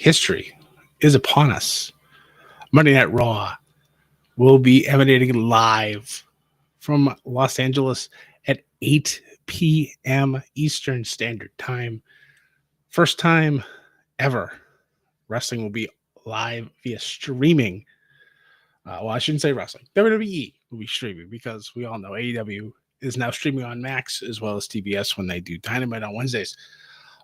history is upon us. Monday Night Raw will be emanating live from Los Angeles at 8 p.m. Eastern Standard Time. First time ever. Wrestling will be live via streaming. Well, I shouldn't say wrestling. WWE will be streaming because we all know AEW is now streaming on Max as well as TBS when they do Dynamite on Wednesdays.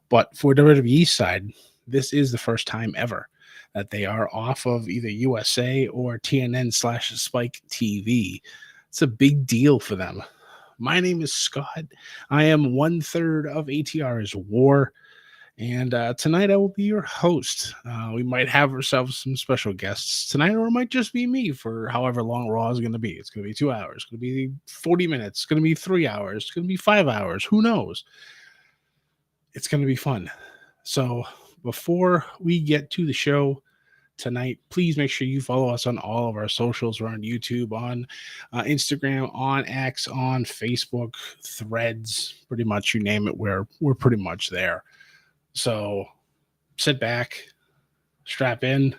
But for WWE side, this is the first time ever that they are off of either USA or TNN/Spike TV. It's a big deal for them. My name is Scott. I am 1/3 of ATR's War. And tonight I will be your host. We might have ourselves some special guests tonight, or it might just be me for however long Raw is going to be. It's going to be 2 hours. It's going to be 40 minutes. It's going to be 3 hours. It's going to be 5 hours. Who knows? It's going to be fun. So before we get to the show tonight, please make sure you follow us on all of our socials. We're on YouTube, on Instagram, on X, on Facebook, Threads, pretty much you name it. We're pretty much there. So sit back, strap in.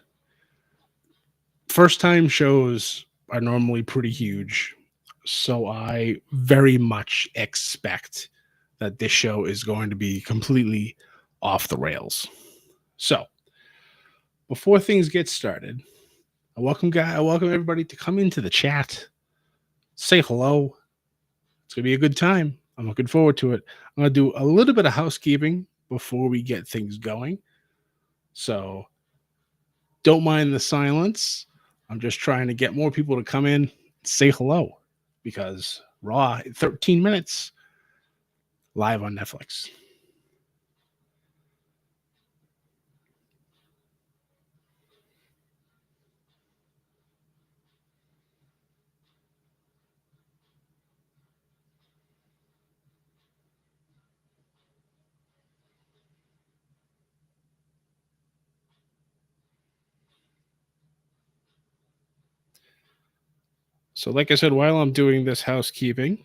First time shows are normally pretty huge. So I very much expect that this show is going to be completely off the rails. So before things get started, I welcome everybody to come into the chat, say hello. It's going to be a good time. I'm looking forward to it. I'm going to do a little bit of housekeeping before we get things going. So don't mind the silence. I'm just trying to get more people to come in and say hello because Raw 13 minutes live on Netflix. So like I said, while I'm doing this housekeeping,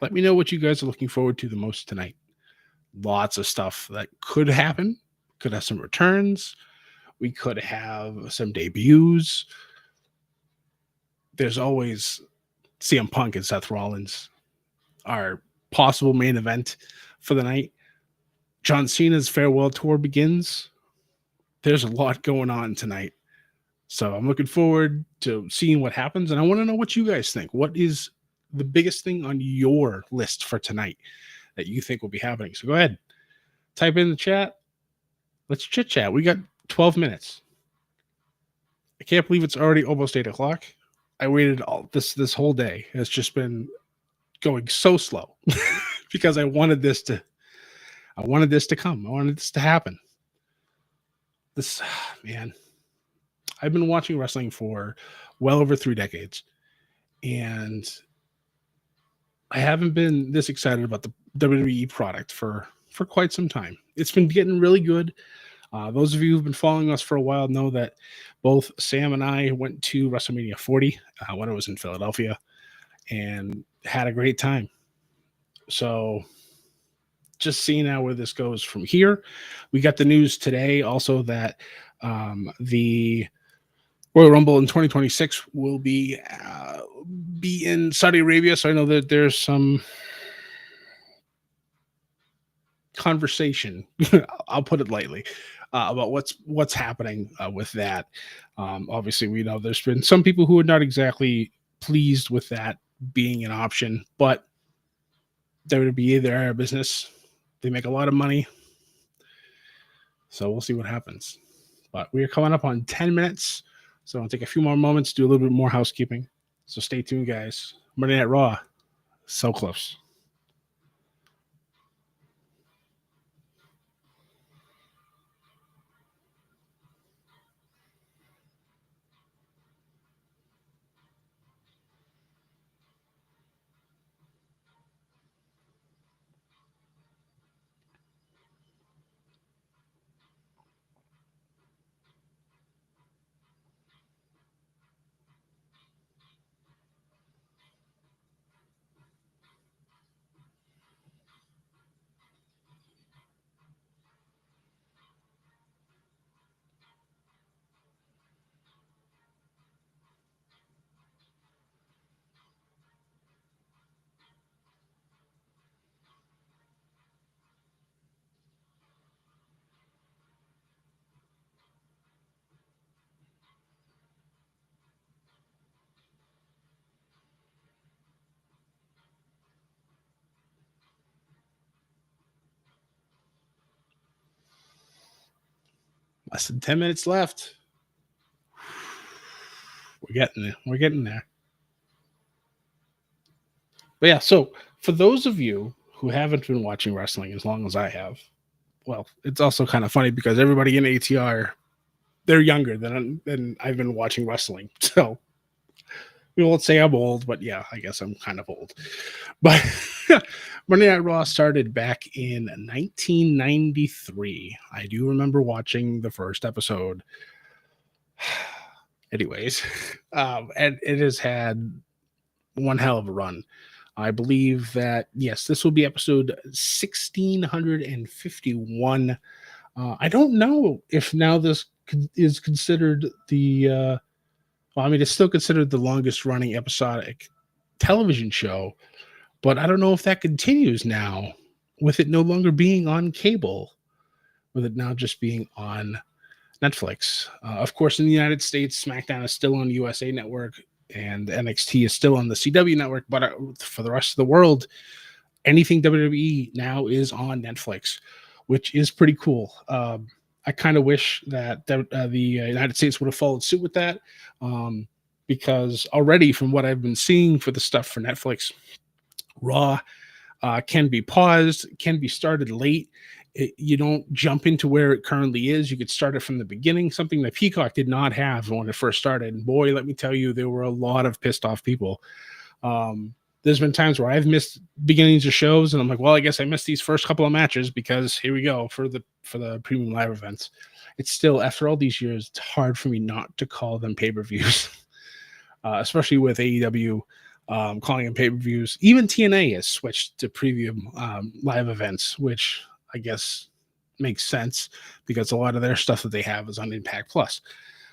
let me know what you guys are looking forward to the most tonight. Lots of stuff that could happen. Could have some returns. We could have some debuts. There's always CM Punk and Seth Rollins, our possible main event for the night. John Cena's farewell tour begins. There's a lot going on tonight. So I'm looking forward to seeing what happens. And I want to know what you guys think. What is the biggest thing on your list for tonight that you think will be happening? So go ahead, type in the chat. Let's chit chat. We got 12 minutes. I can't believe it's already almost 8 o'clock. I waited all this whole day. It's just been going so slow because I wanted this to come. I wanted this to happen. Man, I've been watching wrestling for well over 3 decades, and I haven't been this excited about the WWE product for quite some time. It's been getting really good. Those of you who've been following us for a while know that both Sam and I went to WrestleMania 40 when it was in Philadelphia and had a great time. So just seeing now where this goes from here. We got the news today also that the Royal Rumble in 2026 will be in Saudi Arabia. So I know that there's some conversation, I'll put it lightly, about what's happening with that. Obviously, we know there's been some people who are not exactly pleased with that being an option, but WWE, they're a business. They make a lot of money. So we'll see what happens. But we are coming up on 10 minutes. So I'll take a few more moments, do a little bit more housekeeping. So stay tuned, guys. Monday Night Raw, so close. Less than 10 minutes left. We're getting there. We're getting there. But yeah, so for those of you who haven't been watching wrestling as long as I have, well, it's also kind of funny because everybody in ATR, they're younger than I've been watching wrestling. So we won't say I'm old, but yeah, I guess I'm kind of old. But Monday Night Raw started back in 1993. I do remember watching the first episode. Anyways, and it has had one hell of a run. I believe that, yes, this will be episode 1651. I don't know if now this is considered well, I mean, it's still considered the longest running episodic television show, but I don't know if that continues now with it no longer being on cable, with it now just being on Netflix. Of course, in the United States, SmackDown is still on USA Network and NXT is still on the CW network, but for the rest of the world, anything WWE now is on Netflix, which is pretty cool. I kind of wish that the United States would have followed suit with that, because already from what I've been seeing for the stuff for Netflix, Raw can be paused, can be started late. You don't jump into where it currently is. You could start it from the beginning, something that Peacock did not have when it first started. And boy, let me tell you, there were a lot of pissed off people. There's been times where I've missed beginnings of shows, and I'm like, well, I guess I missed these first couple of matches because here we go for the premium live events. It's still, after all these years, it's hard for me not to call them pay-per-views, especially with AEW calling them pay-per-views. Even TNA has switched to premium live events, which I guess makes sense because a lot of their stuff that they have is on Impact Plus.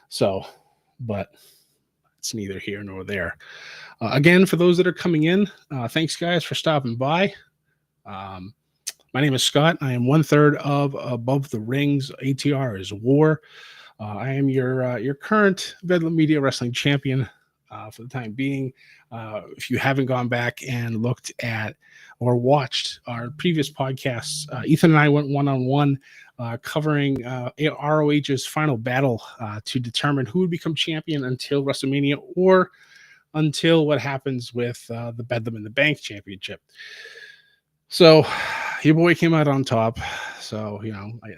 So, but it's neither here nor there. Again, for those that are coming in, thanks guys for stopping by. My name is Scott. I am 1/3 of Above the Rings. ATR is War. I am your current Bedlam Media Wrestling champion for the time being. If you haven't gone back and looked at or watched our previous podcasts, Ethan and I went one-on-one covering ROH's final battle to determine who would become champion until WrestleMania or until what happens with the Bedlam in the Bank Championship. So your boy came out on top. So,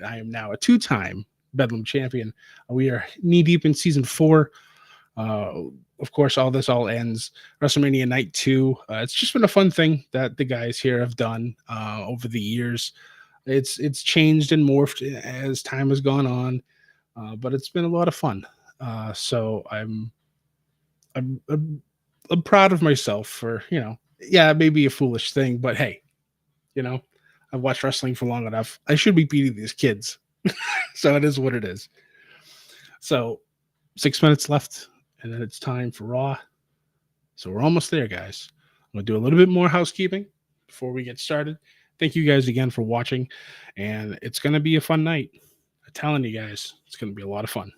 I am now a two-time Bedlam champion. We are knee-deep in season 4. Of course, all ends WrestleMania Night 2. It's just been a fun thing that the guys here have done over the years. It's changed and morphed as time has gone on, but it's been a lot of fun. So I'm proud of myself for, yeah, maybe a foolish thing, but hey, I've watched wrestling for long enough. I should be beating these kids. So it is what it is. So 6 minutes left, and then it's time for Raw. So we're almost there, guys. I'm going to do a little bit more housekeeping before we get started. Thank you guys again for watching, and it's going to be a fun night. I'm telling you guys, it's going to be a lot of fun.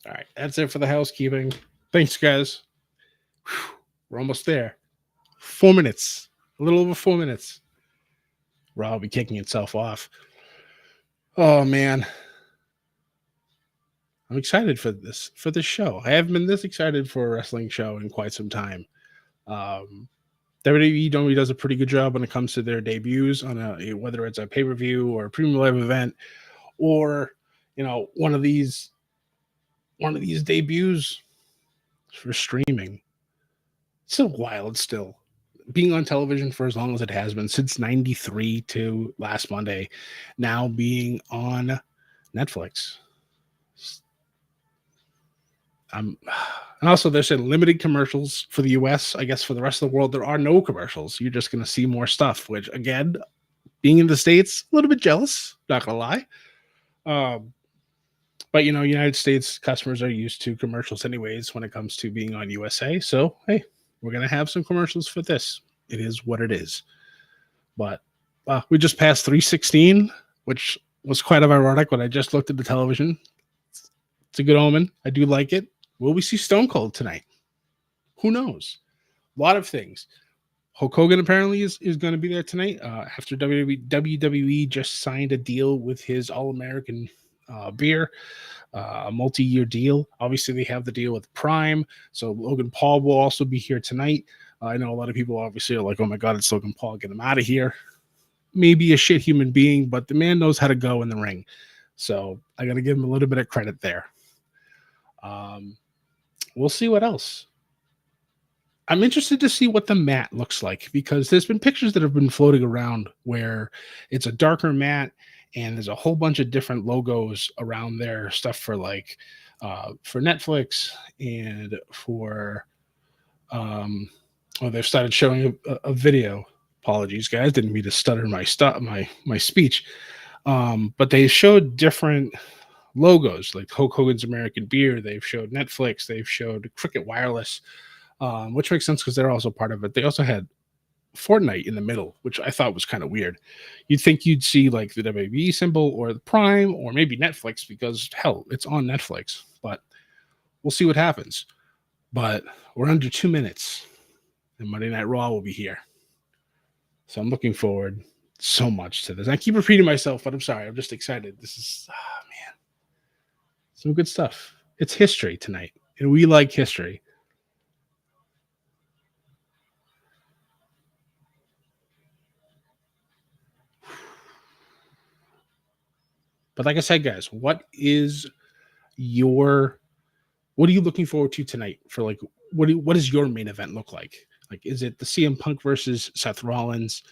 All right, that's it for the housekeeping. Thanks, guys. Whew, we're almost there. 4 minutes, a little over 4 minutes. Raw will be kicking itself off. Oh man, I'm excited for this show. I haven't been this excited for a wrestling show in quite some time. Um, WWE normally does a pretty good job when it comes to their debuts on whether it's a pay per view or a premium live event, or one of these debuts for streaming. It's so wild still. Being on television for as long as it has been, since 93 to last Monday, now being on Netflix. And also they're saying limited commercials for the US. I guess for the rest of the world, there are no commercials. You're just going to see more stuff, which again, being in the States, a little bit jealous, not going to lie. But United States customers are used to commercials anyways when it comes to being on USA. So, hey, we're going to have some commercials for this. It is what it is. But we just passed 316, which was quite ironic when I just looked at the television. It's a good omen. I do like it. Will we see Stone Cold tonight? Who knows? A lot of things. Hulk Hogan apparently is going to be there tonight after WWE just signed a deal with his All-American beer, a multi-year deal. Obviously, they have the deal with Prime, so Logan Paul will also be here tonight. I know a lot of people obviously are like, oh my God, it's Logan Paul, get him out of here. Maybe a shit human being, but the man knows how to go in the ring. So I got to give him a little bit of credit there. We'll see what else. I'm interested to see what the mat looks like, because there's been pictures that have been floating around where it's a darker mat and there's a whole bunch of different logos around there, stuff for for Netflix and for they've started showing a video. Apologies, guys, didn't mean to stutter my speech. But they showed different logos like Hulk Hogan's American Beer. They've showed Netflix. They've showed Cricket Wireless, which makes sense because they're also part of it. They also had Fortnite in the middle, which I thought was kind of weird. You'd think you'd see like the WWE symbol or the Prime or maybe Netflix, because hell, it's on Netflix. But we'll see what happens. But we're under 2 minutes, and Monday Night Raw will be here. So I'm looking forward so much to this. I keep repeating myself, but I'm sorry. I'm just excited. This is, man, some good stuff. It's history tonight, and we like history. But like I said, guys, what are you looking forward to tonight for, like, what does your main event look like? Like, is it the CM Punk versus Seth Rollins?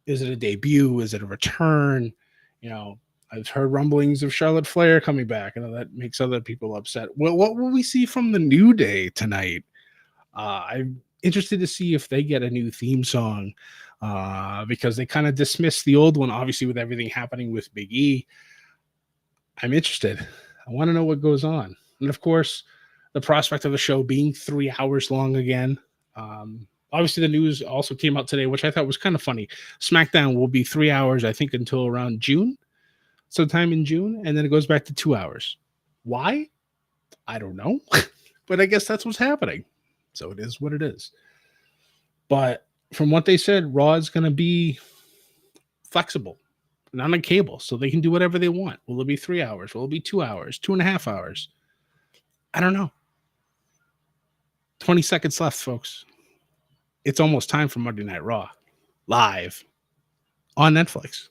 Is it a debut? Is it a return? I've heard rumblings of Charlotte Flair coming back. I know that makes other people upset. Well, what will we see from the New Day tonight? I'm interested to see if they get a new theme song, because they kind of dismissed the old one, obviously, with everything happening with Big E. I'm interested. I want to know what goes on. And of course, the prospect of the show being 3 hours long again. Obviously, the news also came out today, which I thought was kind of funny. SmackDown will be 3 hours, I think, until around June, sometime in June, and then it goes back to 2 hours. Why? I don't know. But I guess that's what's happening. So it is what it is. But from what they said, Raw is going to be flexible, not on cable, so they can do whatever they want. Will it be 3 hours? Will it be 2 hours? 2.5 hours? I don't know. 20 seconds left, folks. It's almost time for Monday Night Raw, live on Netflix.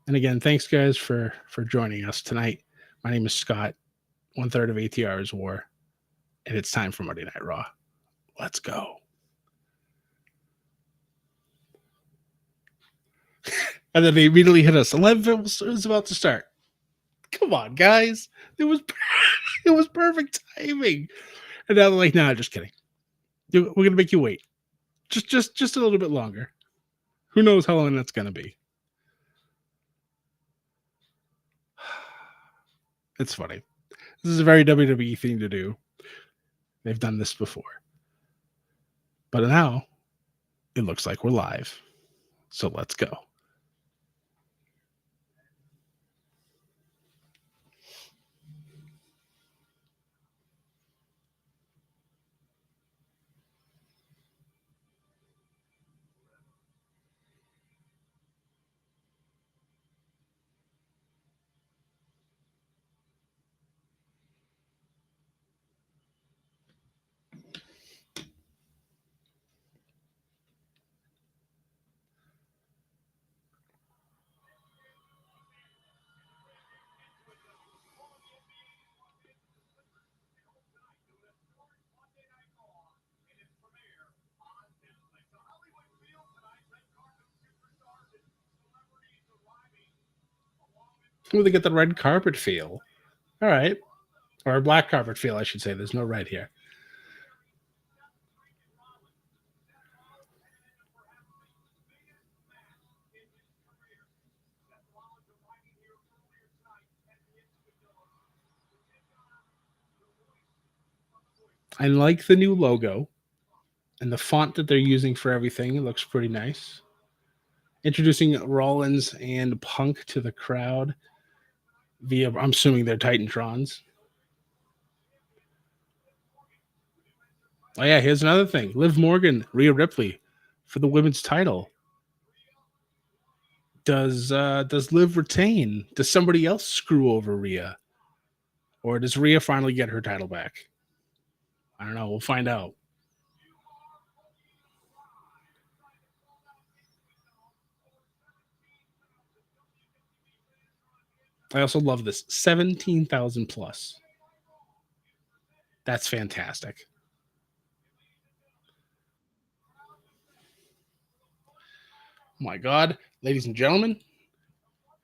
And again, thanks, guys, for joining us tonight. My name is Scott, 1/3 of ATR's War, and it's time for Monday Night Raw. Let's go. And then they immediately hit us. 11 was about to start. Come on, guys. It was perfect timing. And now they're like, nah, just kidding. We're going to make you wait. Just a little bit longer. Who knows how long that's going to be. It's funny. This is a very WWE thing to do. They've done this before. But now, it looks like we're live. So let's go. Oh, they get the red carpet feel. All right. Or a black carpet feel, I should say. There's no red here. I like the new logo and the font that they're using for everything. It looks pretty nice. Introducing Rollins and Punk to the crowd via, I'm assuming they're Titantrons. Oh yeah, here's another thing. Liv Morgan, Rhea Ripley for the women's title. Does Liv retain? Does somebody else screw over Rhea? Or does Rhea finally get her title back? I don't know. We'll find out. I also love this 17,000 plus. That's fantastic. Oh my God, ladies and gentlemen,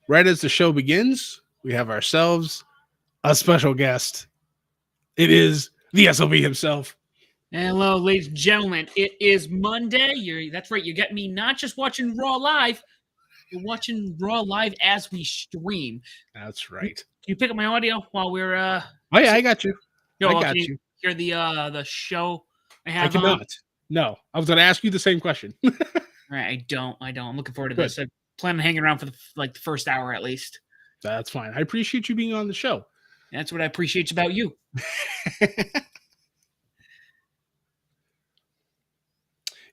right as the show begins, we have ourselves a special guest. It is the SLB himself. Hello, ladies and gentlemen. It is Monday. That's right. You get me not just watching Raw live, you're watching Raw live as we stream. That's right. Can you pick up my audio while we're Oh yeah, I got you. I got can you. hear the show I have I cannot. No, I was going to ask you the same question. All right, I don't. I'm looking forward to this. I plan on hanging around for the first hour at least. That's fine. I appreciate you being on the show. That's what I appreciate about you.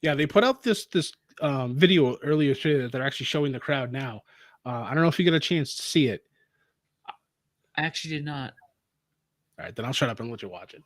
Yeah, they put out this video earlier today that they're actually showing the crowd now. I don't know if you get a chance to see it. I actually did not. All right, then I'll shut up and let you watch it.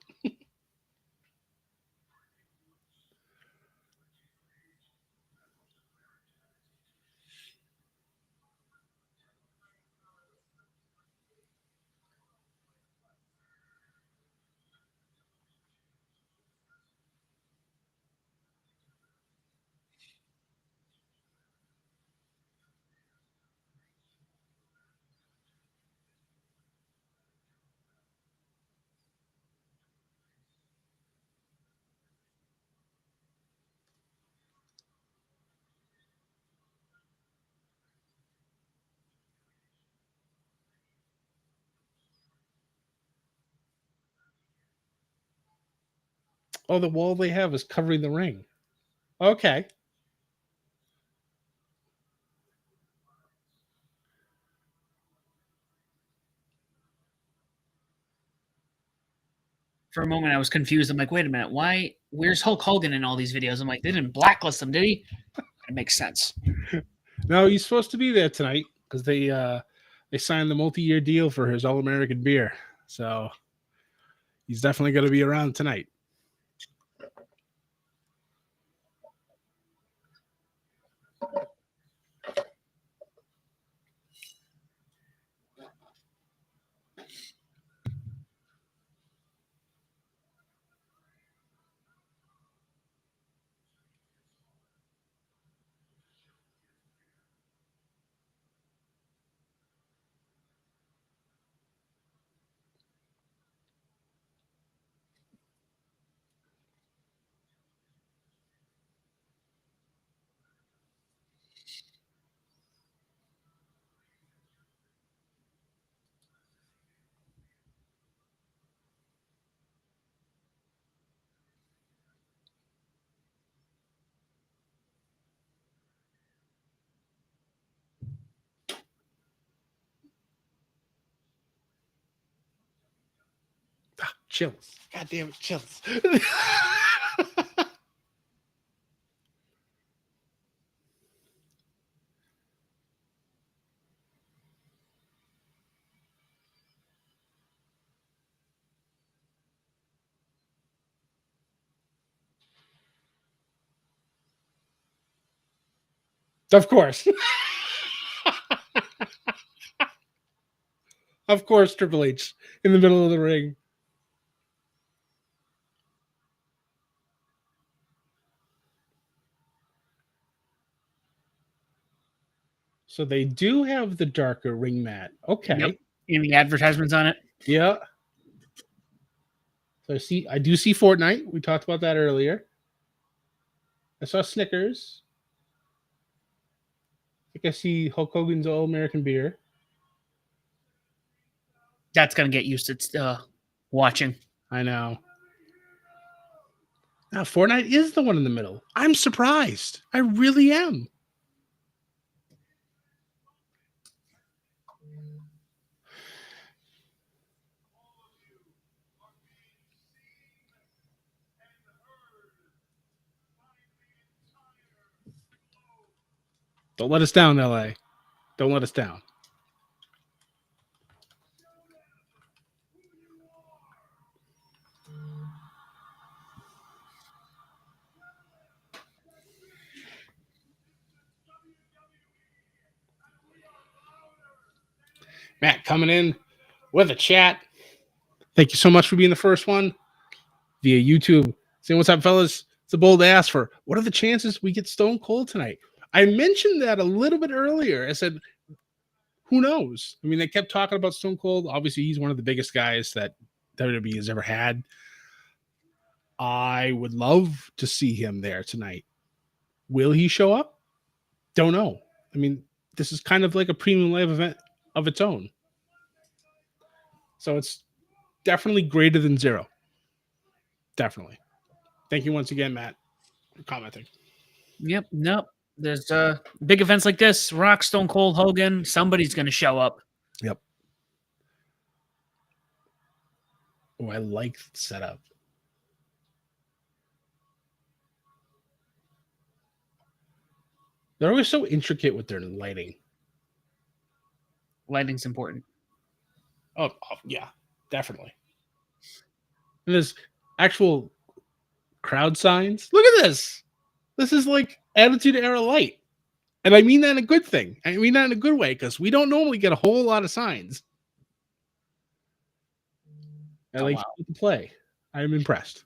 Oh, the wall they have is covering the ring. Okay. For a moment, I was confused. I'm like, wait a minute, why? Where's Hulk Hogan in all these videos? I'm like, they didn't blacklist him, did he? It makes sense. No, he's supposed to be there tonight because they signed the multi-year deal for his All-American beer. So he's definitely going to be around tonight. Chills. God damn it, chills. Of course. Of course, Triple H in the middle of the ring. So they do have the darker ring mat. Okay. Yep. And the advertisements on it. Yeah. So I do see Fortnite. We talked about that earlier. I saw Snickers. I think I see Hulk Hogan's All American Beer. That's gonna get used to watching. I know. Now Fortnite is the one in the middle. I'm surprised. I really am. Don't let us down, LA. Don't let us down. Matt coming in with a chat. Thank you so much for being the first one via YouTube. Saying what's up, fellas? It's a bold ask for what are the chances we get Stone Cold tonight? I mentioned that a little bit earlier. I said, who knows? I mean, they kept talking about Stone Cold. Obviously, he's one of the biggest guys that WWE has ever had. I would love to see him there tonight. Will he show up? Don't know. I mean, this is kind of like a premium live event of its own. So it's definitely greater than zero. Definitely. Thank you once again, Matt, for commenting. Yep. Nope. There's big events like this. Rock, Stone Cold, Hogan. Somebody's gonna show up. Yep. Oh, I like the setup. They're always so intricate with their lighting. Lighting's important. Oh yeah, definitely. And there's actual crowd signs. Look at this. This is like Attitude Era light. And I mean that in a good thing. I mean that in a good way because we don't normally get a whole lot of signs. I like to play. I'm impressed.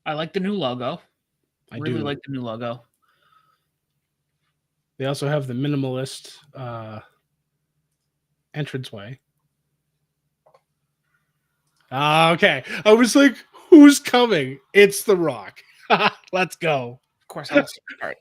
I like the new logo. I really do like the new logo. They also have the minimalist entranceway. Okay. I was like, who's coming? It's The Rock. Let's go. Of course, I'll start.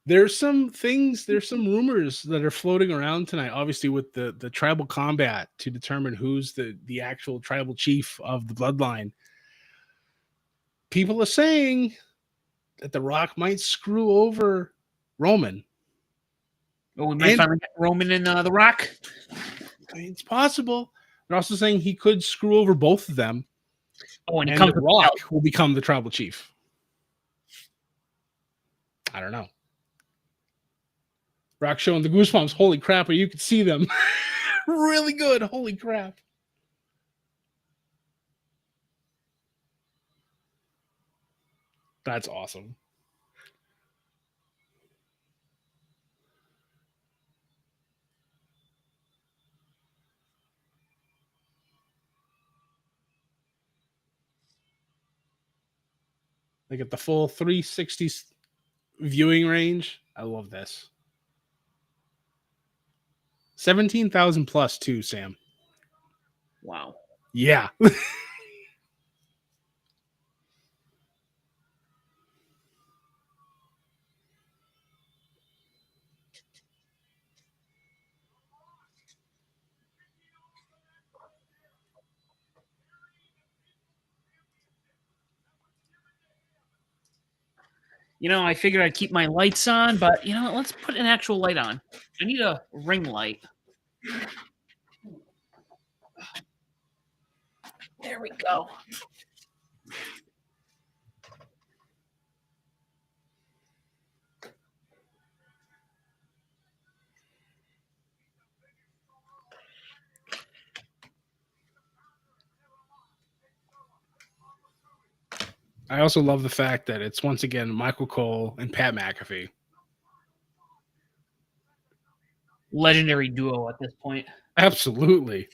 There's some rumors that are floating around tonight, obviously with the tribal combat to determine who's the actual tribal chief of the bloodline. People are saying that The Rock might screw over Roman. Oh, we might finally get Roman and The Rock. I mean, it's possible. They're also saying he could screw over both of them. Oh, and The Rock will become the tribal chief. I don't know. Rock showing the goosebumps. Holy crap, or you could see them. Really good. Holy crap. That's awesome. They get the full 360 viewing range. I love this. 17,000 plus too, Sam. Wow. Yeah. I figured I'd keep my lights on, but let's put an actual light on. I need a ring light. There we go. I also love the fact that it's once again Michael Cole and Pat McAfee. Legendary duo at this point. Absolutely.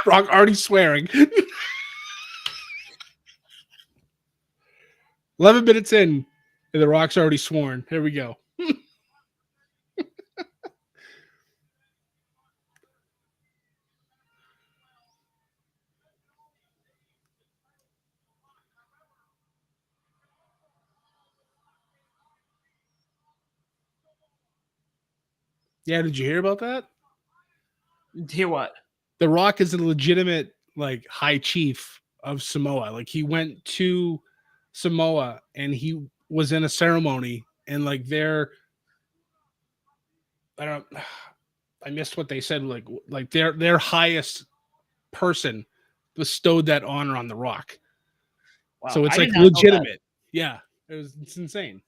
Rock already swearing. 11 minutes in, and the Rock's already sworn. Here we go. Yeah, did you hear about that? Hear what? The Rock is a legitimate like high chief of Samoa. Like he went to Samoa and he was in a ceremony and like I don't I missed what they said like their highest person bestowed that honor on the Rock. Wow, So it's I like did not know that. legitimate. Yeah. It's insane.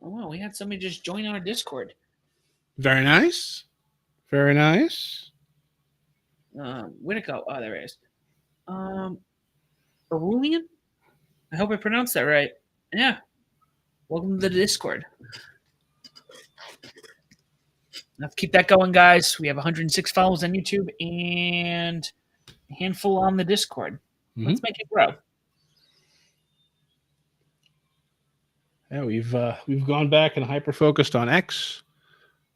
Oh, wow, we had somebody just join our Discord. Very nice. Very nice. Where'd it go? Oh, there it is. Arulian? I hope I pronounced that right. Yeah. Welcome to the Discord. Let's keep that going, guys. We have 106 followers on YouTube and a handful on the Discord. Let's make it grow. Yeah, we've gone back and hyper focused on X,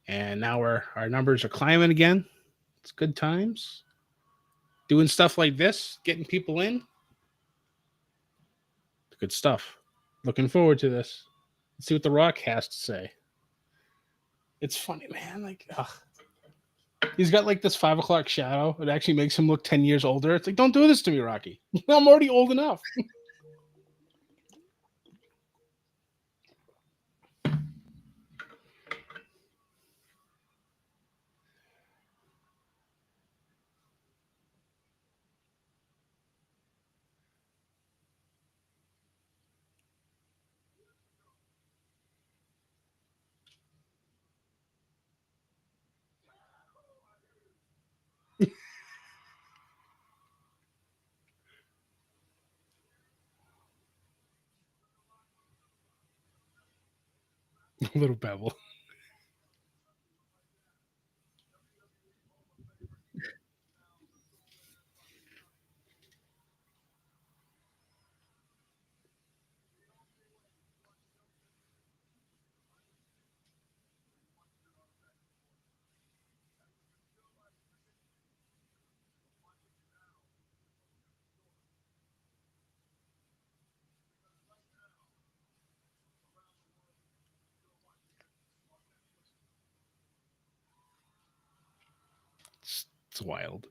and now our numbers are climbing again. It's good times. Doing stuff like this, getting people in. Good stuff. Looking forward to this. Let's see what The Rock has to say. It's funny, man. Like, he's got like this 5 o'clock shadow. It actually makes him look 10 years older. It's like, don't do this to me, Rocky. I'm already old enough. A little bevel. It's wild.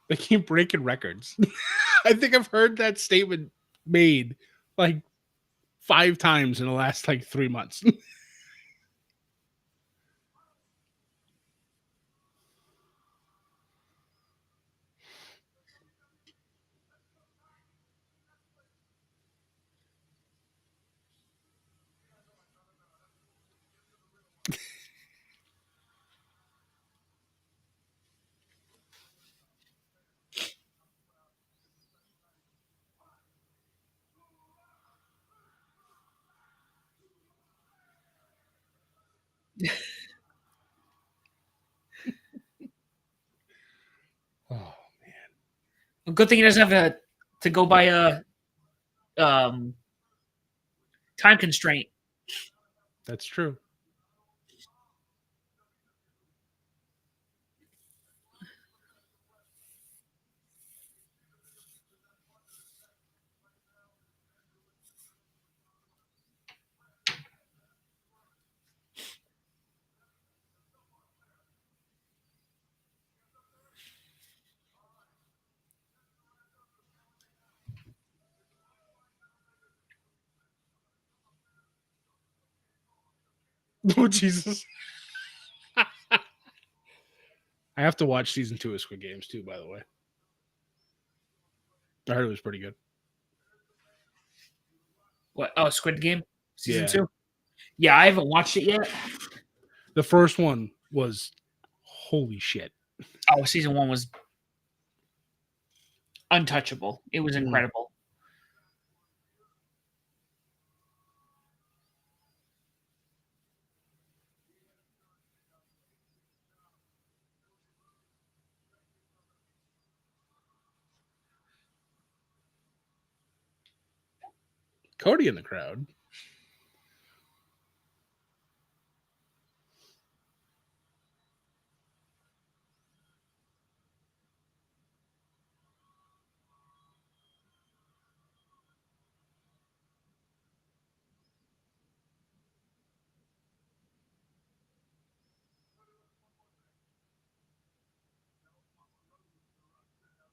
They keep breaking records. I think I've heard that statement made like 5 times in the last like 3 months. Oh, Good thing he doesn't have to go by a time constraint. that's true. Oh, Jesus. I have to watch season 2 of Squid Games too, by the way. I heard it was pretty good. What? Oh, Squid Game season Yeah. 2. Yeah, I haven't watched it yet. The first one was holy shit. Oh, season 1 was untouchable. It was incredible. Cody in the crowd.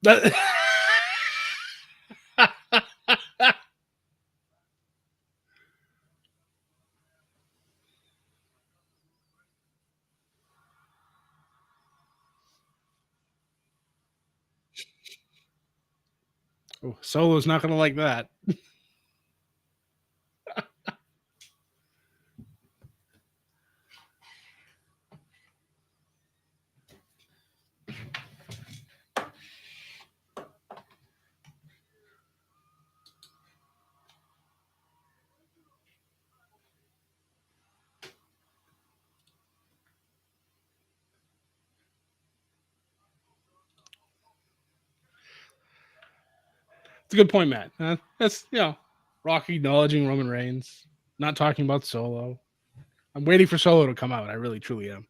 That- Oh, Solo's not going to like that. It's a good point, Matt. That's, Rocky acknowledging Roman Reigns, not talking about Solo. I'm waiting for Solo to come out. I really, truly am.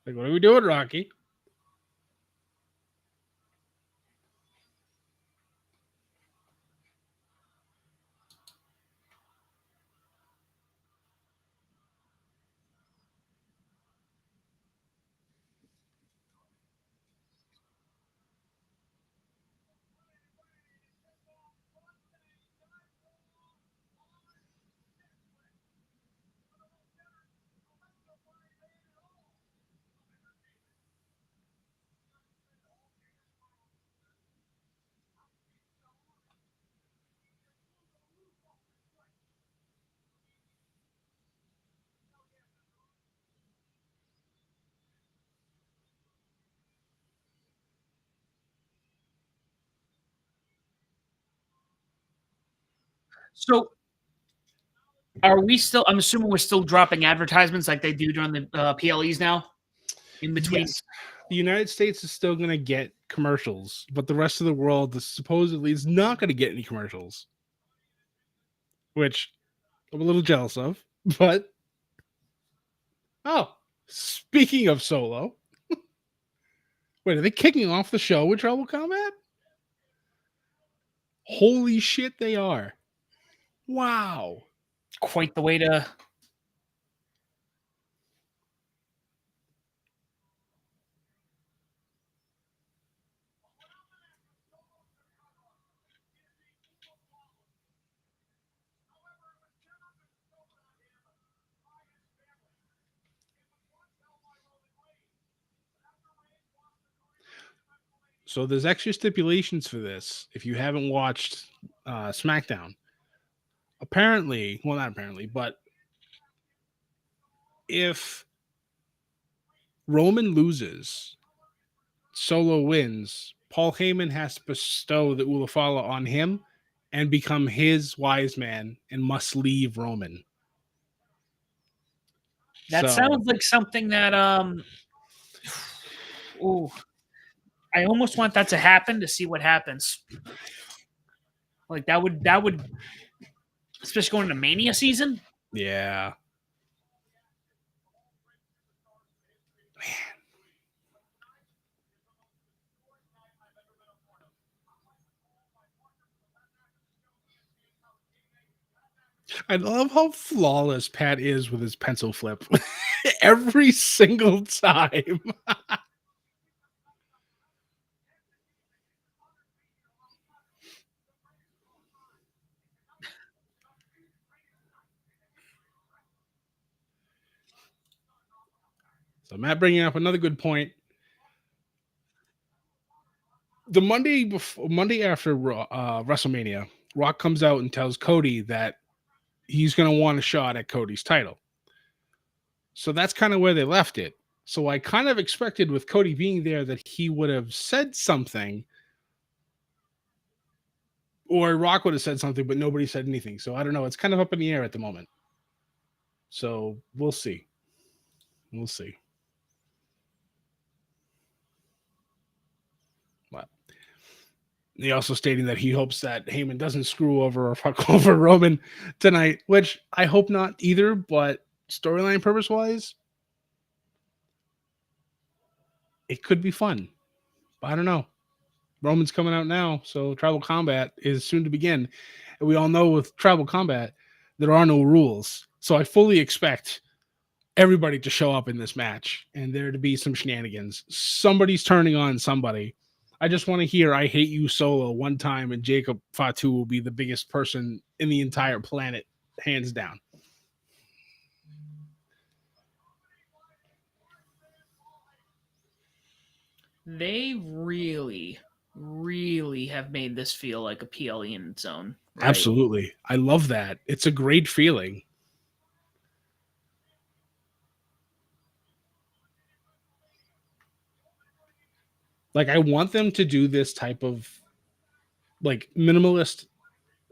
Like, what are we doing, Rocky? So, are we still? I'm assuming we're still dropping advertisements like they do during the PLEs now. In between, Yes. The United States is still going to get commercials, but the rest of the world supposedly is not going to get any commercials, which I'm a little jealous of. But, speaking of Solo, wait, are they kicking off the show with Trouble Combat? Holy shit, they are. Wow. quite the way to. So there's extra stipulations for this. If you haven't watched SmackDown, apparently, well, not apparently, but if Roman loses, Solo wins, Paul Heyman has to bestow the Ulafala on him and become his wise man and must leave Roman. That sounds like something that ooh, I almost want that to happen to see what happens. Like that would especially going into Mania season. Yeah. I love how flawless Pat is with his pencil flip every single time. So Matt bringing up another good point. The Monday after WrestleMania, Rock comes out and tells Cody that he's going to want a shot at Cody's title. So that's kind of where they left it. So I kind of expected with Cody being there that he would have said something, or Rock would have said something, but nobody said anything. So I don't know. It's kind of up in the air at the moment. So we'll see. We'll see. But he also stating that he hopes that Heyman doesn't screw over or fuck over Roman tonight, which I hope not either. But storyline purpose wise, it could be fun. But I don't know. Roman's coming out now, so Tribal Combat is soon to begin. And we all know with Tribal Combat, there are no rules. So I fully expect everybody to show up in this match and there to be some shenanigans. Somebody's turning on somebody. I just want to hear I hate you solo one time and Jacob Fatu will be the biggest person in the entire planet, hands down. They really have made this feel like a PLE in its own. Right? Absolutely. I love that. It's a great feeling. Like, I want them to do this type of like minimalist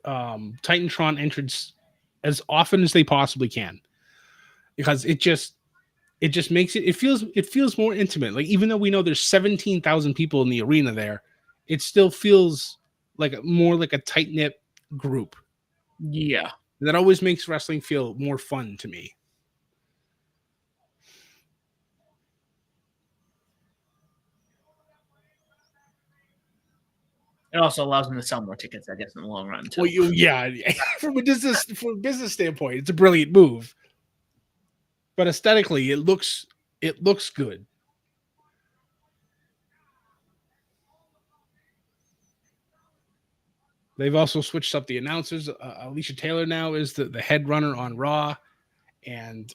Titantron entrance as often as they possibly can, because it just makes it feels more intimate. Like, even though we know there's 17,000 people in the arena there, it still feels like more like a tight-knit group. Yeah. That always makes wrestling feel more fun to me. It also allows them to sell more tickets, I guess, in the long run, too. Well, yeah, from a business standpoint, it's a brilliant move. But aesthetically, it looks good. They've also switched up the announcers. Alicia Taylor now is the head runner on Raw, and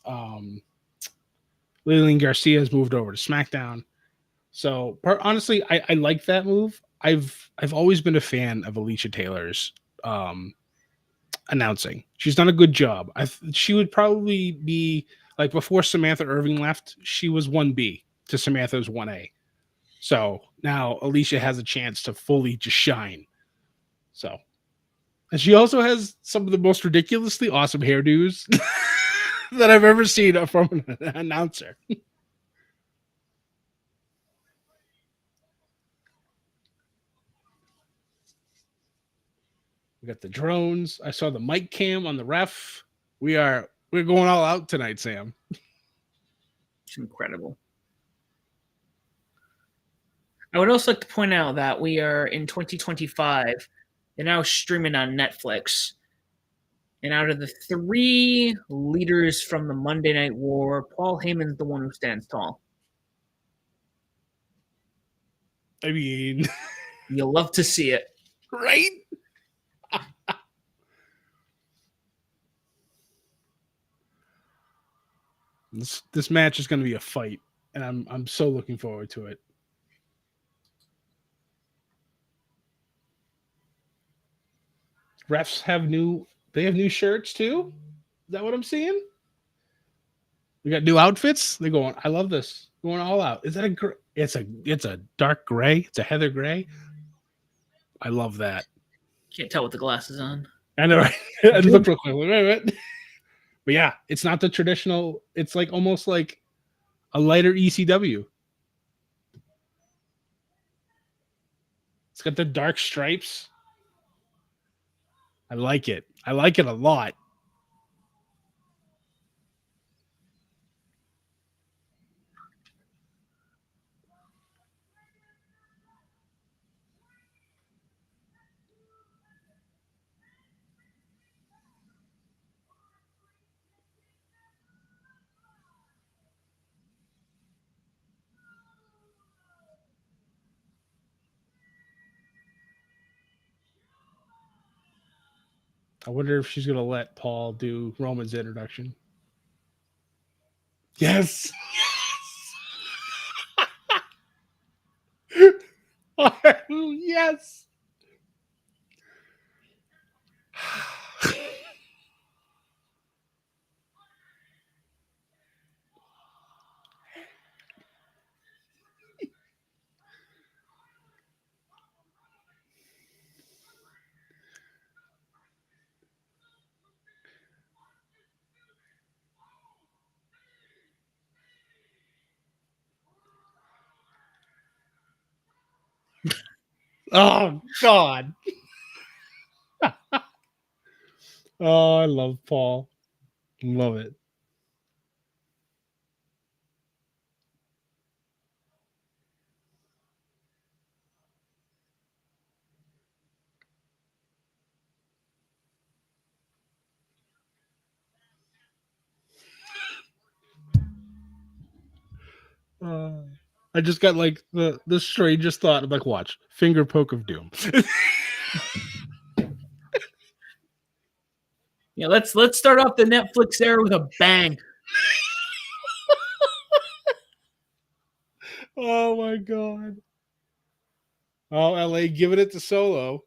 Lillian Garcia has moved over to SmackDown. So honestly, I like that move. I've always been a fan of Alicia Taylor's announcing. She's done a good job. She would probably be like, before Samantha Irving left, she was 1B to Samantha's 1A. So now Alicia has a chance to fully just shine. So, and she also has some of the most ridiculously awesome hairdos that I've ever seen from an announcer. We got the drones. I saw the mic cam on the ref. We're going all out tonight, Sam. It's incredible. I would also like to point out that we are in 2025. They're now streaming on Netflix. And out of the 3 leaders from the Monday Night War, Paul Heyman's the one who stands tall. I mean, you'll love to see it. Right? This match is going to be a fight, and I'm so looking forward to it. Refs have new shirts too. Is that what I'm seeing? We got new outfits. They're going. I love this. Going all out. Is that it's a dark gray. It's a heather gray. I love that. Can't tell with the glasses on. I know, right? I look real quick. Wait. But yeah, it's not the traditional. It's like almost like a lighter ECW. It's got the dark stripes. I like it. I like it a lot. I wonder if she's gonna let Paul do Roman's introduction. Yes. Yes. Oh God. Oh, I love Paul. Love it. I just got like the strangest thought. I'm like, watch, finger poke of doom. Yeah, let's start off the Netflix era with a bang. Oh my God. Oh, LA giving it to Solo.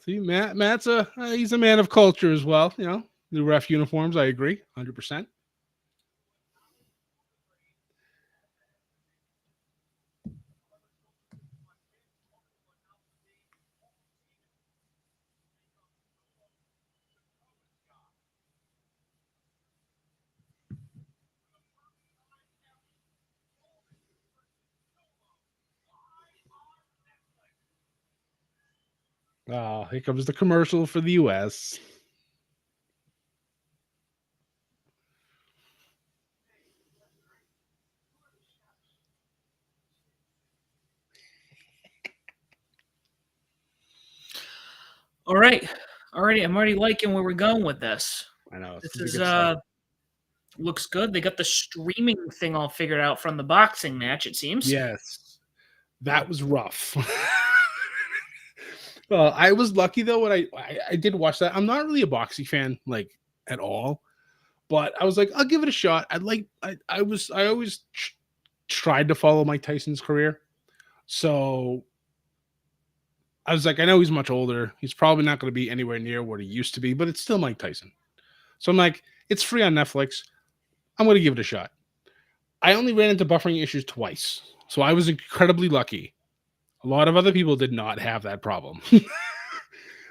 See, Matt's he's a man of culture as well. You know, the ref uniforms. I agree, 100%. Oh, here comes the commercial for the US. All right. Already, I'm already liking where we're going with this. I know. This is looks good. They got the streaming thing all figured out from the boxing match, it seems. Yes, that was rough. I was lucky though when I did watch that. I'm not really a boxing fan like at all, but I was like, I'll give it a shot. I always tried to follow Mike Tyson's career, so I was like, I know he's much older. He's probably not going to be anywhere near what he used to be, but it's still Mike Tyson. So I'm like, it's free on Netflix. I'm going to give it a shot. I only ran into buffering issues twice, so I was incredibly lucky. A lot of other people did not have that problem.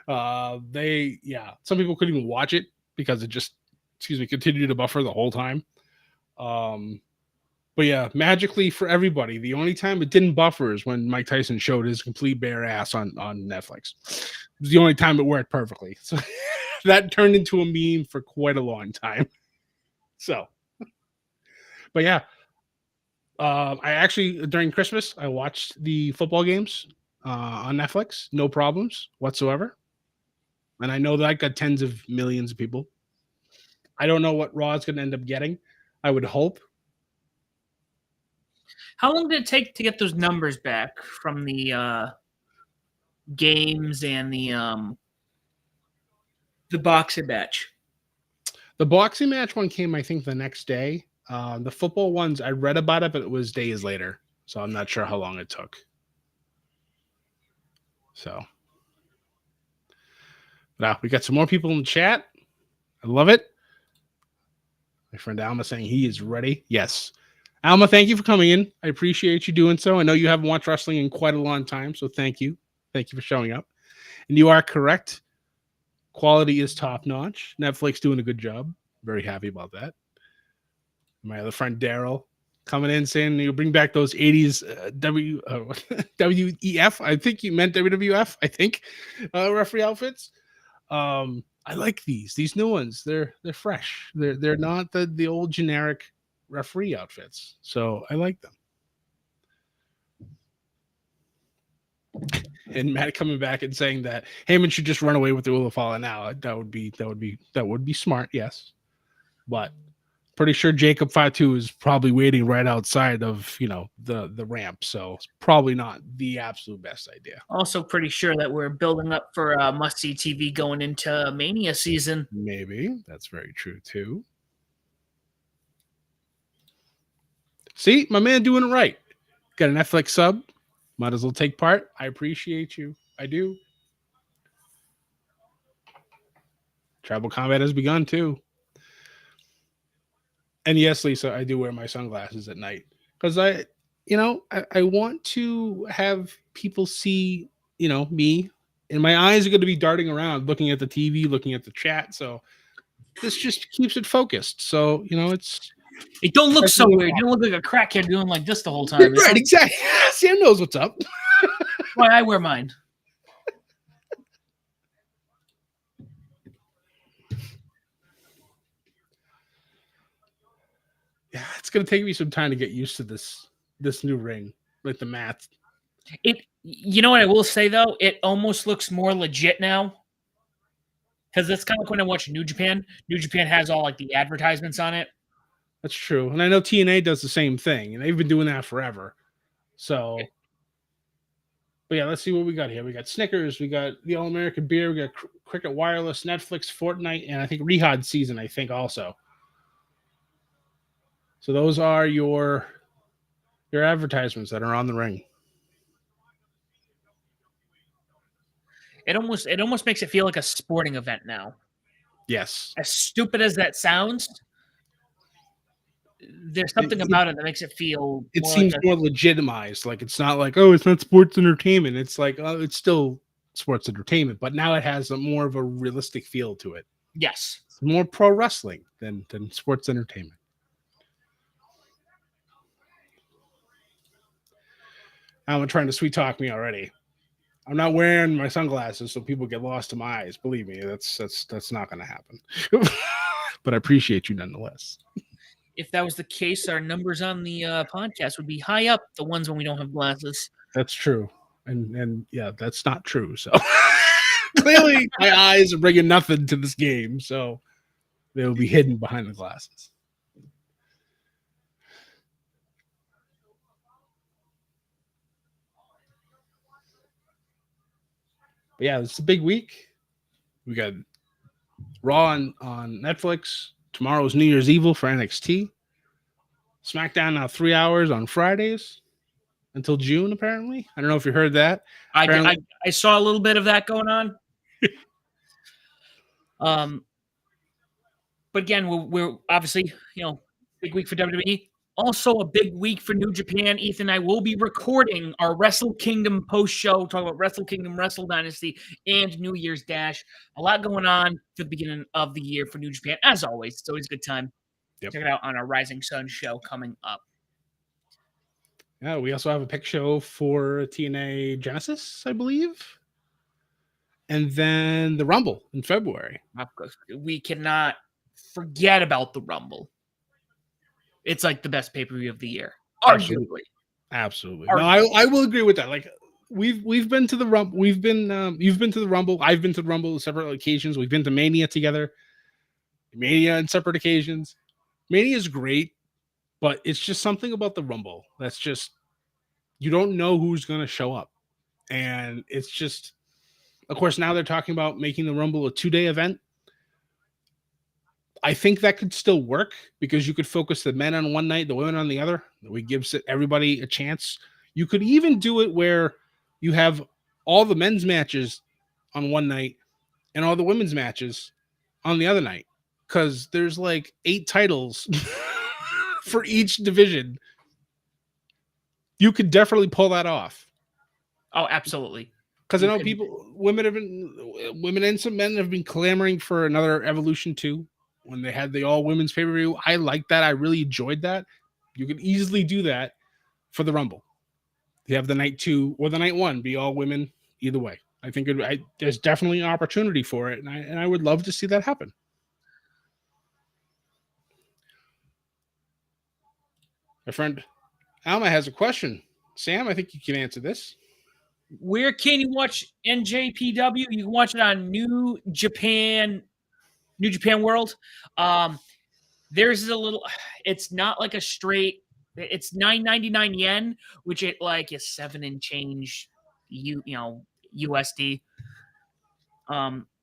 Some people couldn't even watch it because it just, continued to buffer the whole time. But yeah, magically for everybody, the only time it didn't buffer is when Mike Tyson showed his complete bare ass on Netflix. It was the only time it worked perfectly. So that turned into a meme for quite a long time. So, but yeah, I actually during Christmas I watched the football games on Netflix, no problems whatsoever. And I know that got tens of millions of people. I don't know what Raw is going to end up getting. I would hope. How long did it take to get those numbers back from the games and the boxing match? The boxing match one came, I think, the next day. The football ones, I read about it, but it was days later. So I'm not sure how long it took. So, now we got some more people in the chat. I love it. My friend Alma saying he is ready. Yes. Alma, thank you for coming in. I appreciate you doing so. I know you haven't watched wrestling in quite a long time, so thank you. Thank you for showing up. And you are correct. Quality is top notch. Netflix doing a good job. Very happy about that. My other friend Daryl coming in saying you bring back those 80s WEF. I think you meant WWF. I think referee outfits. I like these new ones. They're fresh. They're not the old generic referee outfits. So I like them. And Matt coming back and saying that Heyman should just run away with the Rule of Fallen now. That would be smart, yes. But pretty sure Jacob Fatu is probably waiting right outside of the ramp, so it's probably not the absolute best idea. Also, pretty sure that we're building up for must-see TV going into Mania season. Maybe that's very true too. See, my man doing it right. Got a Netflix sub. Might as well take part. I appreciate you. I do. Tribal combat has begun too. And yes, Lisa, I do wear my sunglasses at night because I want to have people see, me, and my eyes are going to be darting around, looking at the TV, looking at the chat. So this just keeps it focused. So it don't look so weird. You don't look like a crackhead doing like this the whole time. Right, exactly. Sam knows what's up. Why I wear mine. Yeah, it's gonna take me some time to get used to this new ring, like the mats. You know what I will say though? It almost looks more legit now. Because it's kind of like when I watch New Japan. New Japan has all like the advertisements on it. That's true. And I know TNA does the same thing, and they've been doing that forever. So, but yeah, let's see what we got here. We got Snickers, we got the All American Beer, we got Cricket Wireless, Netflix, Fortnite, and I think Rehad Season, I think also. So those are your advertisements that are on the ring. It almost makes it feel like a sporting event now. Yes. As stupid as that sounds, there's something about it that makes it feel. It seems more legitimized. Like it's not like, oh, it's not sports entertainment. It's like, oh, it's still sports entertainment, but now it has more of a realistic feel to it. Yes, it's more pro wrestling than sports entertainment. I'm trying to sweet talk me already. I'm not wearing my sunglasses so people get lost in my eyes. Believe me, that's not going to happen. But I appreciate you nonetheless. If that was the case, our numbers on the podcast would be high up, the ones when we don't have glasses. That's true. And yeah, that's not true. So clearly my eyes are bringing nothing to this game. So they will be hidden behind the glasses. But yeah, it's a big week. We got Raw on Netflix. Tomorrow's New Year's Evil for NXT. SmackDown now 3 hours on Fridays until June, apparently. I don't know if you heard that. I saw a little bit of that going on. But again, we're obviously, big week for WWE. Also a big week for New Japan. Ethan and I will be recording our Wrestle Kingdom post show, talking about Wrestle Kingdom, Wrestle Dynasty, and New Year's Dash. A lot going on for the beginning of the year for New Japan. As always, it's always a good time. Yep. Check it out on our Rising Sun show coming up. Yeah, we also have a pick show for TNA Genesis, I believe. And then the Rumble in February. We cannot forget about the Rumble. It's like the best pay-per-view of the year. Arguably. Absolutely. No, I will agree with that. Like we've been to the Rumble. You've been to the Rumble. I've been to the Rumble on several occasions. We've been to Mania together. Mania on separate occasions. Mania is great, but it's just something about the Rumble that's just, you don't know who's going to show up. And it's just, of course, now they're talking about making the Rumble a 2-day event. I think that could still work because you could focus the men on one night, the women on the other. It gives everybody a chance. You could even do it where you have all the men's matches on one night and all the women's matches on the other night, because there's like 8 titles for each division. You could definitely pull that off. Oh, absolutely. Because I know women and some men have been clamoring for another Evolution 2 when they had the all women's pay per view. I like that. I really enjoyed that. You could easily do that for the Rumble. You have the night 2 or the night 1 be all women. Either way, I think there's definitely an opportunity for it, and I would love to see that happen. My friend Alma has a question. Sam, I think you can answer this. Where can you watch NJPW? You can watch it on New Japan World. There's a little. It's not like a straight. It's 9.99 yen, which it like is 7 and change, USD.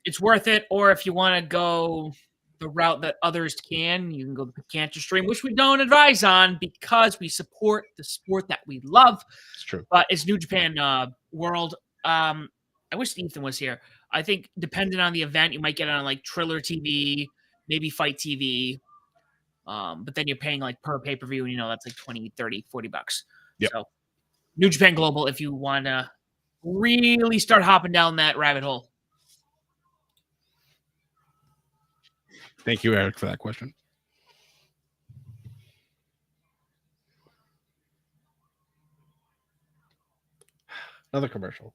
It's worth it. Or if you want to go the route that others can, you can go the Cancer Stream, which we don't advise on because we support the sport that we love. It's true. But it's New Japan World. I wish Ethan was here. I think depending on the event, you might get it on like Triller TV, maybe Fight TV. But then you're paying like per pay-per-view, and that's like 20, 30, 40 bucks. Yep. So New Japan Global, if you want to really start hopping down that rabbit hole. Thank you, Eric, for that question. Another commercial.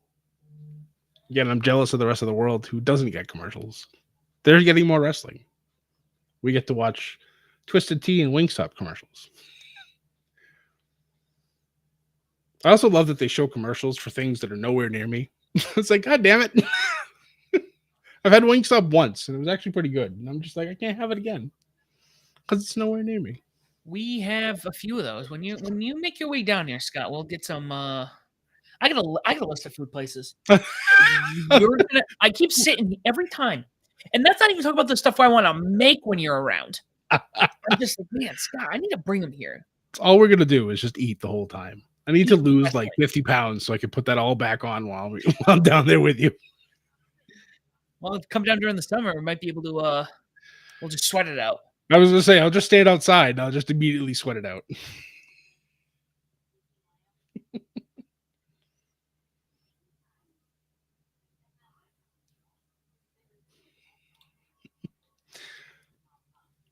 Again, I'm jealous of the rest of the world who doesn't get commercials. They're getting more wrestling. We get to watch Twisted Tea and Wingstop commercials. I also love that they show commercials for things that are nowhere near me. It's like, God damn it. I've had Wingstop once, and it was actually pretty good. And I'm just like, I can't have it again because it's nowhere near me. We have a few of those. When you make your way down here, Scott, we'll get some. I got a list of food places. I keep sitting every time, and that's not even talking about the stuff I want to make when you're around. I'm just like, man, Scott, I need to bring them here. All we're gonna do is just eat the whole time. I need to lose like 50 pounds so I can put that all back on while I'm down there with you. Well, if you come down during the summer, we might be able to. We'll just sweat it out. I was gonna say I'll just stand outside. And I'll just immediately sweat it out.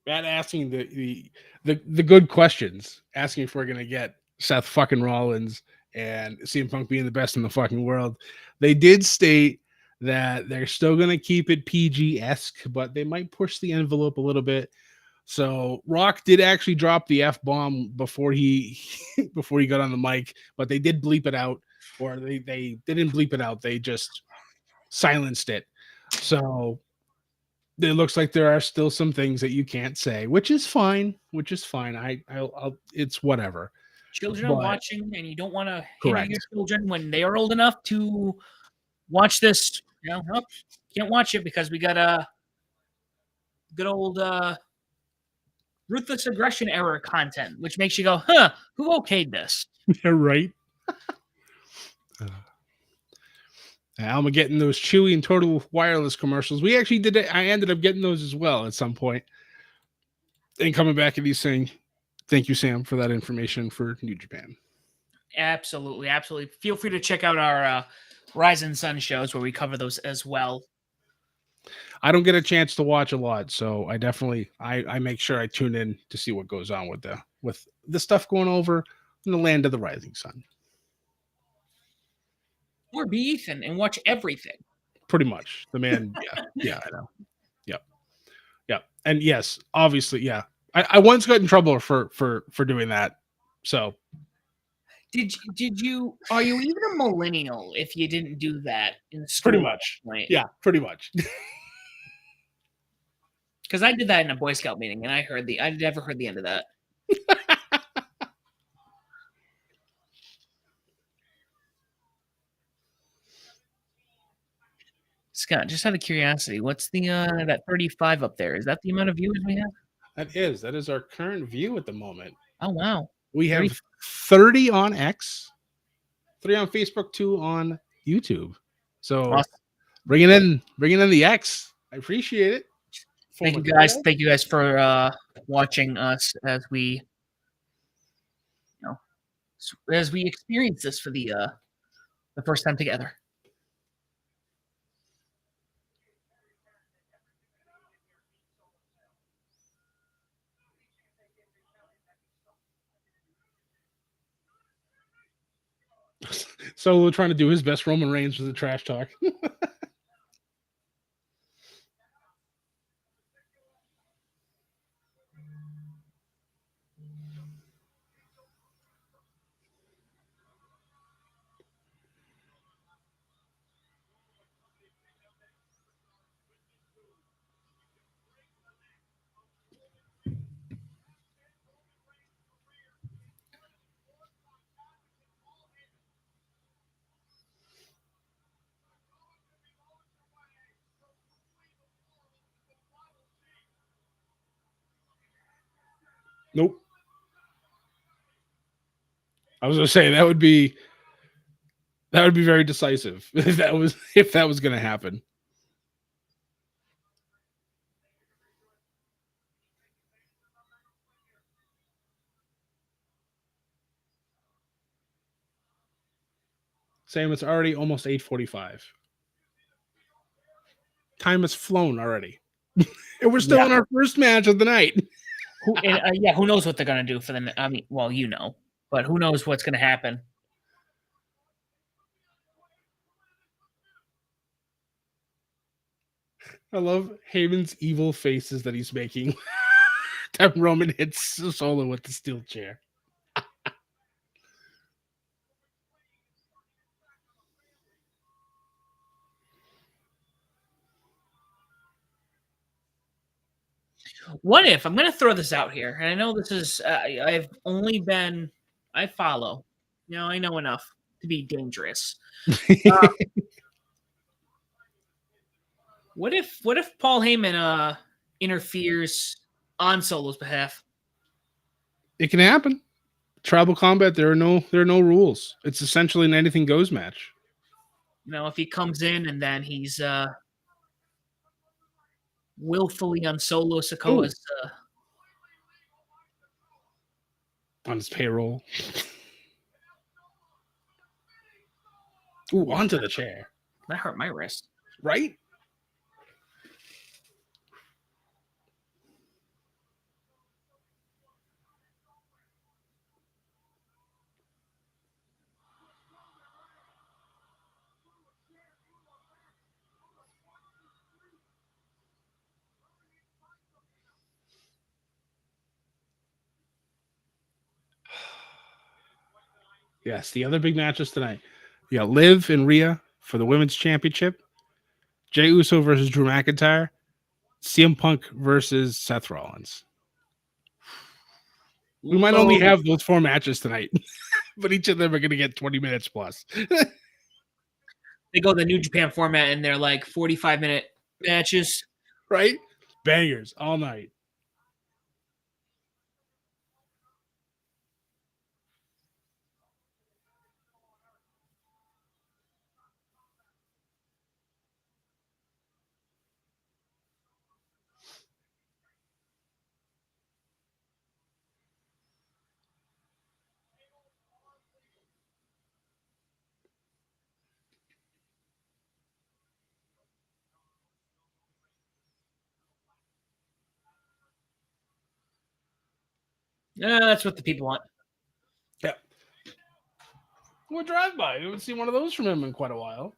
Matt asking the good questions, asking if we're gonna get Seth fucking Rollins and CM Punk being the best in the fucking world. They did state that they're still gonna keep it PG-esque, but they might push the envelope a little bit. So Rock did actually drop the F-bomb before he got on the mic, but they did bleep it out, or they didn't bleep it out. They just silenced it. So it looks like there are still some things that you can't say, which is fine. I'll it's whatever. Children are watching, and you don't want to hinder your children when they are old enough to watch this. Can't watch it because we got a good old ruthless aggression era content, which makes you go, huh, who okayed this? Yeah, right. Alma getting those Chewy and Total Wireless commercials. We actually did it. I ended up getting those as well at some point. And coming back and he's saying, thank you, Sam, for that information for New Japan. Absolutely. Feel free to check out our Rise and Sun shows where we cover those as well. I don't get a chance to watch a lot, so I definitely I make sure I tune in to see what goes on with the stuff going over in the land of the rising sun. Or be Ethan and watch everything. Pretty much. The man, yeah, I know. Yep. And yes, obviously, yeah. I once got in trouble for doing that. So Did you are you even a millennial if you didn't do that in school? Pretty much. Yeah, pretty much. Because I did that in a Boy Scout meeting, and I never heard the end of that. Scott, just out of curiosity, what's the that 35 up there? Is that the amount of viewers we have? That is our current view at the moment. Oh wow. We have 30 on X, 3 on Facebook, 2 on YouTube. So awesome. bringing in the X. I appreciate it. Thank you guys. Thank you guys for watching us as we experience this for the first time together. Solo trying to do his best Roman Reigns with the trash talk. Nope. I was gonna say that would be very decisive if that was gonna happen. Sam, it's already almost 8:45. Time has flown already. And we're still in our first match of the night. Who knows what they're gonna do for the? I mean, well, you know, but who knows what's gonna happen? I love Heyman's evil faces that he's making. That Roman hits Solo with the steel chair. What if I'm going to throw this out here? And I know this is I follow. You know, I know enough to be dangerous. What if Paul Heyman interferes on Solo's behalf? It can happen. Tribal combat, there are no rules. It's essentially an anything goes match. You know, if he comes in and then he's willfully on Solo Sikoa's on his payroll. Ooh, onto the chair. That hurt my wrist. Right? Yes, the other big matches tonight. You got Liv and Rhea for the Women's Championship. Jey Uso versus Drew McIntyre. CM Punk versus Seth Rollins. We might only have those 4 matches tonight, but each of them are going to get 20 minutes plus. They go the New Japan format and they're like 45-minute matches. Right? Bangers all night. That's what the people want. Yeah. We'll drive by. We haven't seen one of those from him in quite a while.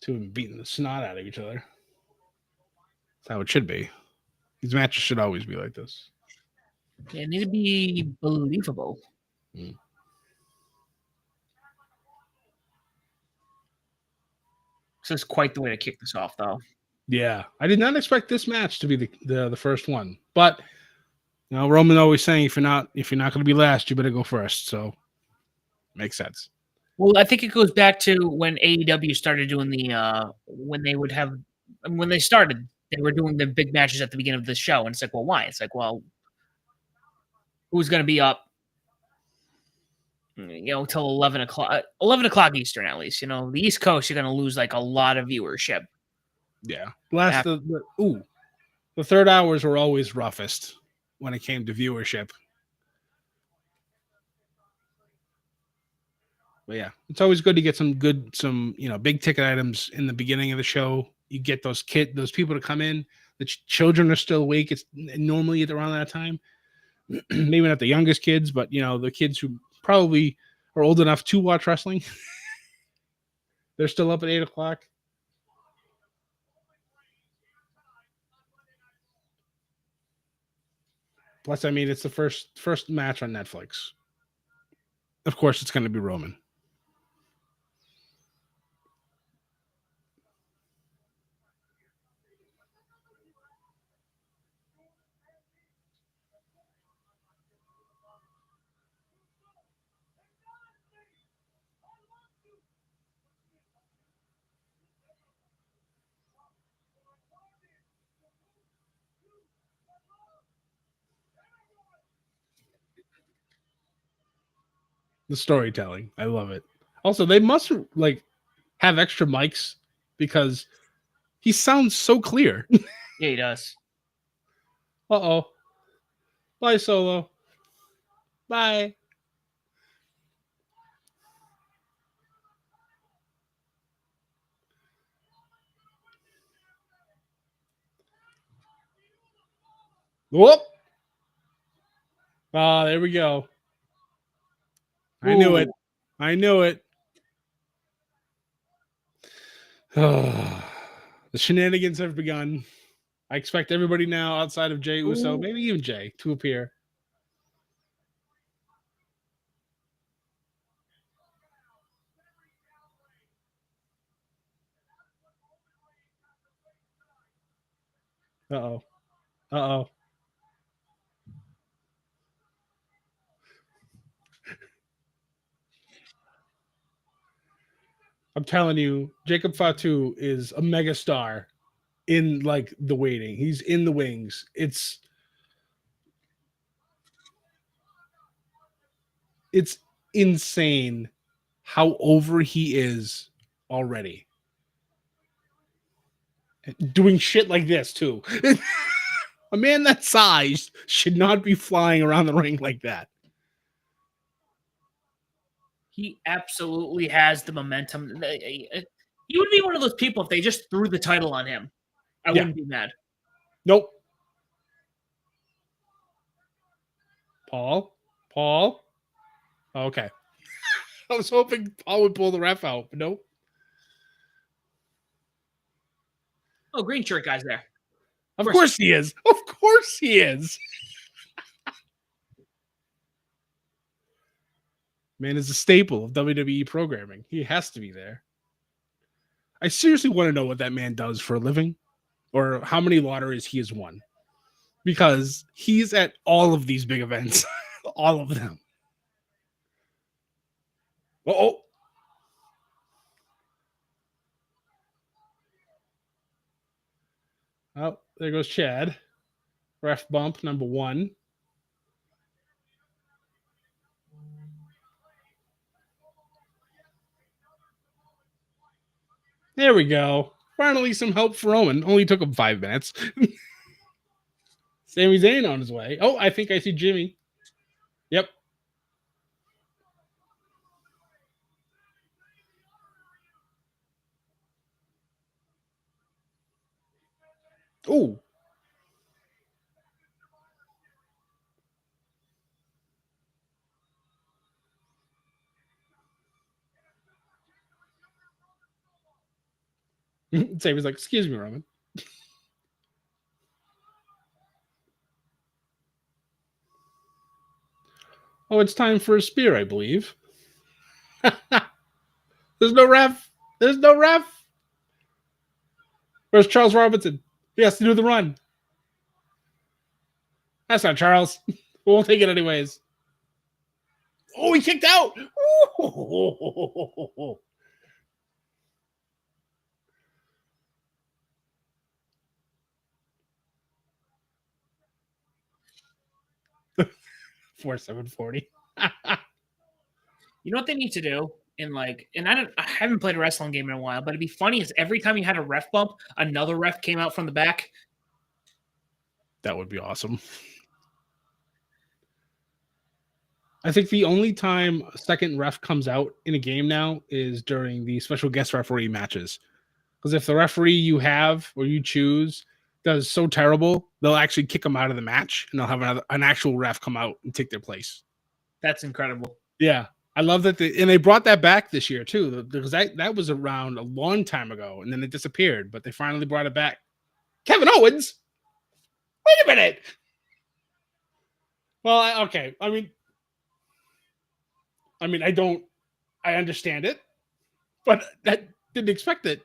Two of them beating the snot out of each other. That's how it should be. These matches should always be like this. They need to be believable. Mm. This is quite the way to kick this off, though. Yeah, I did not expect this match to be the first one, but you know, Roman always saying if you're not going to be last, you better go first. So makes sense. Well, I think it goes back to when AEW started doing the when they started, they were doing the big matches at the beginning of the show, and it's like, well, why? It's like, well, who's going to be up? You know, till 11 o'clock Eastern, at least. You know, the East Coast, you're going to lose like a lot of viewership. Yeah, the third hours were always roughest when it came to viewership. But yeah, it's always good to get some big ticket items in the beginning of the show. You get those people to come in. The children are still awake. It's normally at around that time. Maybe not the youngest kids, but the kids who probably are old enough to watch wrestling. They're still up at 8:00. Plus, I mean, it's the first match on Netflix. Of course, it's going to be Roman. The storytelling, I love it. Also, they must have extra mics because he sounds so clear. Yeah, he does. Uh-oh. Bye, Solo. Bye. Whoop. Ah, there we go. I knew it. I knew it. The shenanigans have begun. I expect everybody now outside of Jey Uso, maybe even Jay, to appear. Uh-oh. Uh-oh. I'm telling you, Jacob Fatu is a megastar in the waiting. He's in the wings. It's insane how over he is already. Doing shit like this too. A man that size should not be flying around the ring like that. He absolutely has the momentum. He would be one of those people if they just threw the title on him. I wouldn't be mad. Nope. Paul? Okay. I was hoping Paul would pull the ref out, but nope. Oh, green shirt guy's there. Of course he is. Of course he is. Man is a staple of WWE programming. He has to be there. I seriously want to know what that man does for a living or how many lotteries he has won. Because he's at all of these big events. All of them. Oh. Oh, there goes Chad. Ref bump number 1. There we go. Finally, some help for Roman. Only took him 5 minutes. Sami Zayn on his way. Oh, I think I see Jimmy. Yep. Oh. Sami's like, excuse me, Roman. Oh, it's time for a spear, I believe. There's no ref. There's no ref. Where's Charles Robinson? He has to do the run. That's not Charles. We'll take it anyways. Oh, he kicked out. Ooh. 4740. You know what they need to do? I haven't played a wrestling game in a while, but it'd be funny is every time you had a ref bump, another ref came out from the back. That would be awesome. I think the only time a second ref comes out in a game now is during the special guest referee matches. Because if the referee you have or you choose does so terrible, they'll actually kick them out of the match and they'll have an actual ref come out and take their place. That's incredible. Yeah. I love that and they brought that back this year too, because that was around a long time ago and then it disappeared, but they finally brought it back. Kevin Owens? Wait a minute. Well, okay. I understand it, but that didn't expect it.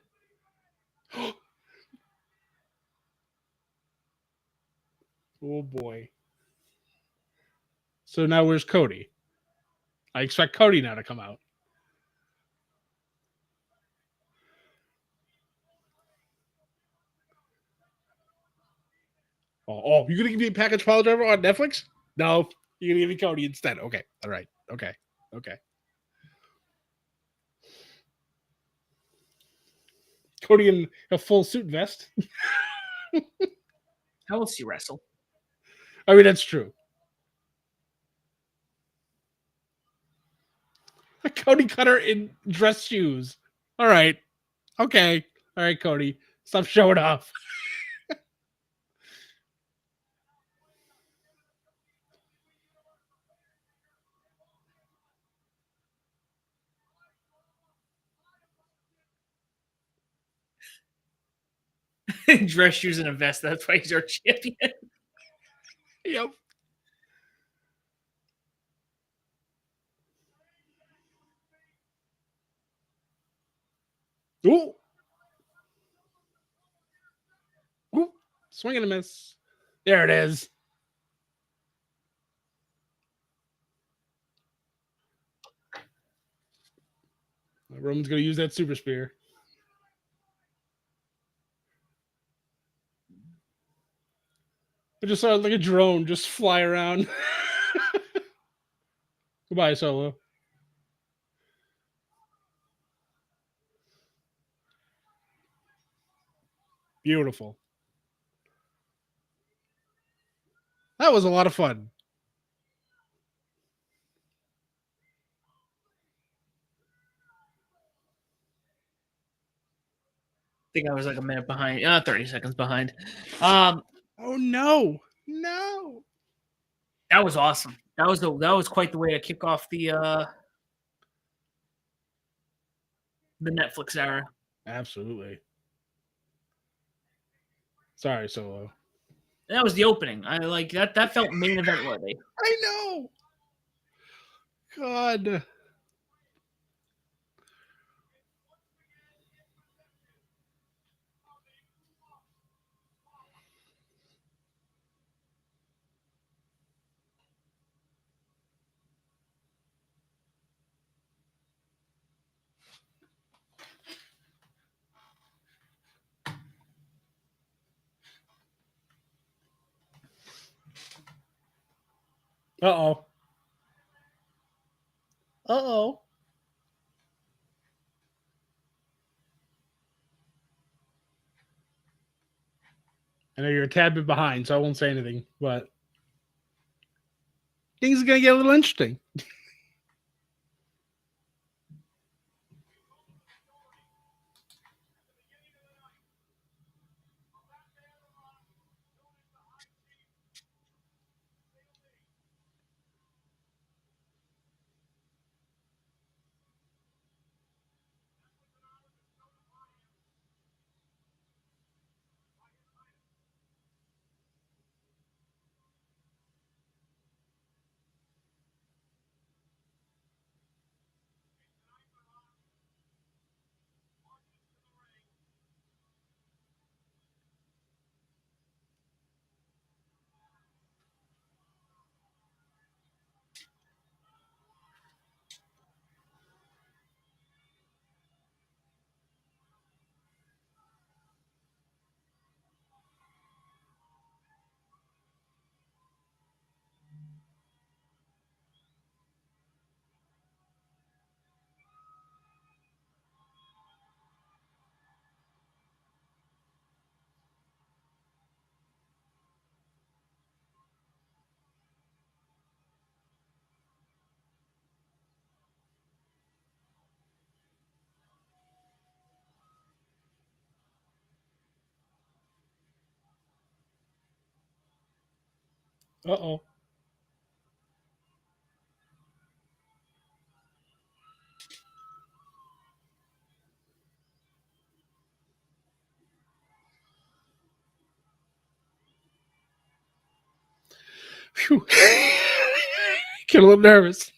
Oh boy. So now where's Cody? I expect Cody now to come out. Oh, you're gonna give me a package pile driver on Netflix? No, you're gonna give me Cody instead. Okay, all right, okay. Cody in a full suit vest. How else do you wrestle? I mean, that's true. Cody Cutter in dress shoes. All right, okay, all right, Cody, stop showing off. Dress shoes and a vest. That's why he's our champion. Yep. Ooh. Ooh. Swing and a miss. There it is. Roman's going to use that super spear. I just saw like a drone just fly around. Goodbye, Solo. Beautiful. That was a lot of fun. I think I was like a minute behind. 30 seconds behind. Oh no. That was awesome. That was quite the way to kick off the Netflix era. Absolutely. Sorry, Solo. That was the opening. I like that. That felt main event worthy. I know. God. Uh-oh. Uh-oh. I know you're a tad bit behind, so I won't say anything, but things are going to get a little interesting. Uh-oh. Phew. Get a little nervous.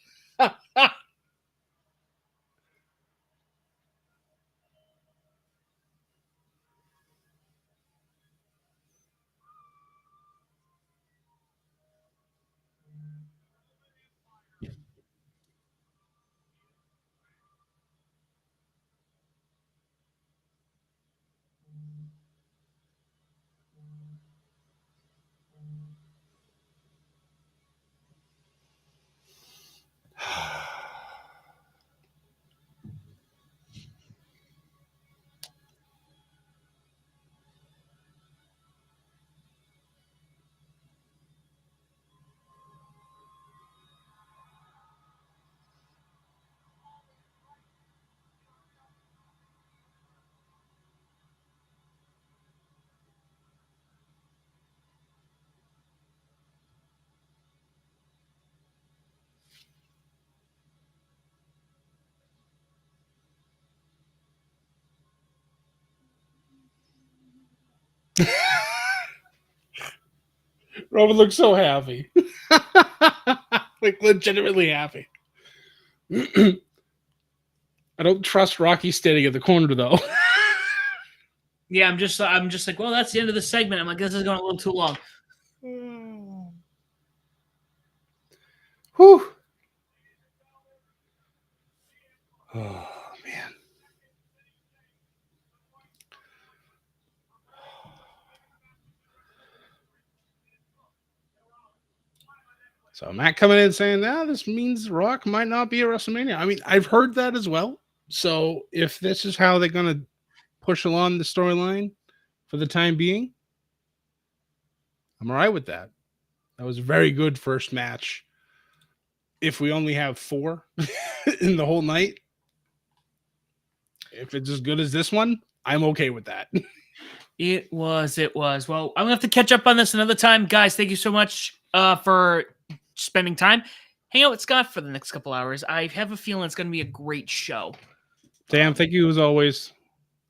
Roman looks so happy. Like legitimately happy. I don't trust Rocky standing at the corner though. Yeah, I'm just like, well, that's the end of the segment. I'm like, this is going a little too long. Whew. Oh man. So Matt coming in saying, "Now this means Rock might not be at WrestleMania." I mean, I've heard that as well. So if this is how they're gonna push along the storyline for the time being, I'm all right with that. That was a very good first match. If we only have 4 in the whole night, if it's as good as this one, I'm okay with that. It was. Well, I'm gonna have to catch up on this another time, guys. Thank you so much for spending time. Hang out with Scott for the next couple hours. I have a feeling it's gonna be a great show. Sam, thank you as always.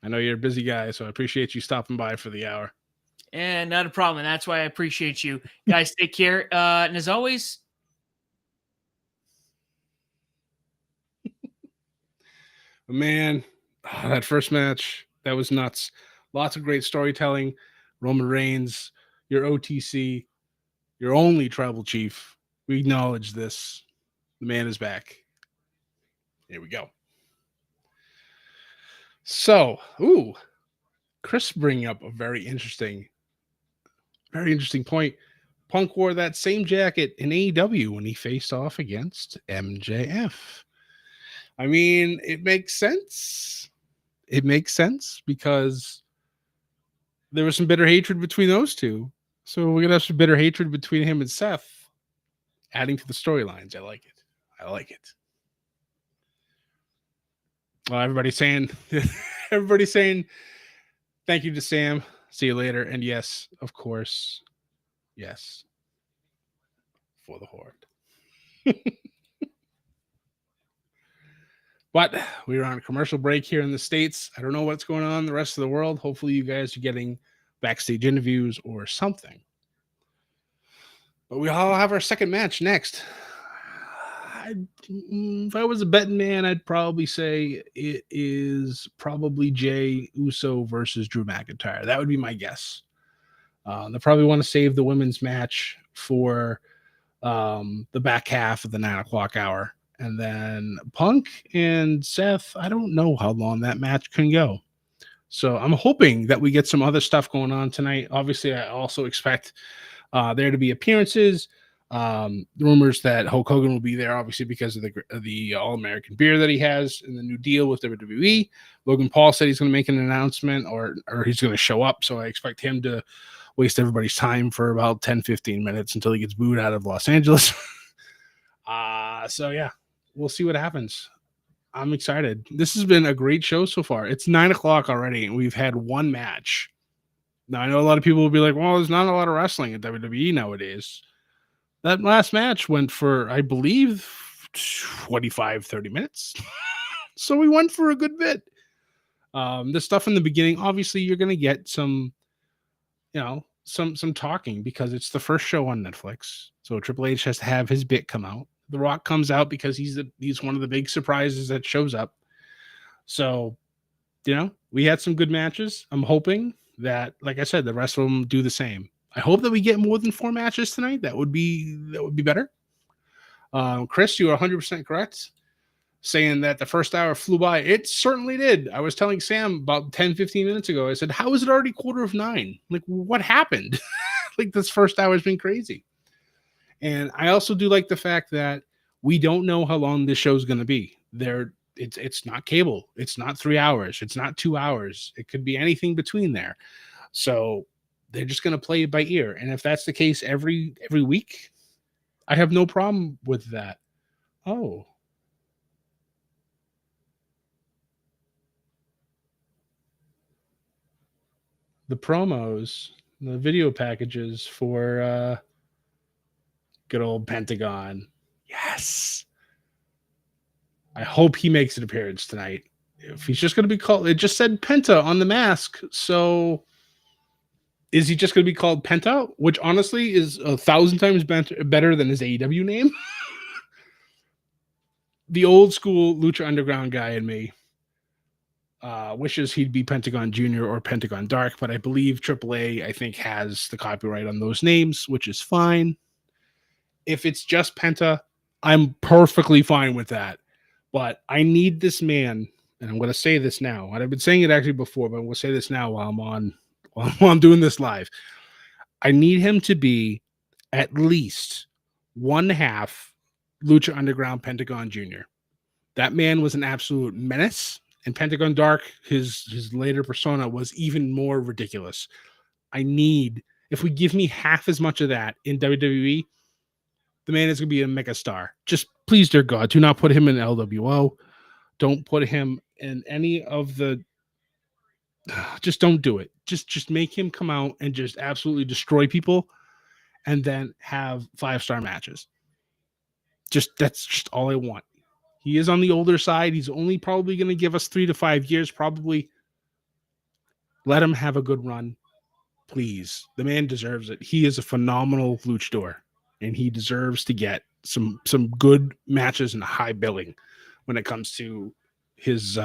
I know you're a busy guy, so I appreciate you stopping by for the hour. And not a problem. And that's why I appreciate you guys. Take care. And as always, Man, that first match, that was nuts. Lots of great storytelling. Roman Reigns, your OTC, your only tribal chief. We acknowledge this. The man is back. Here we go. So, Chris bringing up a very interesting point. Punk wore that same jacket in AEW when he faced off against MJF. I mean, it makes sense. It makes sense because there was some bitter hatred between those two. So we're gonna have some bitter hatred between him and Seth, adding to the storylines. I like it. I like it. Well, everybody's saying, thank you to Sam. See you later. And yes, of course, yes, for the Horde. But we're on a commercial break here in the States. I don't know what's going on in the rest of the world. Hopefully, you guys are getting backstage interviews or something. But we all have our second match next. If I was a betting man, I'd probably say it is probably Jay Uso versus Drew McIntyre. That would be my guess. They probably want to save the women's match for the back half of the 9 o'clock hour. And then Punk and Seth, I don't know how long that match can go. So I'm hoping that we get some other stuff going on tonight. Obviously, I also expect there to be appearances. Rumors that Hulk Hogan will be there, obviously, because of the All-American beer that he has and the new deal with WWE. Logan Paul said he's going to make an announcement or he's going to show up. So I expect him to waste everybody's time for about 10, 15 minutes until he gets booed out of Los Angeles. So yeah, we'll see what happens. I'm excited. This has been a great show so far. It's 9 o'clock already, and we've had one match. Now, I know a lot of people will be like, well, there's not a lot of wrestling at WWE nowadays. That last match went for, I believe, 25, 30 minutes. So we went for a good bit. The stuff in the beginning, obviously, you're going to get some, some talking because it's the first show on Netflix. So Triple H has to have his bit come out. The Rock comes out because he's one of the big surprises that shows up. So, we had some good matches. I'm hoping that, like I said, the rest of them do the same. I hope that we get more than 4 matches tonight. That would be better. Chris, you are 100% correct, saying that the first hour flew by. It certainly did. I was telling Sam about 10, 15 minutes ago. I said, how is it already 9:15? Like, what happened? Like, this first hour has been crazy. And I also do like the fact that we don't know how long this show is going to be. It's not cable. It's not 3 hours. It's not 2 hours. It could be anything between there. So they're just going to play it by ear. And if that's the case every week, I have no problem with that. Oh. The promos, the video packages for good old Pentagon. Yes. I hope he makes an appearance tonight. If he's just going to be called, it just said Penta on the mask. So is he just going to be called Penta? Which honestly is 1,000 times better than his AEW name. The old school Lucha Underground guy in me wishes he'd be Pentagon Jr. or Pentagon Dark, but I believe AAA, I think, has the copyright on those names, which is fine. If it's just Penta, I'm perfectly fine with that. But I need this man, and I'm going to say this now, and I've been saying it actually before, but I'm going to say this now while I'm doing this live. I need him to be at least one half Lucha Underground Pentagon Jr. That man was an absolute menace, and Pentagon Dark, his later persona, was even more ridiculous. If we give me half as much of that in WWE, the man is going to be a mega star. Just please, dear God, do not put him in LWO. Don't put him in any of the. Just don't do it. Just make him come out and just absolutely destroy people, and then have 5-star matches. That's just all I want. He is on the older side. He's only probably going to give us 3 to 5 years. Probably let him have a good run, please. The man deserves it. He is a phenomenal luchador, and he deserves to get some good matches and high billing when it comes to his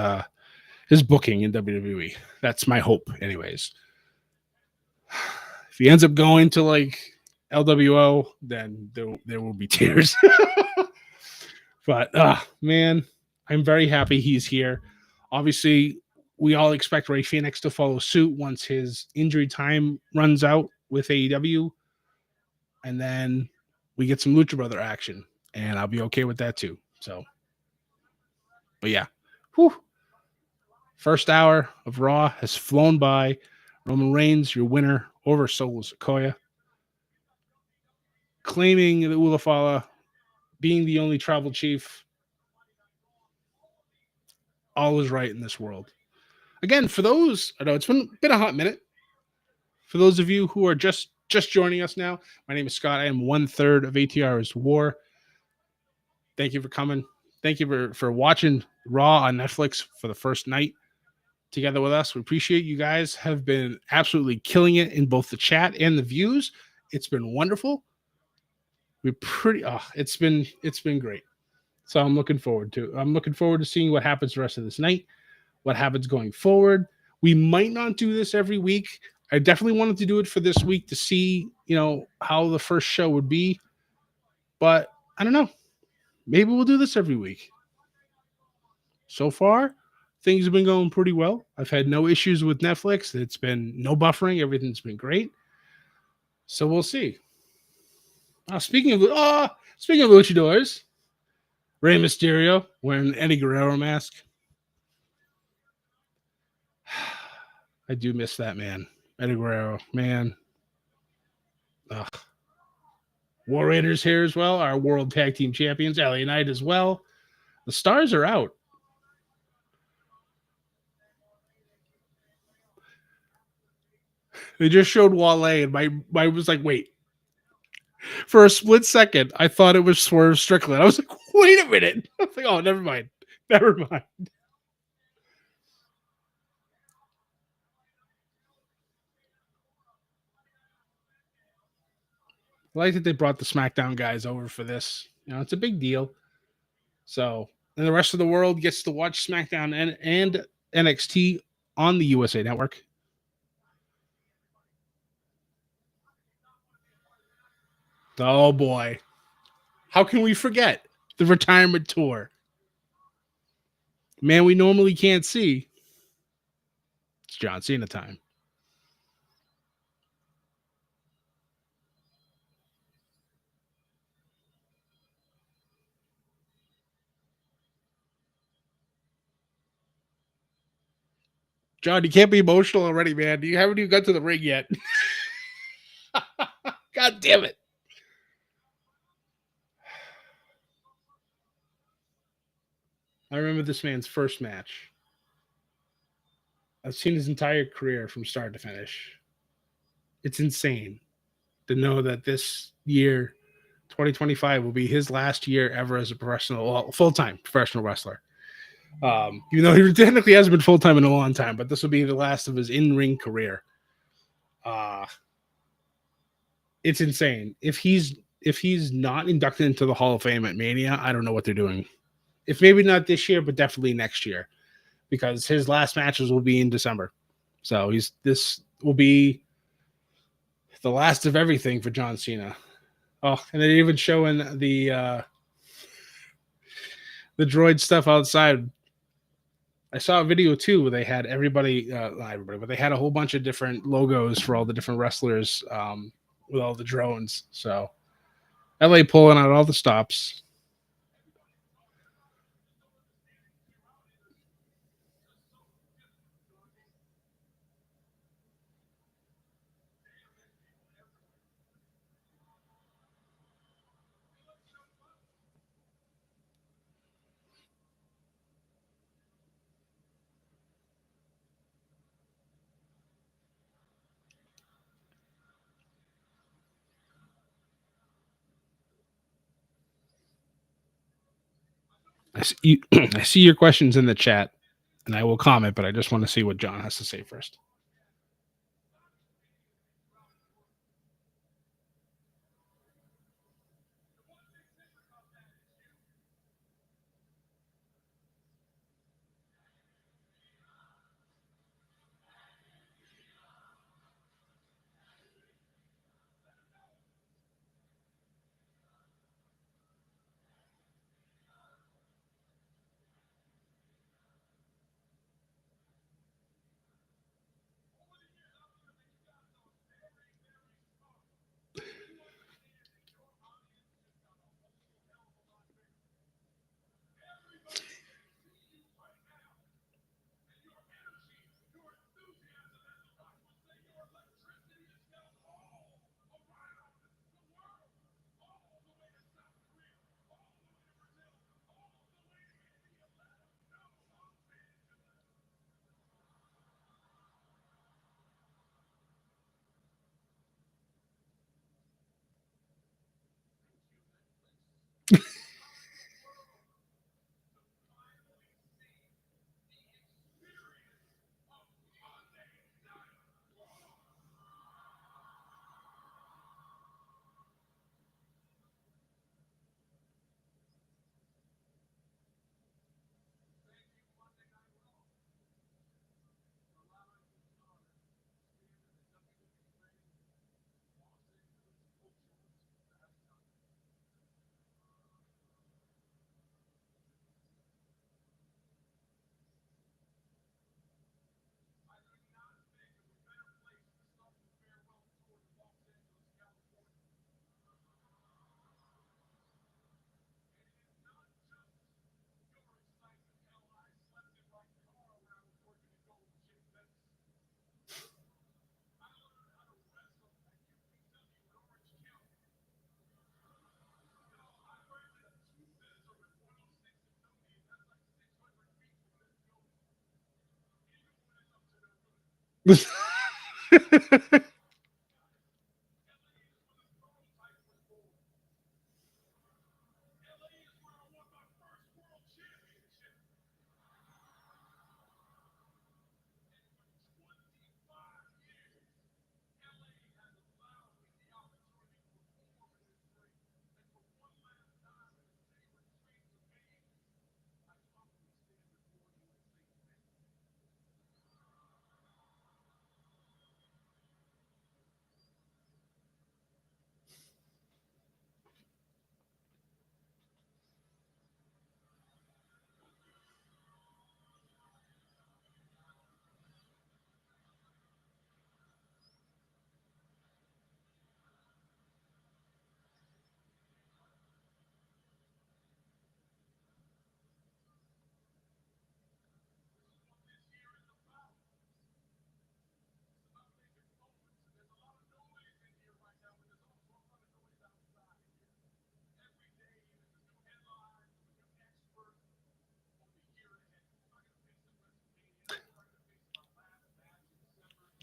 booking in WWE. That's my hope, anyways. If he ends up going to like LWO, then there will be tears. But man, I'm very happy he's here. Obviously, we all expect Ray Phoenix to follow suit once his injury time runs out with AEW. And then we get some Lucha Brother action. And I'll be okay with that too. So, but yeah. Whew. First hour of Raw has flown by. Roman Reigns, your winner over Solo Sikoa. Claiming the Ulafala, being the only tribal chief. All is right in this world. Again, for those, I know it's been a hot minute. For those of you who are just joining us now, my name is Scott. I am 1/3 of ATR's War. Thank you for coming. Thank you for watching Raw on Netflix for the first night together with us. We appreciate you guys have been absolutely killing it in both the chat and the views. It's been wonderful. It's been great. So I'm looking forward to seeing what happens the rest of this night, what happens going forward. We might not do this every week. I definitely wanted to do it for this week to see, how the first show would be. But I don't know. Maybe we'll do this every week. So far, things have been going pretty well. I've had no issues with Netflix. It's been no buffering. Everything's been great. So we'll see. Speaking of luchadors, Rey Mysterio wearing an Eddie Guerrero mask. I do miss that man. Eddie Guerrero, man. Ugh. War Raiders here as well. Our World Tag Team Champions, LA Knight as well. The stars are out. They just showed Wale, and my was like, wait, For a split second, I thought it was Swerve Strickland. I was like, wait a minute. I was like, oh, never mind. Never mind. I like that they brought the SmackDown guys over for this. You know, it's a big deal. So, and the rest of the world gets to watch SmackDown and NXT on the USA Network. Oh boy. How can we forget the retirement tour? Man, we normally can't see. It's John Cena time. John, you can't be emotional already, man. You haven't even got to the ring yet. God damn it. I remember this man's first match. I've seen his entire career from start to finish. It's insane to know that this year, 2025, will be his last year ever as a professional, well, full-time professional wrestler. Even though he technically hasn't been full-time in a long time, but this will be the last of his in-ring career. It's insane. If he's not inducted into the Hall of Fame at Mania, I don't know what they're doing. If maybe not this year, but definitely next year, because his last matches will be in December. So this will be the last of everything for John Cena. Oh, and they're even showing the droid stuff outside. I saw a video too where they had everybody, not everybody, but they had a whole bunch of different logos for all the different wrestlers with all the drones. So LA pulling out all the stops. I see your questions in the chat, and I will comment, but I just want to see what John has to say first.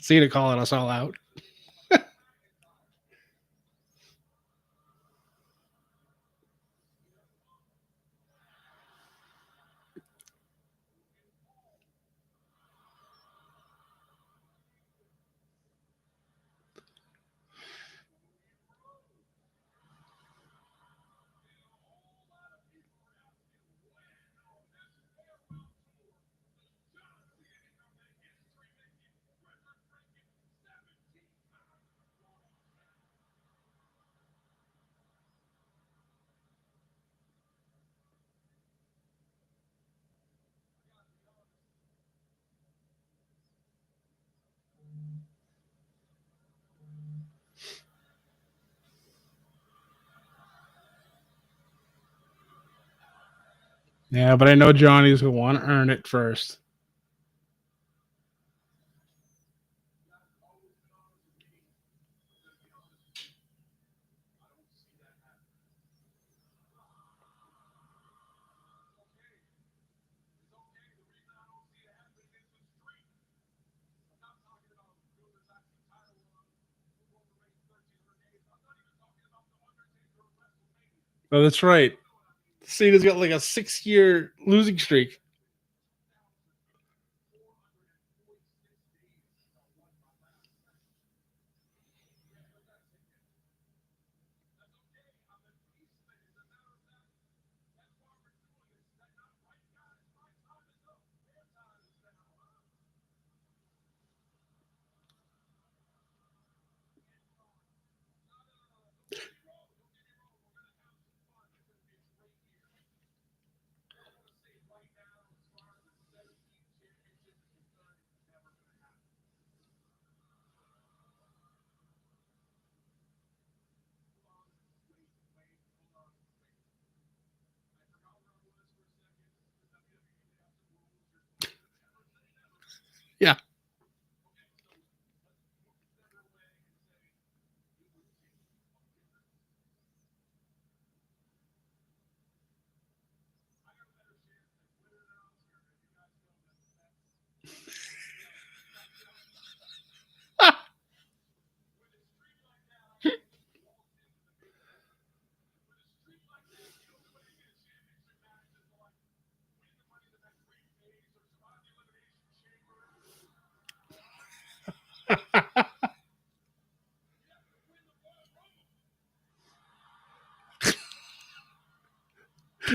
Cena calling us all out. Yeah, but I know Johnny's going to want to earn it first. Oh, that's right. Cena's got like a 6-year losing streak. Yeah.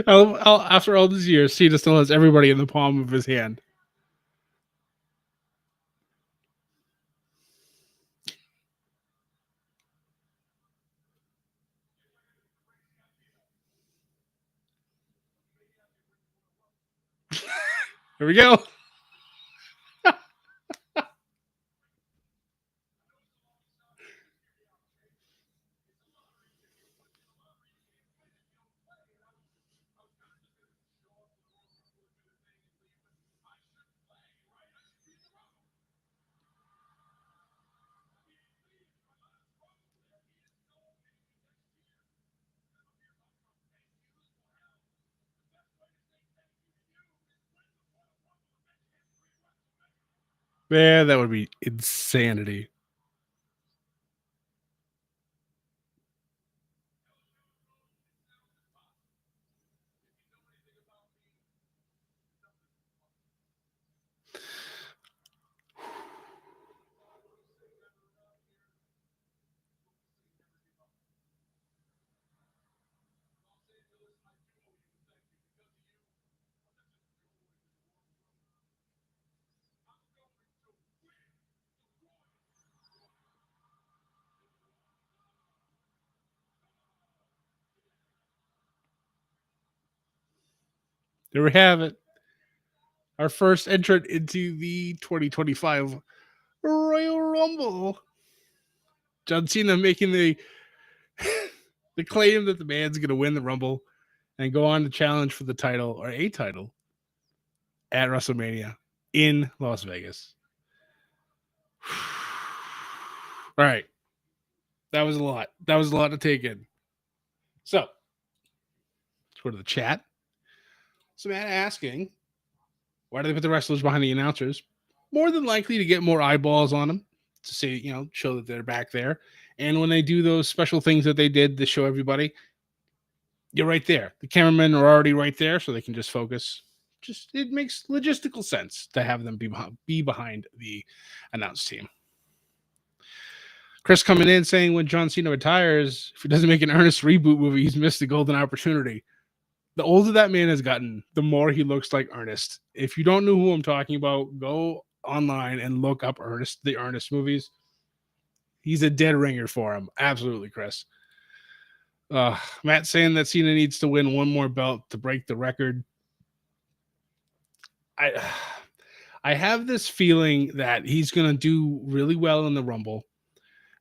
After all these years, Cena still has everybody in the palm of his hand. Here we go. Man, that would be insanity. There we have it. Our first entrant into the 2025 Royal Rumble. John Cena making the the claim that the man's going to win the Rumble and go on to challenge for the title or a title at WrestleMania in Las Vegas. All right. That was a lot. That was a lot to take in. So, let's go to the chat. So, Matt asking, why do they put the wrestlers behind the announcers? More than likely to get more eyeballs on them. to say, you know, show that they're back there. And when they do those special things that they did to show everybody, you're right there. The cameramen are already right there, so they can just focus. Just it makes logistical sense to have them be behind the announced team. Chris coming in saying when John Cena retires, if he doesn't make an Ernest reboot movie, he's missed a golden opportunity. The older that man has gotten, the more he looks like Ernest. If you don't know who I'm talking about, go online and look up Ernest, the Ernest movies. He's a dead ringer for him. Absolutely, Chris. Matt saying that Cena needs to win one more belt to break the record. I have this feeling that he's going to do really well in the Rumble.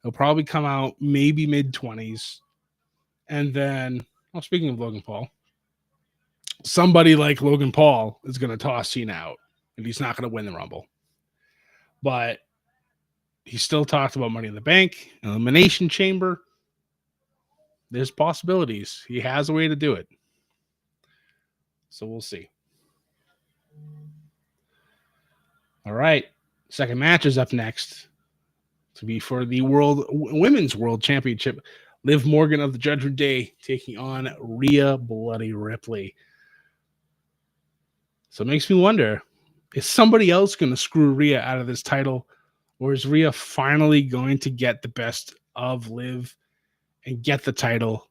He'll probably come out maybe mid-20s. And then, well, speaking of Logan Paul, somebody like Logan Paul is going to toss Cena out, and he's not going to win the Rumble. But he still talked about Money in the Bank, Elimination Chamber. There's possibilities. He has a way to do it. So we'll see. All right. Second match is up next to be for the Women's World Championship. Liv Morgan of the Judgment Day taking on Rhea Bloody Ripley. So it makes me wonder, is somebody else going to screw Rhea out of this title? Or is Rhea finally going to get the best of Liv and get the title?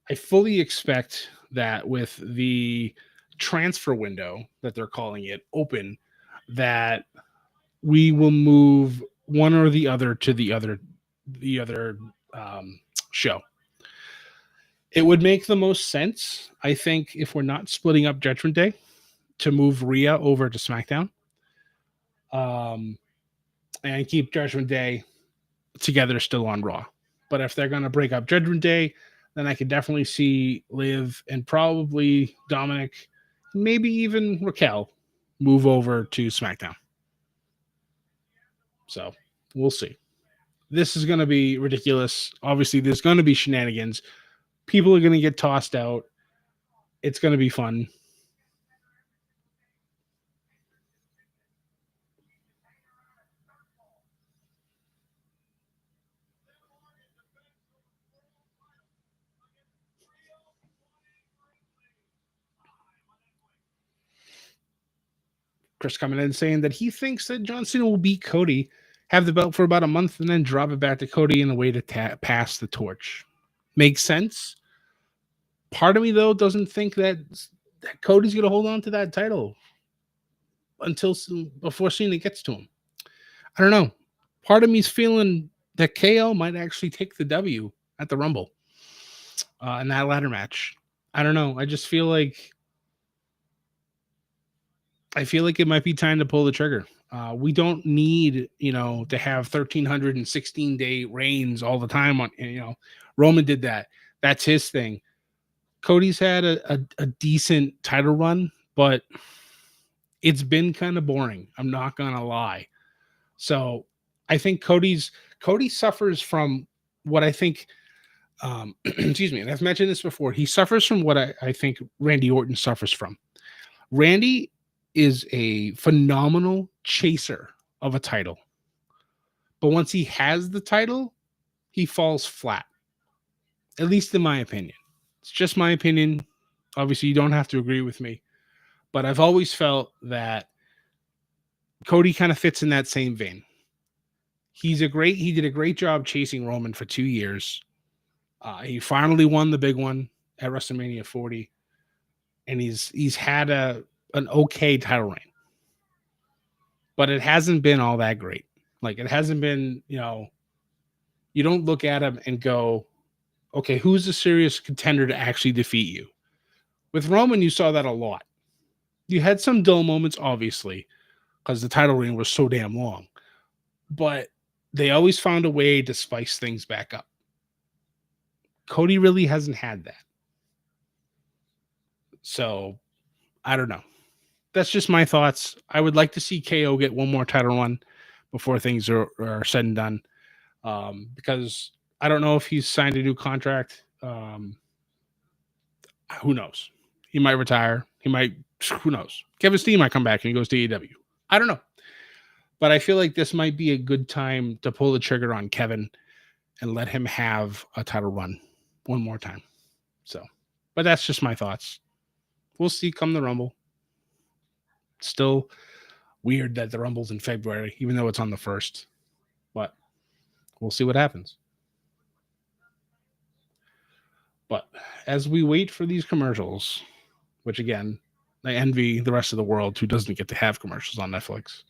I fully expect that with the transfer window that they're calling it open, that we will move one or the other to the other show. It would make the most sense, I think, if we're not splitting up Judgment Day, to move Rhea over to SmackDown, and keep Judgment Day together still on Raw. But if they're going to break up Judgment Day, then I could definitely see Liv and probably Dominic, maybe even Raquel, move over to SmackDown. So we'll see. This is going to be ridiculous. Obviously, there's going to be shenanigans. People are going to get tossed out. It's going to be fun. Chris coming in saying that he thinks that John Cena will beat Cody, have the belt for about a month, and then drop it back to Cody in a way to pass the torch. Makes sense. Part of me, though, doesn't think that Cody's going to hold on to that title before Cena gets to him. I don't know. Part of me's feeling that KO might actually take the W at the Rumble in that ladder match. I don't know. I just feel like it might be time to pull the trigger. We don't need, to have 1,316-day reigns all the time. Roman did that. That's his thing. Cody's had a decent title run, but it's been kind of boring. I'm not going to lie. So I think Cody suffers from what I think, excuse me, and I've mentioned this before. He suffers from what I think Randy Orton suffers from. Randy is a phenomenal chaser of a title. But once he has the title, he falls flat. At least in my opinion. It's just my opinion. Obviously, you don't have to agree with me. But I've always felt that Cody kind of fits in that same vein. He did a great job chasing Roman for 2 years. He finally won the big one at WrestleMania 40. And he's had an okay title reign. But it hasn't been all that great. Like, it hasn't been, you don't look at him and go, okay, who's the serious contender to actually defeat you? With Roman, you saw that a lot. You had some dull moments, obviously, because the title reign was so damn long. But they always found a way to spice things back up. Cody really hasn't had that. So, I don't know. That's just my thoughts. I would like to see KO get one more title run before things are said and done. Because I don't know if he's signed a new contract. Who knows? He might retire. Who knows? Kevin Steen might come back and he goes to AEW. I don't know. But I feel like this might be a good time to pull the trigger on Kevin and let him have a title run one more time. So, but that's just my thoughts. We'll see come the Rumble. Still weird that the Rumble's in February, even though it's on the 1st. But we'll see what happens. But as we wait for these commercials, which again, I envy the rest of the world who doesn't get to have commercials on Netflix.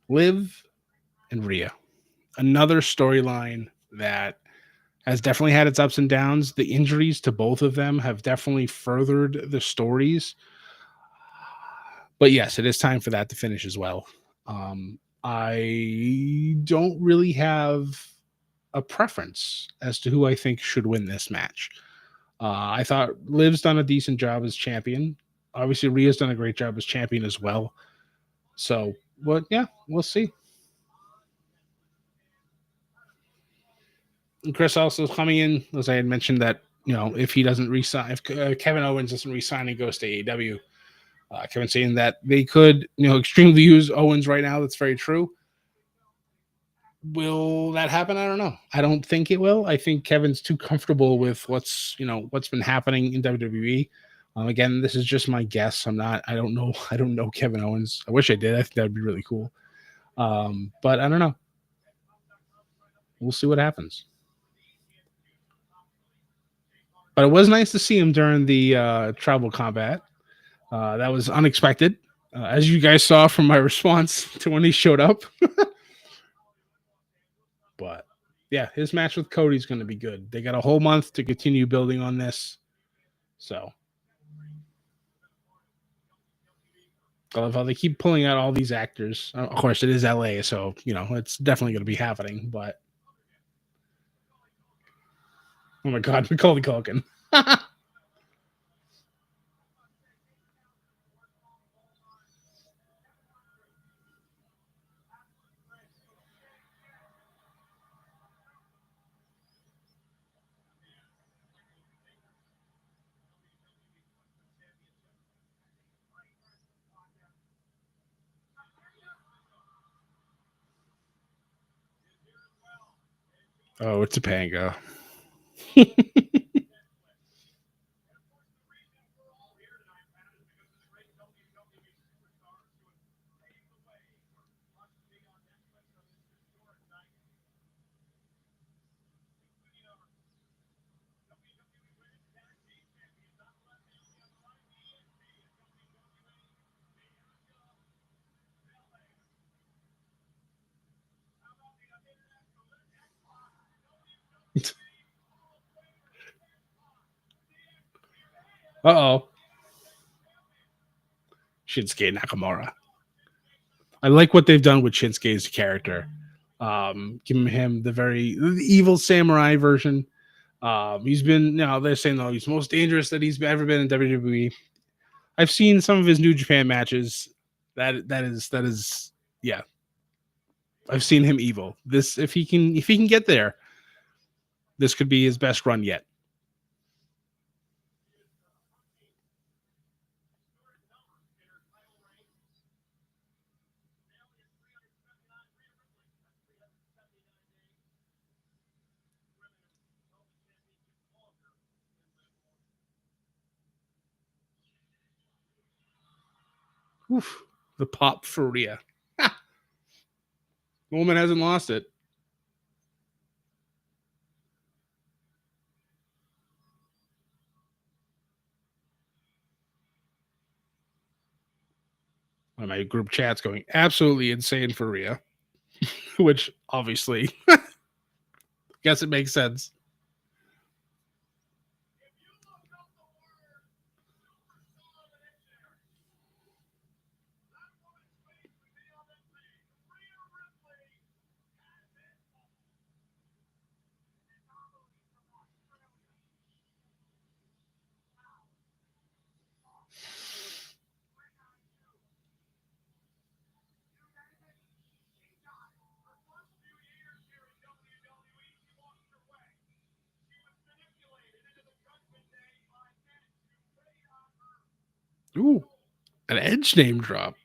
Liv and Rhea. Another storyline that has definitely had its ups and downs. The injuries to both of them have definitely furthered the stories. But yes, it is time for that to finish as well. I don't really have a preference as to who I think should win this match. I thought Liv's done a decent job as champion. Obviously, Rhea's done a great job as champion as well. So, but yeah, we'll see. And Chris also is coming in, as I had mentioned, that if he doesn't resign, if Kevin Owens doesn't resign and goes to AEW, Kevin saying that they could extremely use Owens right now. That's very true. Will that happen? I don't know. I don't think it will. I think Kevin's too comfortable with what's been happening in WWE. Again, this is just my guess. I don't know. I don't know Kevin Owens. I wish I did. I think that'd be really cool. But I don't know. We'll see what happens. But it was nice to see him during the tribal combat. That was unexpected, as you guys saw from my response to when he showed up. But yeah, his match with Cody's going to be good. They got a whole month to continue building on this. So I love how they keep pulling out all these actors. Of course, it is LA, so it's definitely going to be happening. But oh my God, Macaulay Culkin. Oh, it's a Topanga. Uh-oh. Shinsuke Nakamura. I like what they've done with Shinsuke's character. Giving him the evil samurai version. He's been they're saying he's the most dangerous that he's ever been in WWE. I've seen some of his New Japan matches. That is yeah. I've seen him evil. This if he can get there, this could be his best run yet. Oof, the pop for Rhea. The woman hasn't lost it. My group chat's going absolutely insane for Rhea, which obviously, guess it makes sense. Ooh, an Edge name drop.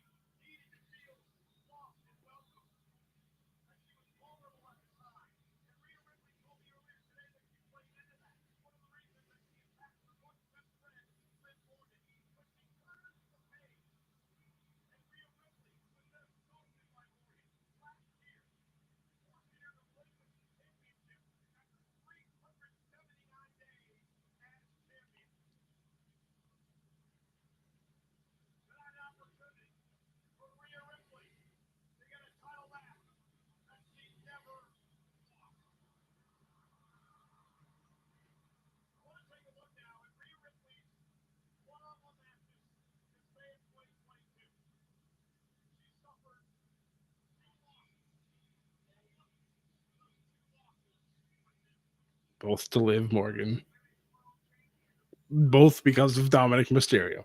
Both to Liv Morgan. Both because of Dominic Mysterio.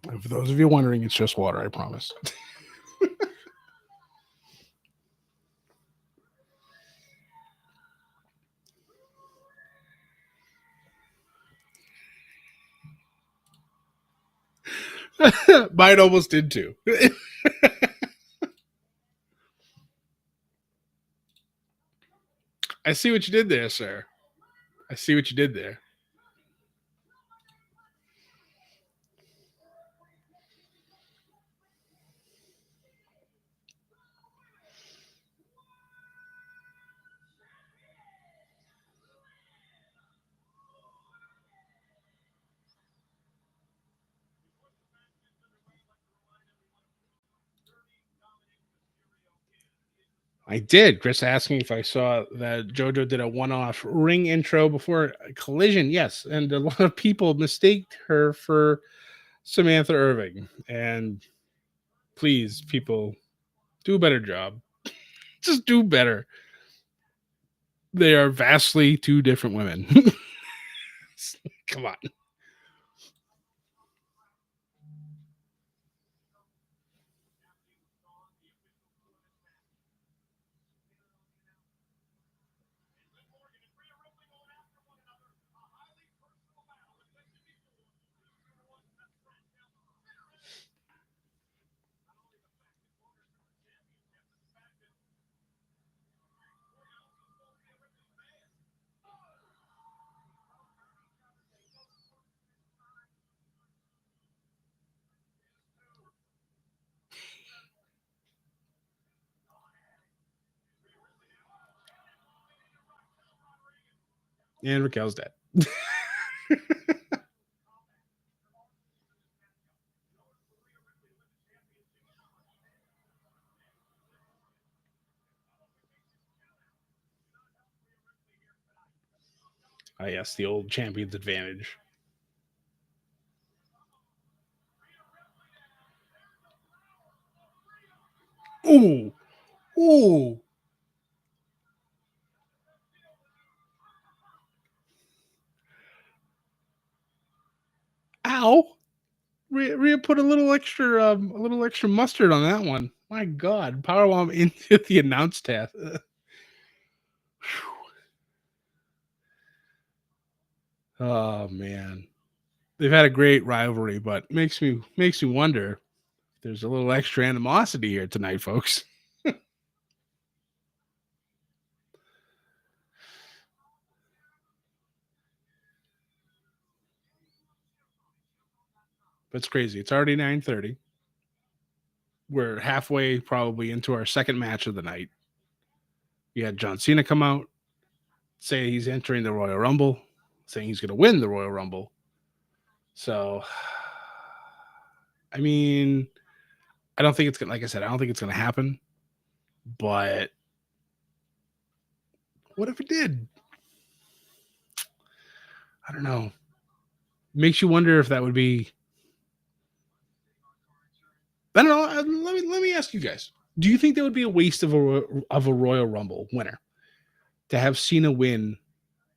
And for those of you wondering, it's just water, I promise. Mine almost did too. I see what you did there, sir. I see what you did there. I did. Chris asking if I saw that JoJo did a one-off ring intro before a Collision. Yes, and a lot of people mistaked her for Samantha Irving. And please, people, do a better job. Just do better. They are vastly two different women. Come on. And Raquel's dead. Yes, the old champion's advantage. Ooh. Ooh. Ow. Rhea put a little extra mustard on that one. My God, powerbomb into the announce test. Oh man, they've had a great rivalry, but makes me wonder if there's a little extra animosity here tonight, folks. But it's crazy. It's already 9:30. We're halfway probably into our second match of the night. We had John Cena come out, say he's entering the Royal Rumble, saying he's going to win the Royal Rumble. So, I mean, I don't think it's gonna. Like I said, I don't think it's going to happen. But what if it did? I don't know. Makes you wonder if that would be. I don't know. Let me ask you guys. Do you think that would be a waste of a Royal Rumble winner to have Cena win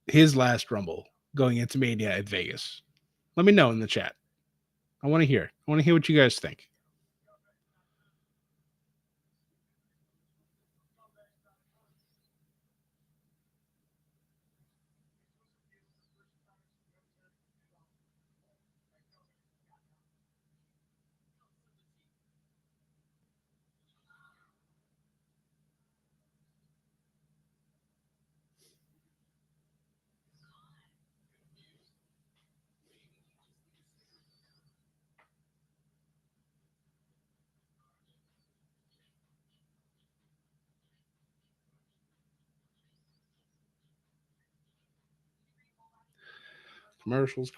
his last Rumble going into Mania at Vegas? Let me know in the chat. I want to hear. I want to hear what you guys think. Commercials.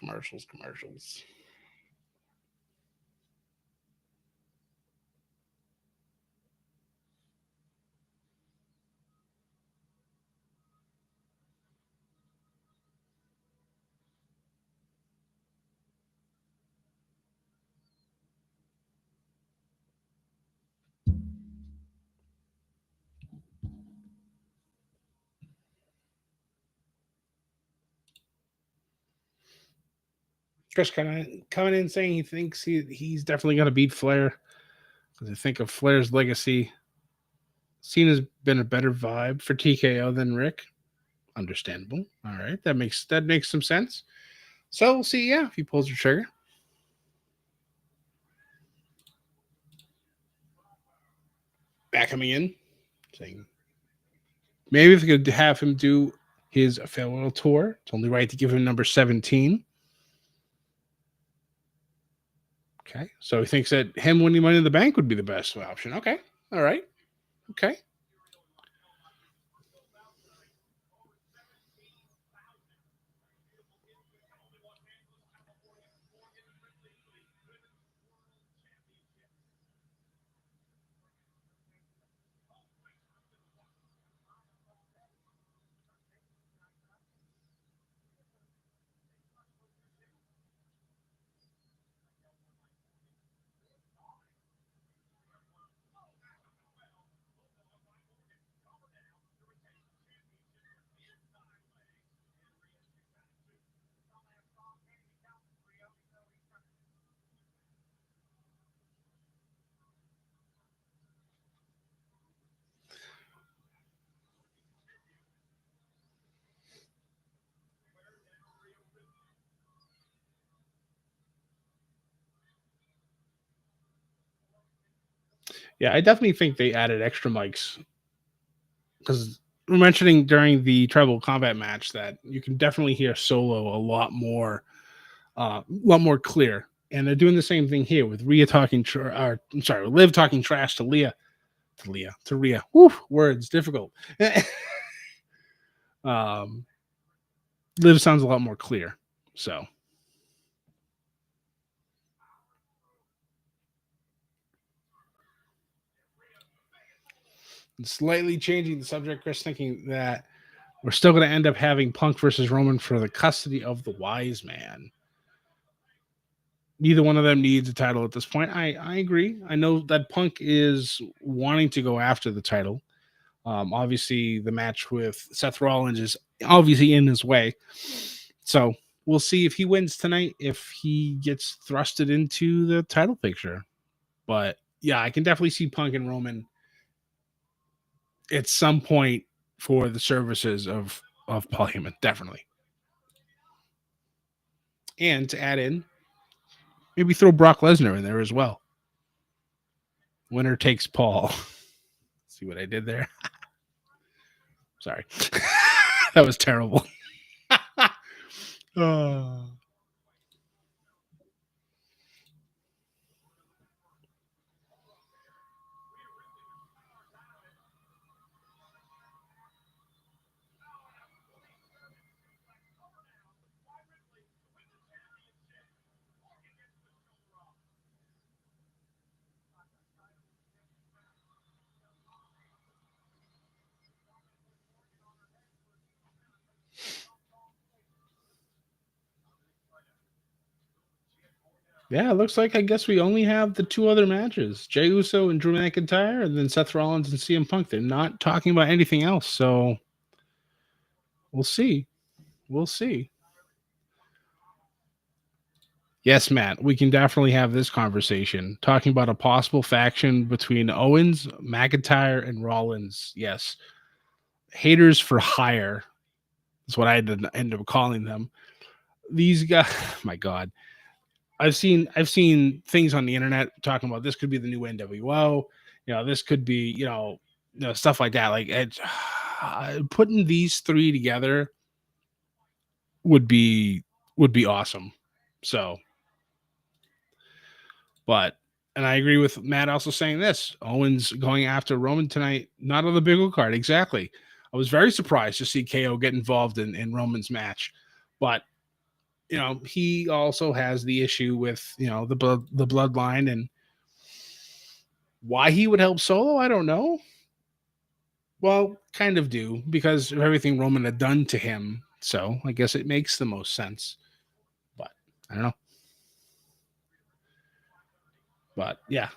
Chris kind of coming in saying he thinks he's definitely going to beat Flair because I think of Flair's legacy. Cena's been a better vibe for TKO than Rick. Understandable. All right, that makes some sense. So we'll see. Yeah, if he pulls the trigger. Back coming in, saying maybe if we could have him do his farewell tour, it's only right to give him number 17. Okay, so he thinks that him winning Money in the Bank would be the best option. Okay, all right, okay. Yeah, I definitely think they added extra mics because we're mentioning during the tribal combat match that you can definitely hear Solo a lot more clear. And they're doing the same thing here with Rhea talking, Liv talking trash to Rhea. Woo, words difficult. um, Liv sounds a lot more clear. So slightly changing the subject, Chris, thinking that we're still going to end up having Punk versus Roman for the custody of the Wise Man. Neither one of them needs a title at this point. I agree. I know that Punk is wanting to go after the title. Obviously, the match with Seth Rollins is obviously in his way. So we'll see if he wins tonight, if he gets thrusted into the title picture. But yeah, I can definitely see Punk and Roman at some point for the services of Paul Heyman, definitely. And to add in, maybe throw Brock Lesnar in there as well. Winner takes Paul. See what I did there? Sorry. That was terrible. Oh. Yeah, it looks like I guess we only have the two other matches: Jey Uso and Drew McIntyre, and then Seth Rollins and CM Punk. They're not talking about anything else, so we'll see. We'll see. Yes, Matt, we can definitely have this conversation talking about a possible faction between Owens, McIntyre, and Rollins. Yes, haters for hire is what I end up calling them. These guys, my God, I've seen things on the internet talking about this could be the new NWO. This could be stuff like that. Like putting these three together would be awesome. So, but and I agree with Matt also saying this. Owens going after Roman tonight, not on the big card. Exactly. I was very surprised to see KO get involved in Roman's match, but he also has the issue with the bloodline, and why he would help Solo, I don't know. Well, kind of do, because of everything Roman had done to him. So I guess it makes the most sense. But I don't know. But yeah.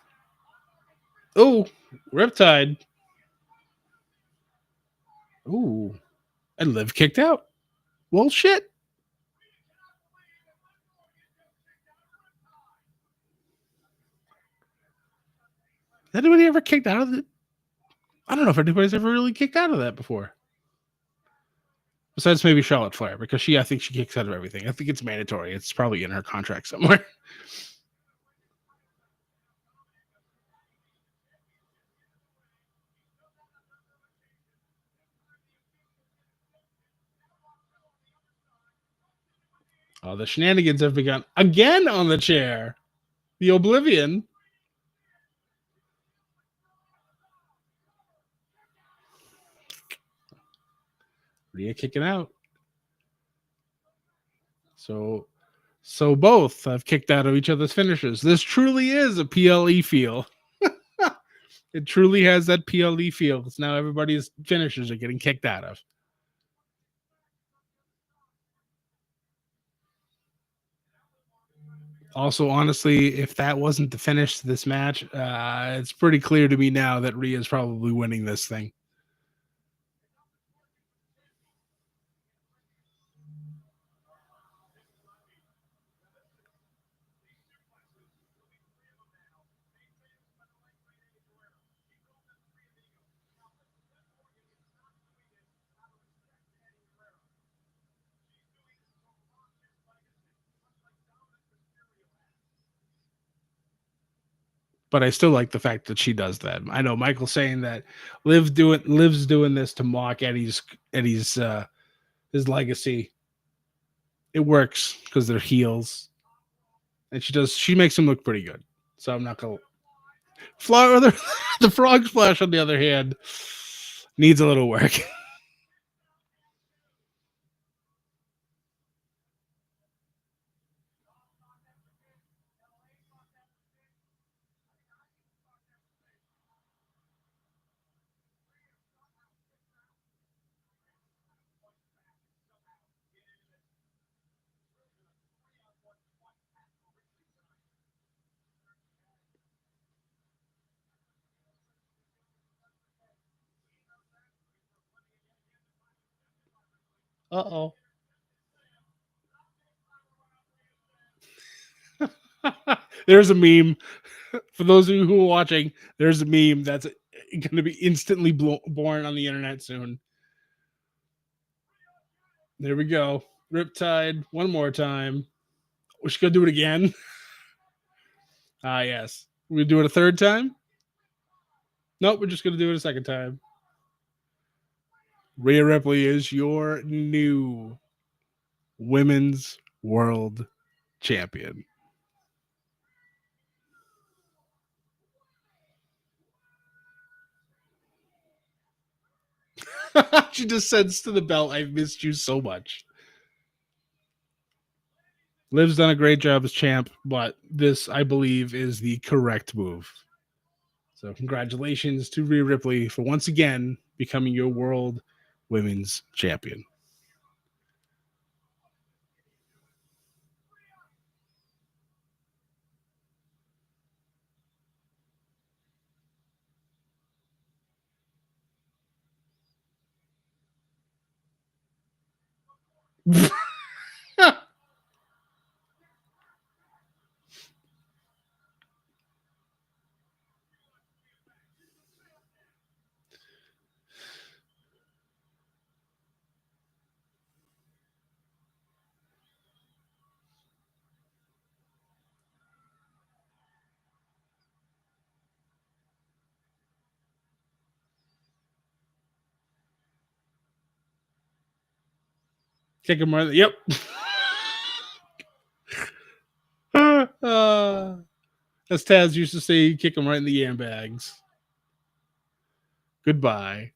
Oh, Riptide. Ooh. And Liv kicked out. Well, shit. Anybody ever kicked out of it? I don't know if anybody's ever really kicked out of that before. Besides maybe Charlotte Flair, because I think she kicks out of everything. I think it's mandatory. It's probably in her contract somewhere. Oh, the shenanigans have begun again on the chair. The Oblivion. Rhea kicking out. So both have kicked out of each other's finishes. This truly is a PLE feel. It truly has that PLE feel. Because now everybody's finishes are getting kicked out of. Also, honestly, if that wasn't the finish to this match, it's pretty clear to me now that Rhea's probably winning this thing. But I still like the fact that she does that. I know Michael's saying that Liv's doing this to mock Eddie's his legacy. It works because they're heels, and she makes him look pretty good. So I'm not gonna the frog splash on the other hand needs a little work. Uh-oh. There's a meme. For those of you who are watching, there's a meme that's going to be instantly born on the internet soon. There we go. Riptide, one more time. We're just going to do it again. Ah, yes. We're going to do it a third time? Nope, we're just going to do it a second time. Rhea Ripley is your new women's world champion. She just says to the belt, I've missed you so much. Liv's done a great job as champ, but this, I believe, is the correct move. So congratulations to Rhea Ripley for once again becoming your world women's champion. Kick him right. Yep. As Taz used to say, kick him right in the yam bags. Goodbye.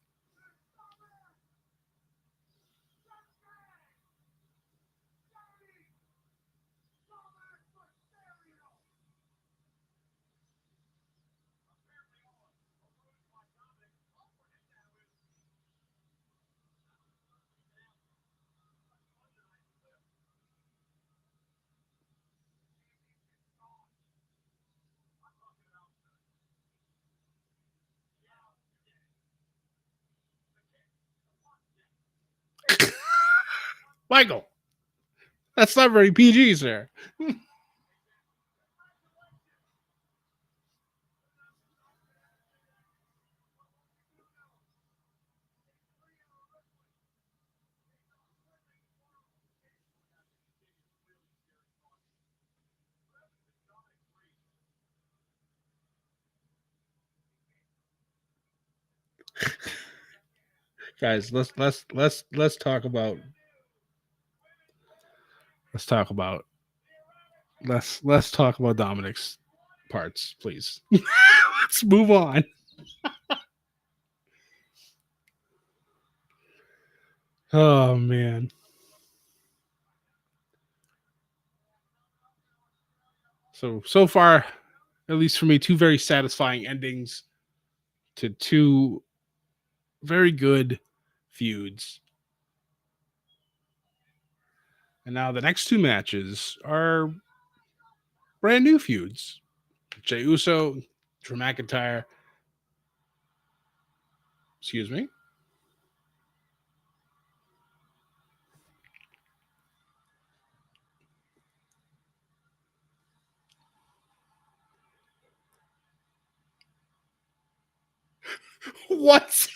Michael, that's not very PG, sir. Guys, let's talk about let's talk about let's talk about Dominic's parts, please. Let's move on. Oh man. So far, at least for me, two very satisfying endings to two very good feuds. And now the next two matches are brand new feuds. Jey Uso, Drew McIntyre. Excuse me. What?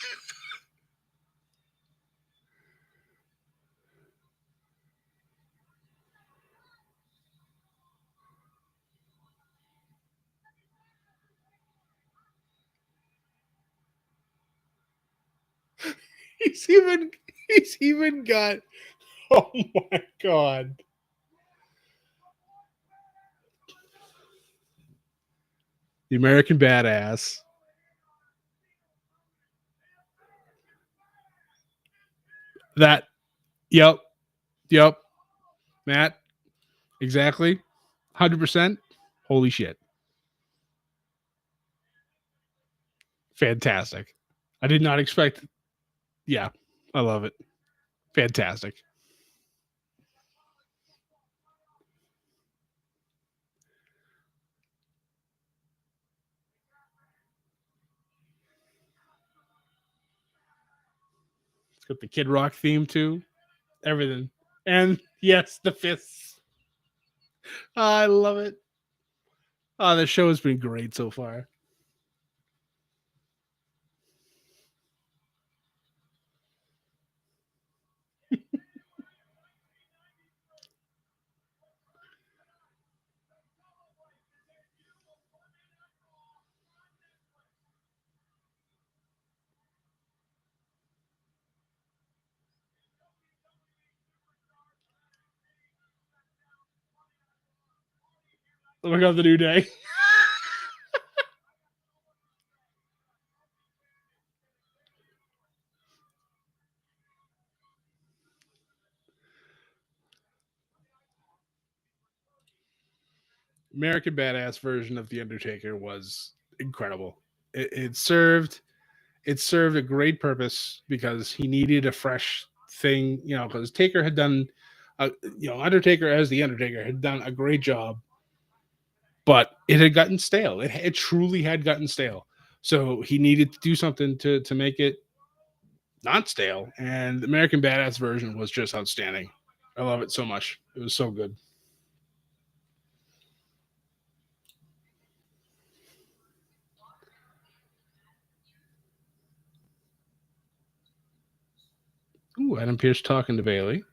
He's even got. Oh my god. The American Badass. That. Yep. Yep. Matt. Exactly. 100%. Holy shit. Fantastic. I did not expect. Yeah. I love it. Fantastic. It's got the Kid Rock theme too. Everything. And yes, the fists. I love it. Oh, the show has been great so far. Look up the New Day. American Badass version of the Undertaker was incredible. It served a great purpose because he needed a fresh thing, because Taker had done, Undertaker as the Undertaker had done a great job, but it had gotten stale. It truly had gotten stale. So he needed to do something to make it not stale. And the American Badass version was just outstanding. I love it so much. It was so good. Ooh, Adam Pierce talking to Bailey.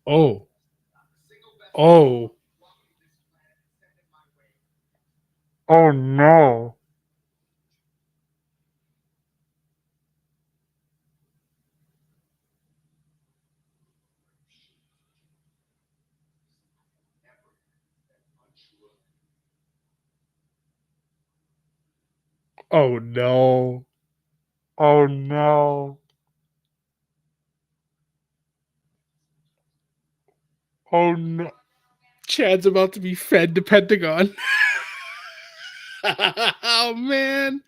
Oh, oh, oh no. Oh no. Oh no. Oh no. Chad's about to be fed to Pentagon. Oh man.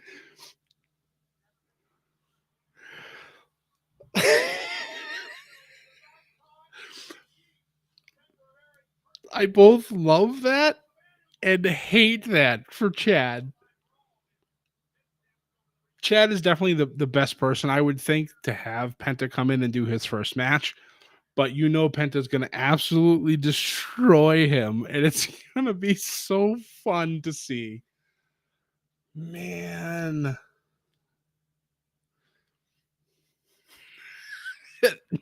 I both love that and hate that for Chad. Chad is definitely the best person I would think to have Penta come in and do his first match. But you know Penta's gonna absolutely destroy him, and it's gonna be so fun to see. Man.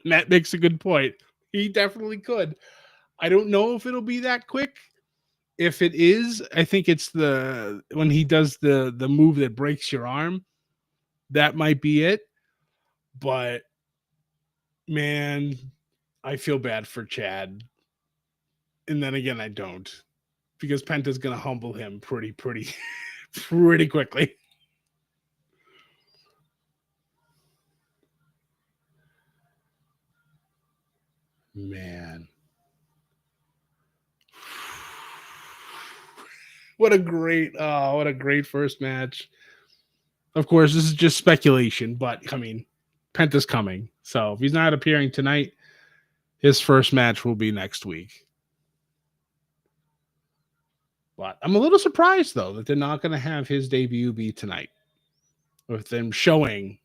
Matt makes a good point. He definitely could. I don't know if it'll be that quick. If it is, I think it's the when he does the move that breaks your arm. That might be it. But man, I feel bad for Chad. And then again, I don't. Because Penta's gonna humble him pretty pretty quickly. Man. What a great first match. Of course, this is just speculation, but I mean, Penta's coming. So if he's not appearing tonight, his first match will be next week. But I'm a little surprised though that they're not going to have his debut be tonight, with them showing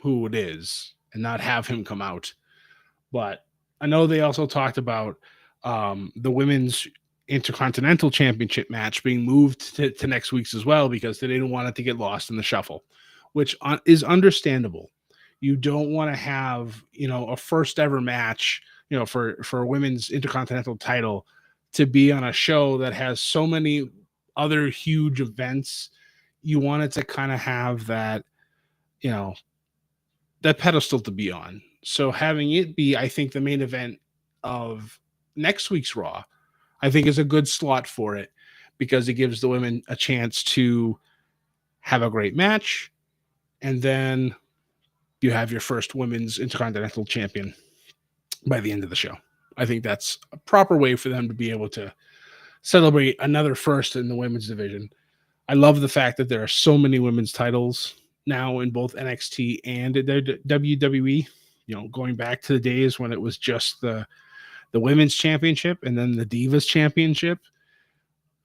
who it is and not have him come out. But I know they also talked about the women's intercontinental championship match being moved to next week's as well because they didn't want it to get lost in the shuffle, which is understandable. You don't want to have, a first ever match, for a women's intercontinental title to be on a show that has so many other huge events. You want it to kind of have that, you know, that pedestal to be on. So having it be, I think, the main event of next week's Raw, I think is a good slot for it because it gives the women a chance to have a great match, and then you have your first women's intercontinental champion by the end of the show. I think that's a proper way for them to be able to celebrate another first in the women's division. I love the fact that there are so many women's titles now in both NXT and the WWE. Going back to the days when it was just the women's championship and then the Divas championship,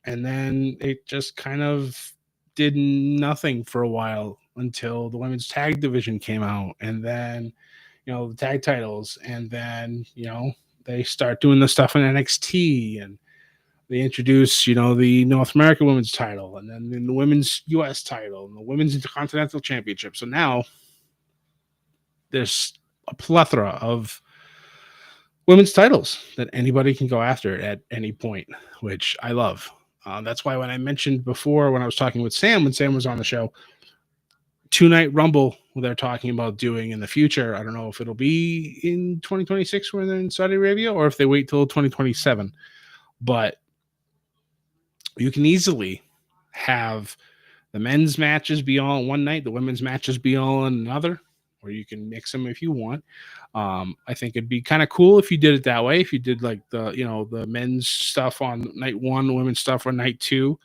and then it just kind of did nothing for a while until the women's tag division came out, and then the tag titles, and then they start doing the stuff in NXT, and they introduce, the North American women's title, and then the women's US title, and the women's intercontinental championship. So now there's a plethora of women's titles that anybody can go after at any point, which I love. That's why when I mentioned before, when I was talking with Sam, when Sam was on the show, 2-night Rumble they're talking about doing in the future. I don't know if it'll be in 2026 when they're in Saudi Arabia or if they wait till 2027. But you can easily have the men's matches be all on one night, the women's matches be all on another, or you can mix them if you want. I think it'd be kind of cool if you did it that way. If you did like the men's stuff on night one, the women's stuff on night two,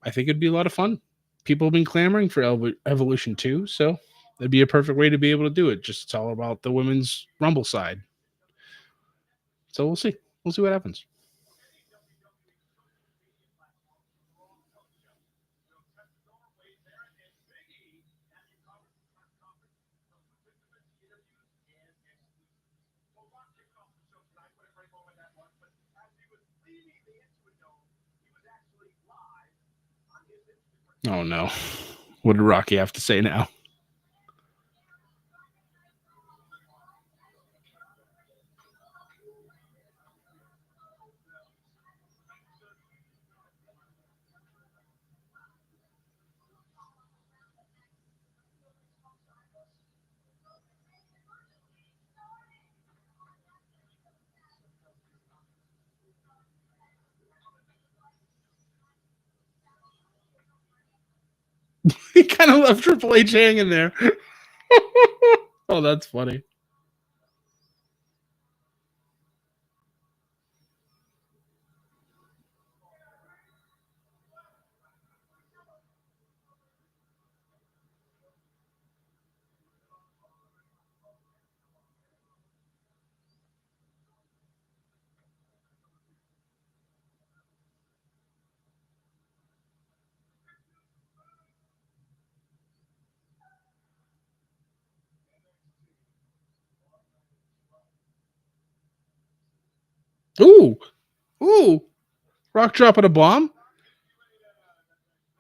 I think it'd be a lot of fun. People have been clamoring for Evolution 2, so that'd be a perfect way to be able to do it. Just it's all about the women's Rumble side. So we'll see. We'll see what happens. Oh no. What did Rocky have to say now? He kind kind of left Triple H hanging there. Oh, that's funny. Ooh, ooh, Rock dropping a bomb.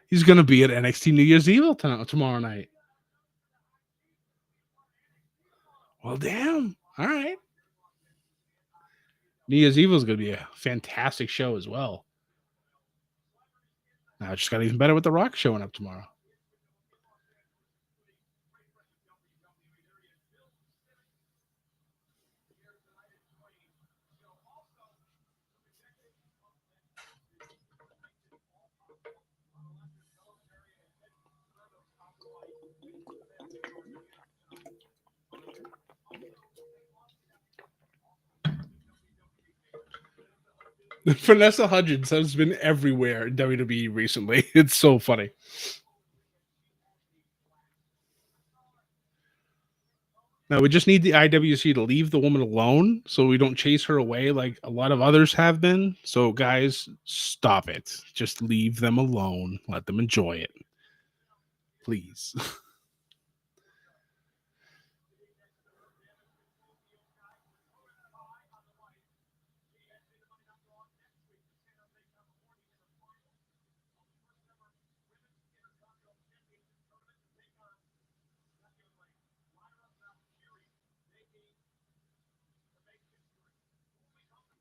He's gonna be at NXT New Year's Evil tomorrow night. Well, damn. All right. New Year's Evil is gonna be a fantastic show as well. Now it just got even better with The Rock showing up tomorrow. Vanessa Hudgens has been everywhere in WWE recently. It's so funny. Now we just need the IWC to leave the woman alone so we don't chase her away like a lot of others have been. So guys, stop it. Just leave them alone. Let them enjoy it. Please.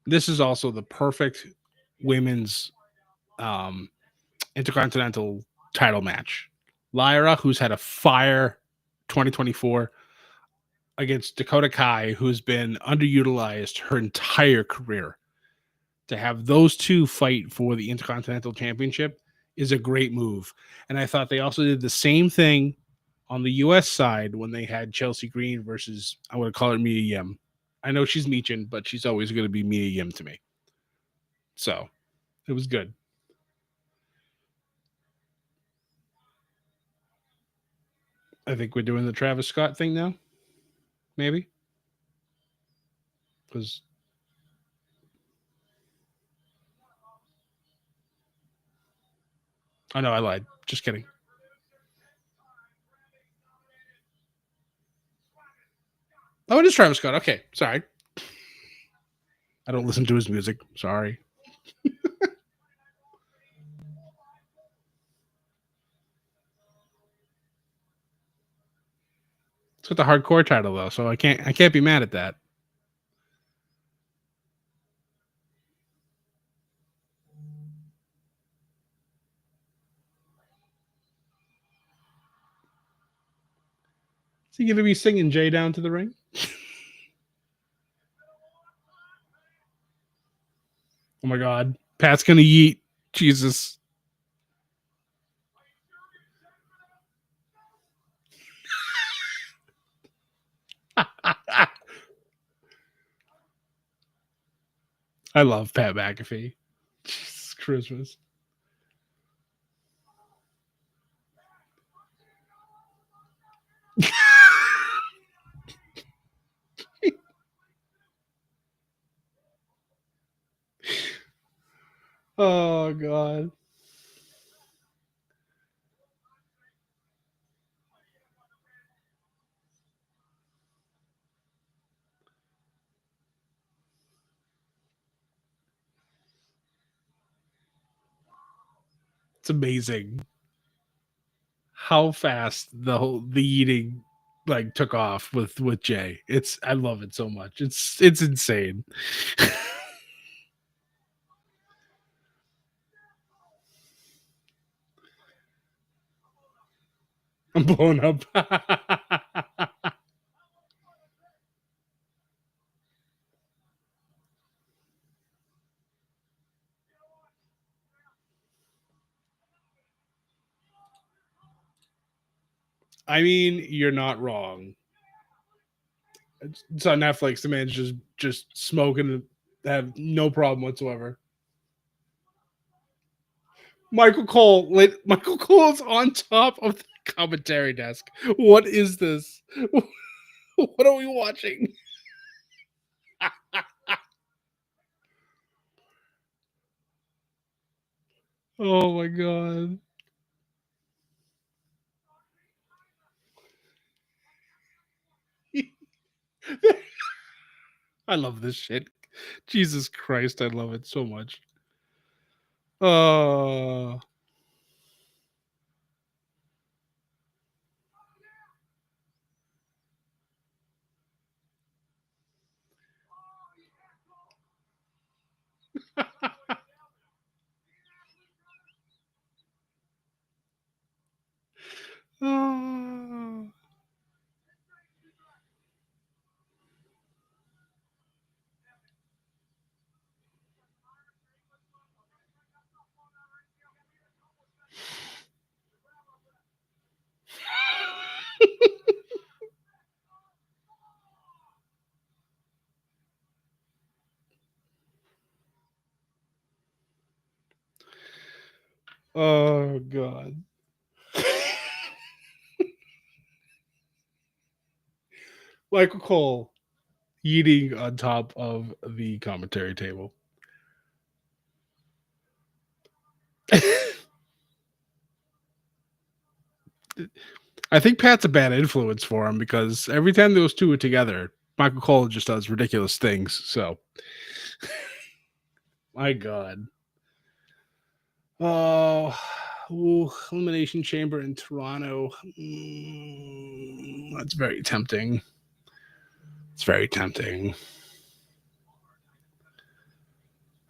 This is also the perfect women's um intercontinental title match. Lyra, who's had a fire 2024 against Dakota Kai, who's been underutilized her entire career. To have those two fight for the Intercontinental Championship is a great move. And I thought they also did the same thing on the US side when they had Chelsea Green versus, I want to call her Mia Yim. I know she's Meechin, but she's always going to be Mia Yim to me. So it was good. I think we're doing the Travis Scott thing now. Maybe. Because I know I lied. Just kidding. Oh, it is Travis Scott. Okay. Sorry. I don't listen to his music. Sorry. It's got the hardcore title though, so I can't be mad at that. Is he gonna be singing Jay down to the ring? Oh my god. Pat's gonna yeet. Jesus. I love Pat McAfee. Jesus Christmas. Oh god. It's amazing how fast the eating like took off with Jay. It's I love it so much. It's insane. I'm blown up. I mean, you're not wrong. It's on Netflix. The man's just smoking, have no problem whatsoever. Michael Cole, Michael Cole is on top of the commentary desk. What is this? What are we watching? Oh my god. I love this shit. Jesus Christ, I love it so much. Oh. Oh. Oh god. Michael Cole eating on top of the commentary table. I think Pat's a bad influence for him because every time those two are together, Michael Cole just does ridiculous things. So, my God. Oh, Elimination Chamber in Toronto. That's very tempting. It's very tempting.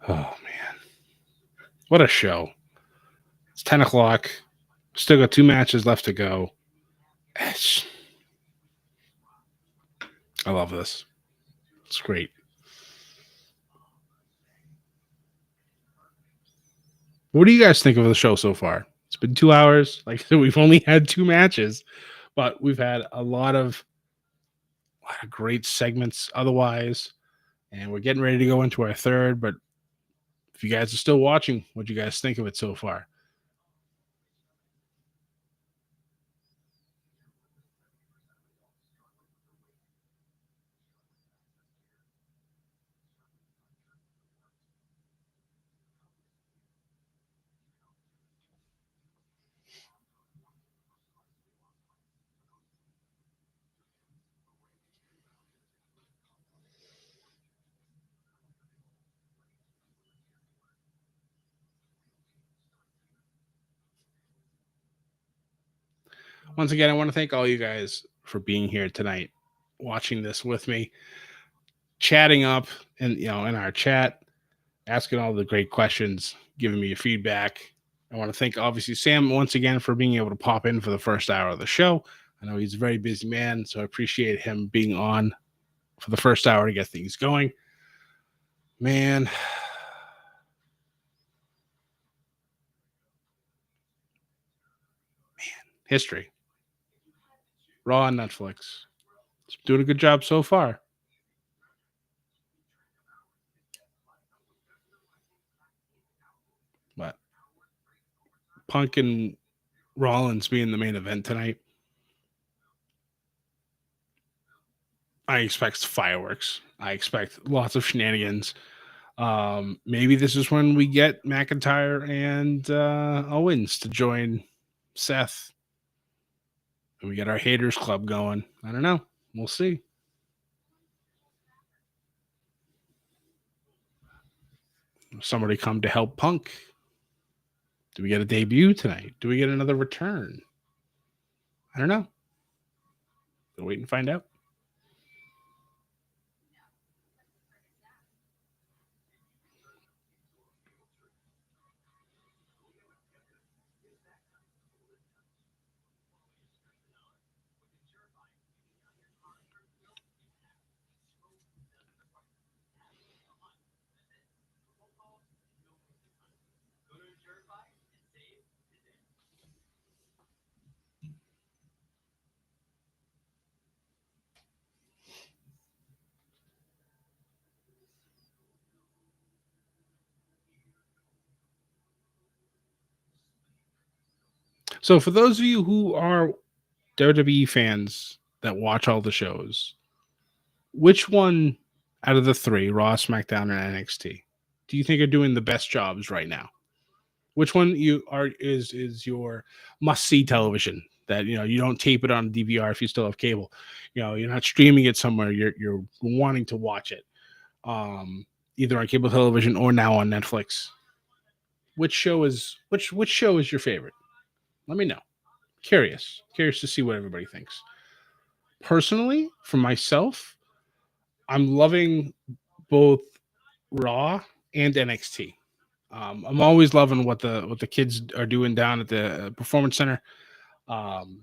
Oh, man. What a show. It's 10 o'clock. Still got 2 matches left to go. I love this. It's great. What do you guys think of the show so far? It's been 2 hours. Like I said, we've only had 2 matches, but we've had a lot of great segments otherwise. And we're getting ready to go into our third. But if you guys are still watching, what do you guys think of it so far? Once again, I want to thank all you guys for being here tonight, watching this with me, chatting up and in our chat, asking all the great questions, giving me your feedback. I want to thank obviously Sam once again for being able to pop in for the first hour of the show. I know he's a very busy man, so I appreciate him being on for the first hour to get things going. Man, history. Raw on Netflix. It's doing a good job so far. But Punk and Rollins being the main event tonight, I expect fireworks. I expect lots of shenanigans. Maybe this is when we get McIntyre and Owens to join Seth. And we get our haters club going. I don't know. We'll see. Somebody come to help Punk. Do we get a debut tonight? Do we get another return? I don't know. We'll wait and find out. So for those of you who are WWE fans that watch all the shows, which one out of the three, Raw, SmackDown, and NXT, do you think are doing the best jobs right now? Which one you are is your must see television that you don't tape it on DVR if you still have cable. You're not streaming it somewhere. You're wanting to watch it, either on cable television or now on Netflix. Which show is your favorite? Let me know. Curious to see what everybody thinks. Personally, for myself, I'm loving both Raw and NXT. I'm always loving what the kids are doing down at the Performance Center. Um,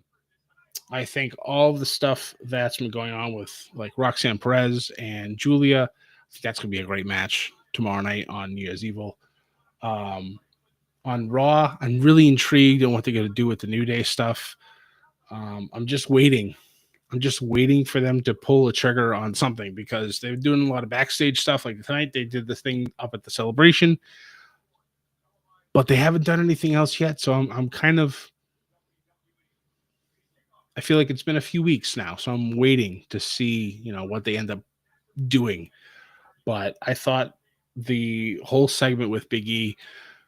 I think all of the stuff that's been going on with like Roxanne Perez and Julia, I think that's gonna be a great match tomorrow night on New Year's Evil. Um, on Raw, I'm really intrigued on what they're gonna do with the New Day stuff. I'm just waiting. I'm just waiting for them to pull a trigger on something because they're doing a lot of backstage stuff. Like tonight, they did the thing up at the celebration, but they haven't done anything else yet. So I'm kind of, I feel like it's been a few weeks now, so I'm waiting to see what they end up doing. But I thought the whole segment with Big E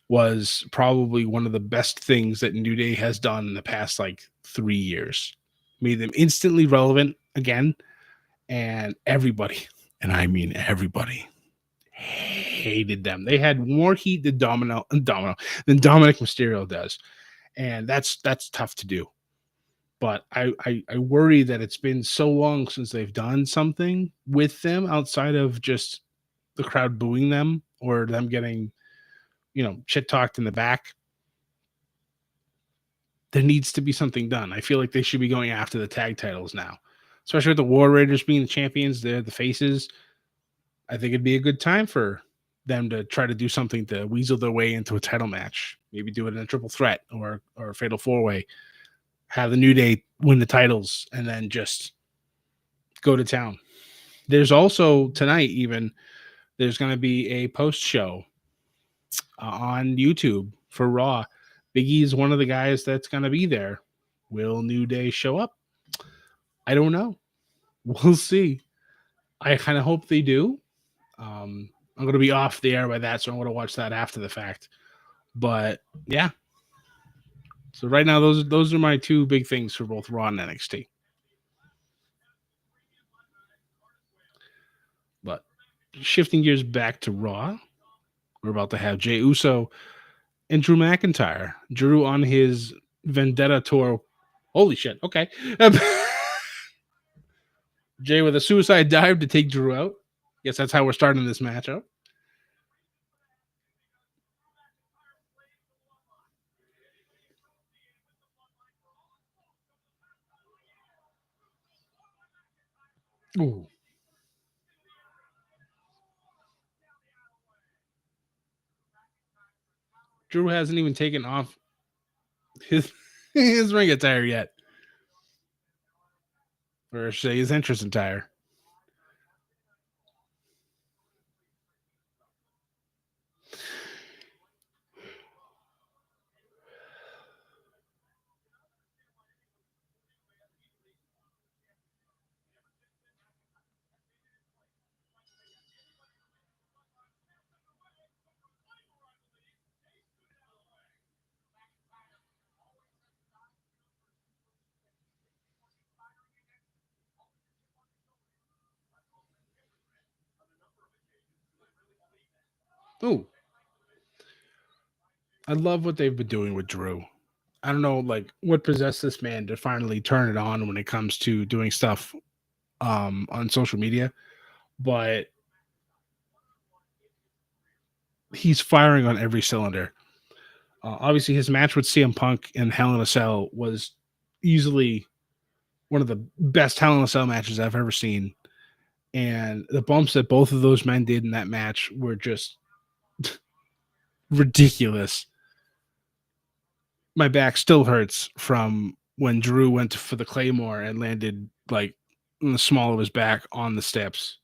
was probably one of the best things that New Day has done in the past like 3 years. Made them instantly relevant again, and everybody, and I mean everybody, hated them. They had more heat than Dominic Mysterio does, and that's tough to do. But I worry that it's been so long since they've done something with them outside of just the crowd booing them or them getting shit talked in the back. There needs to be something done. I feel like they should be going after the tag titles now, especially with the War Raiders being the champions. They're the faces. I think it'd be a good time for them to try to do something to weasel their way into a title match. Maybe do it in a triple threat or a fatal four way. Have the New Day win the titles and then just go to town. There's also tonight, even there's going to be a post show on YouTube for Raw. Big E is one of the guys that's going to be there. Will New Day show up? I don't know. We'll see. I kind of hope they do. I'm going to be off the air by that, so I'm going to watch that after the fact. But yeah. So right now, those are my two big things for both Raw and NXT. But shifting gears back to Raw, we're about to have Jey Uso and Drew McIntyre. Drew on his Vendetta tour. Holy shit. Okay. Jay with a suicide dive to take Drew out. Guess that's how we're starting this matchup. Ooh. Drew hasn't even taken off his ring attire yet. Or say his entrance attire. Ooh. I love what they've been doing with Drew. I don't know, like, what possessed this man to finally turn it on when it comes to doing stuff on social media, but he's firing on every cylinder. Obviously, his match with CM Punk and Hell in a Cell was easily one of the best Hell in a Cell matches I've ever seen. And the bumps that both of those men did in that match were just ridiculous. My back still hurts from when Drew went for the Claymore and landed like in the small of his back on the steps.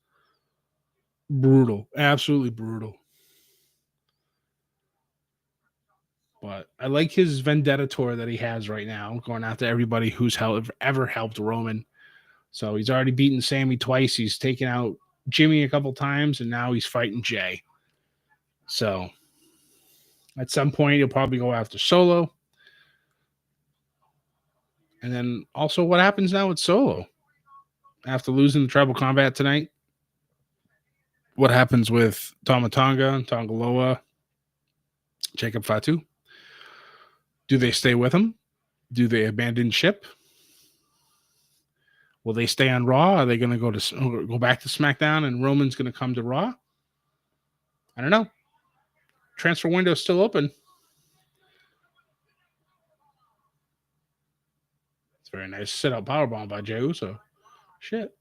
Brutal. Absolutely brutal. But I like his vendetta tour that he has right now, going after everybody who's ever helped Roman. So he's already beaten Sammy twice. He's taken out Jimmy a couple times, and now he's fighting Jay. So at some point, he'll probably go after Solo. And then also, what happens now with Solo after losing the tribal combat tonight? What happens with Tomatonga, Tongaloa, Jacob Fatu? Do they stay with him? Do they abandon ship? Will they stay on Raw? Are they going to go back to SmackDown and Roman's going to come to Raw? I don't know. Transfer window is still open. It's very nice sit out powerbomb by Jey Uso. Shit.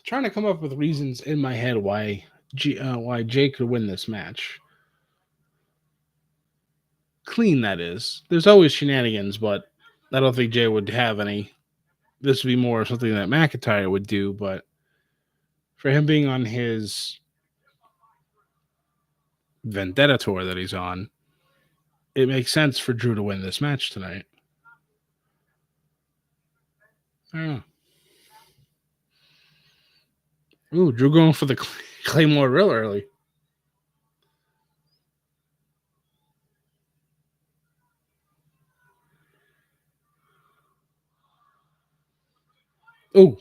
Trying to come up with reasons in my head why Jay could win this match. Clean, that is. There's always shenanigans, but I don't think Jay would have any. This would be more something that McIntyre would do, but for him being on his vendetta tour that he's on, it makes sense for Drew to win this match tonight. I don't know. Ooh, Drew going for the Claymore real early. Ooh.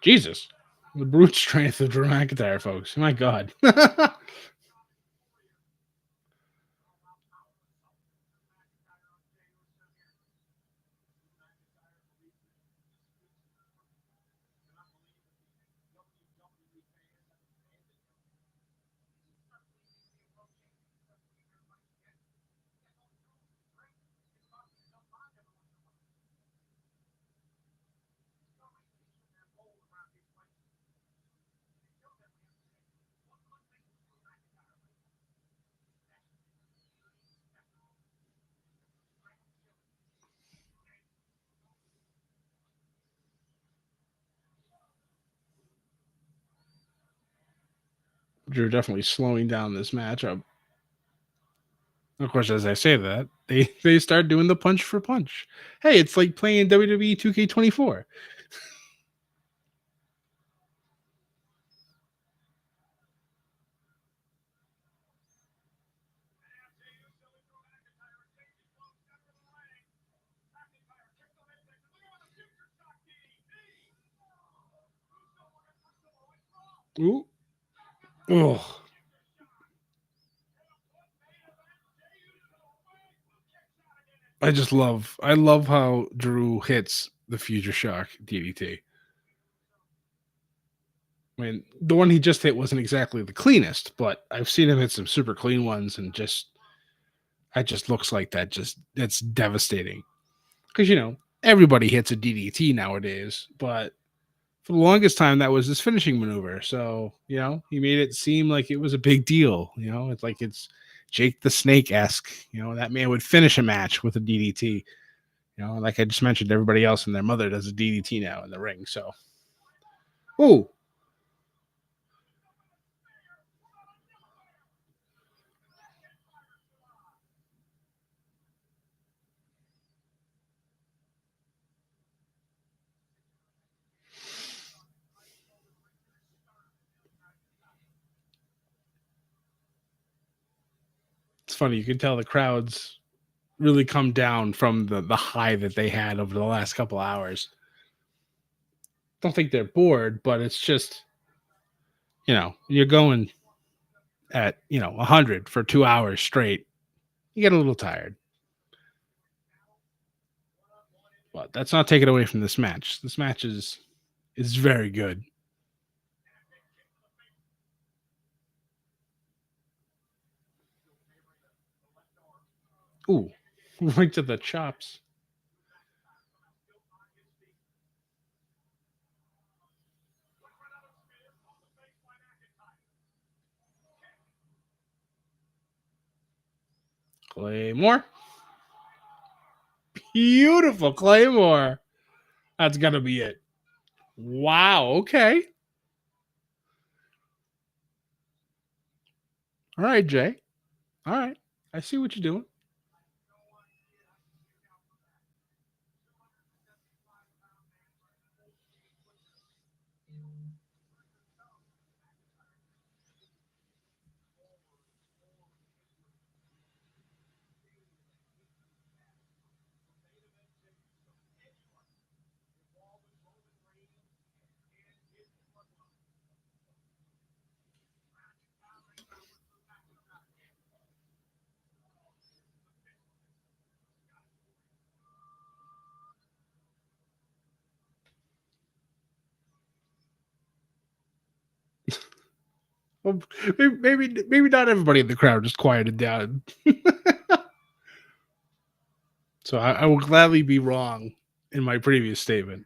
Jesus. The brute strength of Drew McIntyre, folks. My God. Drew definitely slowing down this matchup. Of course, as I say that, they start doing the punch for punch. Hey, it's like playing WWE 2K24. Ooh. Oh. I love how Drew hits the Future Shock DDT. I mean, the one he just hit wasn't exactly the cleanest, but I've seen him hit some super clean ones, and just looks like that's devastating. Because everybody hits a DDT nowadays, but for the longest time that was his finishing maneuver. So he made it seem like it was a big deal. It's like it's Jake the Snake esque. That man would finish a match with a DDT. Like I just mentioned, everybody else and their mother does a DDT now in the ring. So, oh, it's funny. You can tell the crowds really come down from the high that they had over the last couple hours. Don't think they're bored, but it's just you're going at 100 for 2 hours straight. You get a little tired, but that's not taken away from this match. This match is very good. Ooh, right to the chops. Claymore. Beautiful Claymore. That's gonna be it. Wow. Okay. All right, Jay. All right. I see what you're doing. Well, maybe not everybody in the crowd just quieted down. So I will gladly be wrong in my previous statement.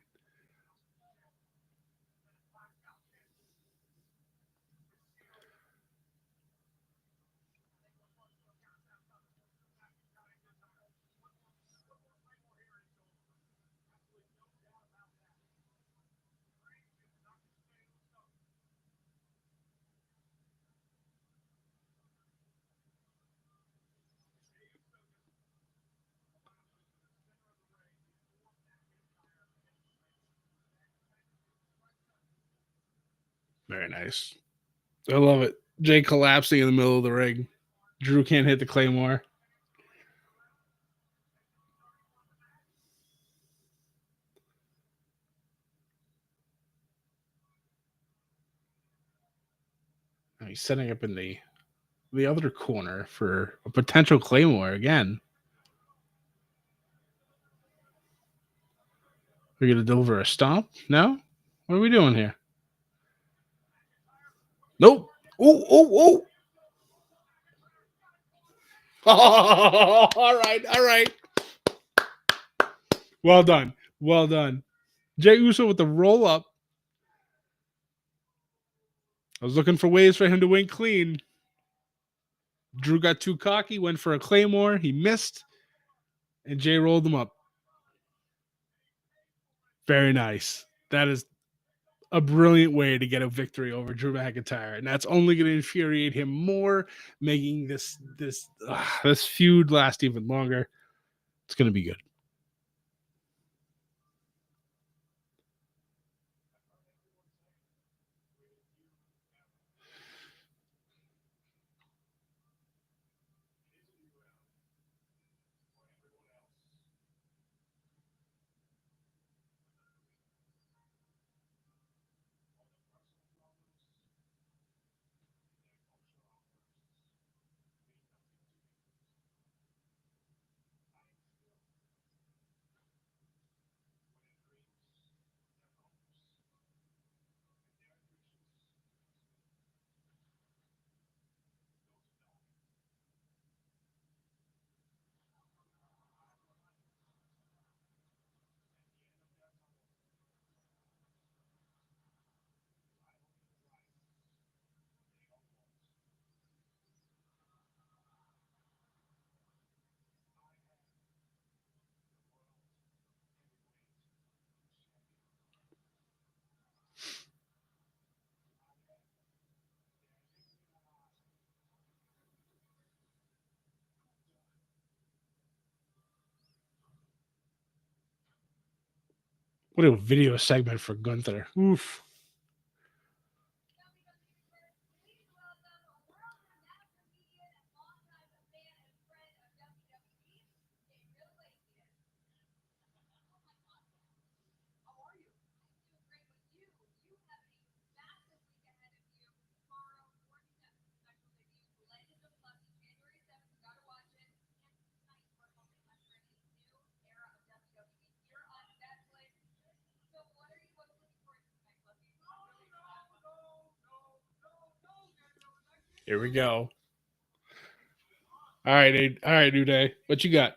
Very nice. I love it. Jay collapsing in the middle of the ring. Drew can't hit the Claymore. Now he's setting up in the other corner for a potential Claymore again. We're gonna deliver a stomp? No? What are we doing here? Nope. Oh, oh, oh. All right, all right. Well done. Well done. Jay Uso with the roll up. I was looking for ways for him to win clean. Drew got too cocky, went for a Claymore. He missed, and Jay rolled him up. Very nice. That is a brilliant way to get a victory over Drew McIntyre, and that's only going to infuriate him more, making this feud last even longer. It's going to be good. What a video segment for Gunther. Oof. Here we go. All right, New Day. What you got?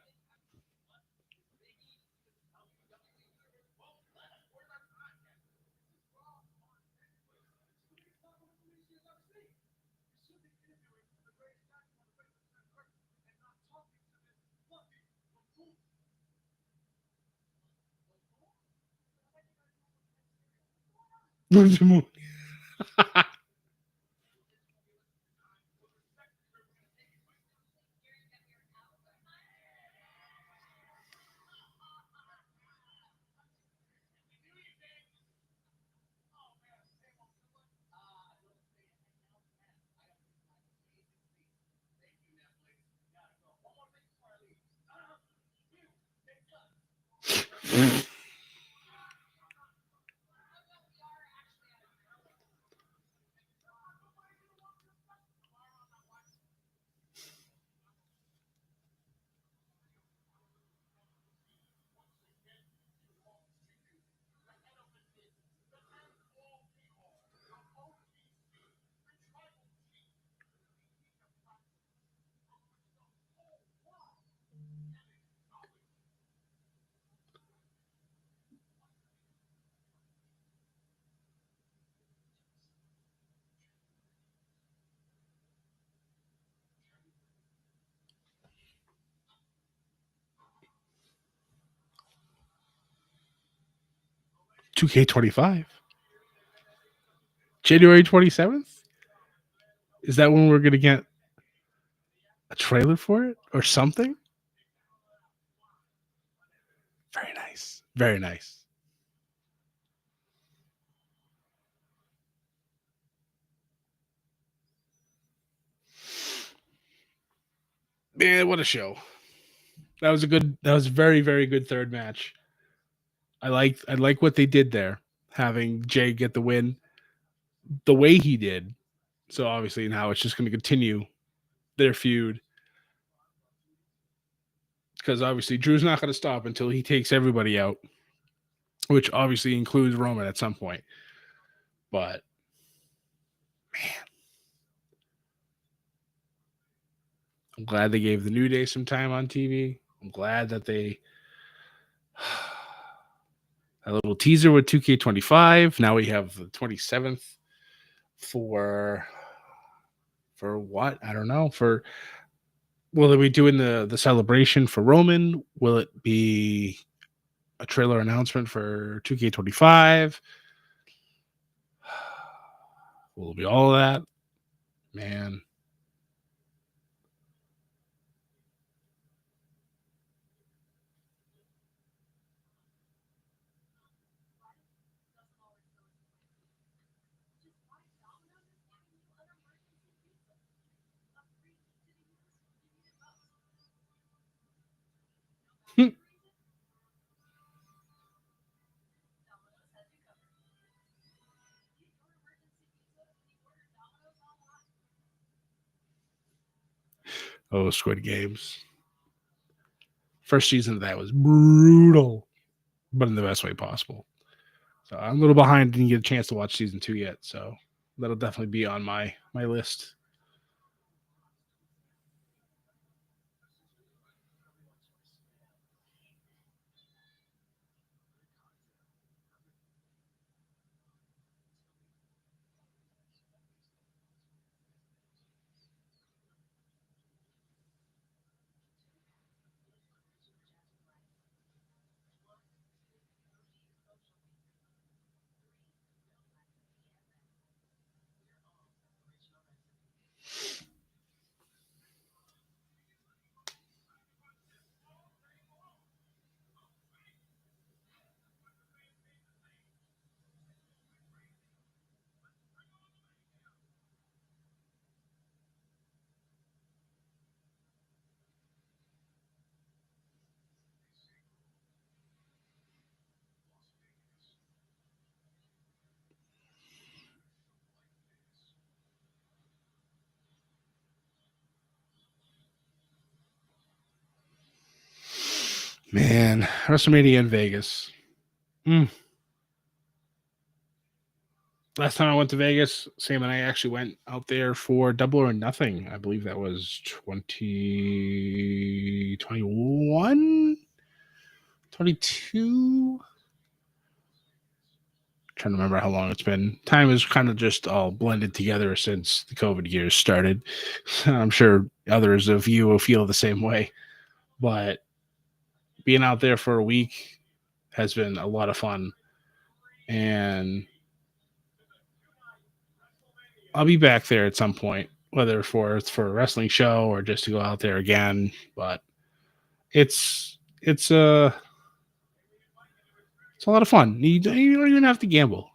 $2K25. January 27th? Is that when we're going to get a trailer for it or something? Very nice. Very nice. Man, what a show. That was a very, very good third match. I like what they did there, having Jay get the win the way he did. So obviously now it's just going to continue their feud. Because obviously Drew's not going to stop until he takes everybody out, which obviously includes Roman at some point. But man, I'm glad they gave the New Day some time on TV. I'm glad that they a little teaser with 2K25. Now we have the 27th for what? I don't know. For will they be doing the celebration for Roman? Will it be a trailer announcement for 2K25? Will it be all of that? Man. Oh, Squid Games. First season of that was brutal, but in the best way possible. So I'm a little behind. Didn't get a chance to watch season 2 yet. So that'll definitely be on my list. Man, WrestleMania in Vegas. Mm. Last time I went to Vegas, Sam and I actually went out there for Double or Nothing. I believe that was 2021, 22. Trying to remember how long it's been. Time is kind of just all blended together since the COVID years started. I'm sure others of you will feel the same way. But being out there for a week has been a lot of fun. And I'll be back there at some point, whether it's for a wrestling show or just to go out there again. But it's it's a lot of fun. You don't even have to gamble.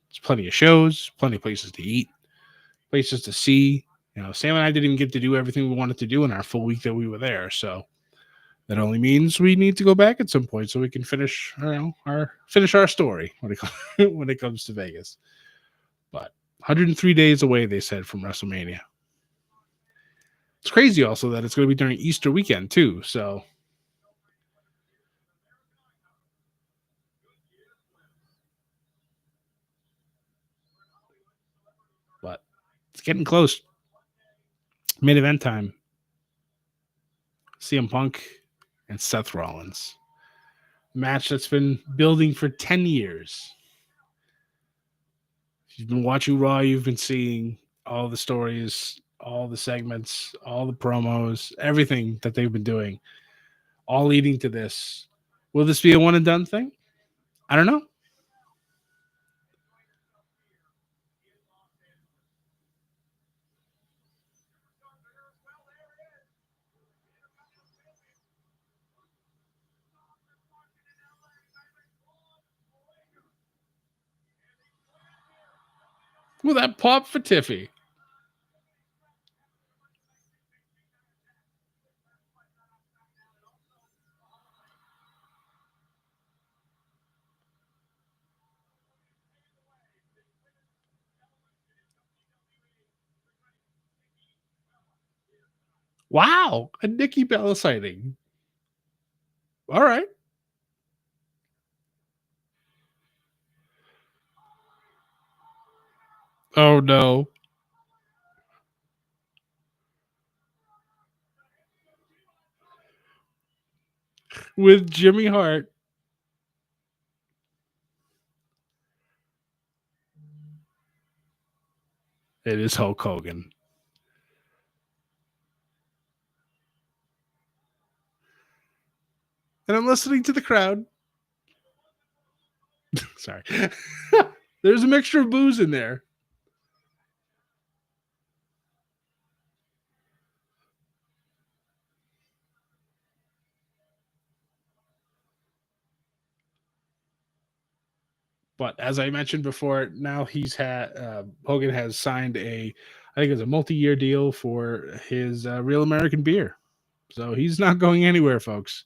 There's plenty of shows, plenty of places to eat, places to see. You know, Sam and I didn't get to do everything we wanted to do in our full week that we were there. So that only means we need to go back at some point so we can finish, finish our story when when it comes to Vegas. But 103 days away, they said, from WrestleMania. It's crazy also that it's going to be during Easter weekend too. So but it's getting close. Main event time. CM Punk and Seth Rollins. Match that's been building for 10 years. If you've been watching Raw, you've been seeing all the stories, all the segments, all the promos, everything that they've been doing, all leading to this. Will this be a one and done thing? I don't know. Will that pop for Tiffy? Wow, a Nikki Bella sighting. All right. Oh no. With Jimmy Hart. It is Hulk Hogan. And I'm listening to the crowd. Sorry. There's a mixture of booze in there. But as I mentioned before, now he's had Hogan has signed I think it's a multi-year deal for his Real American beer. So he's not going anywhere, folks.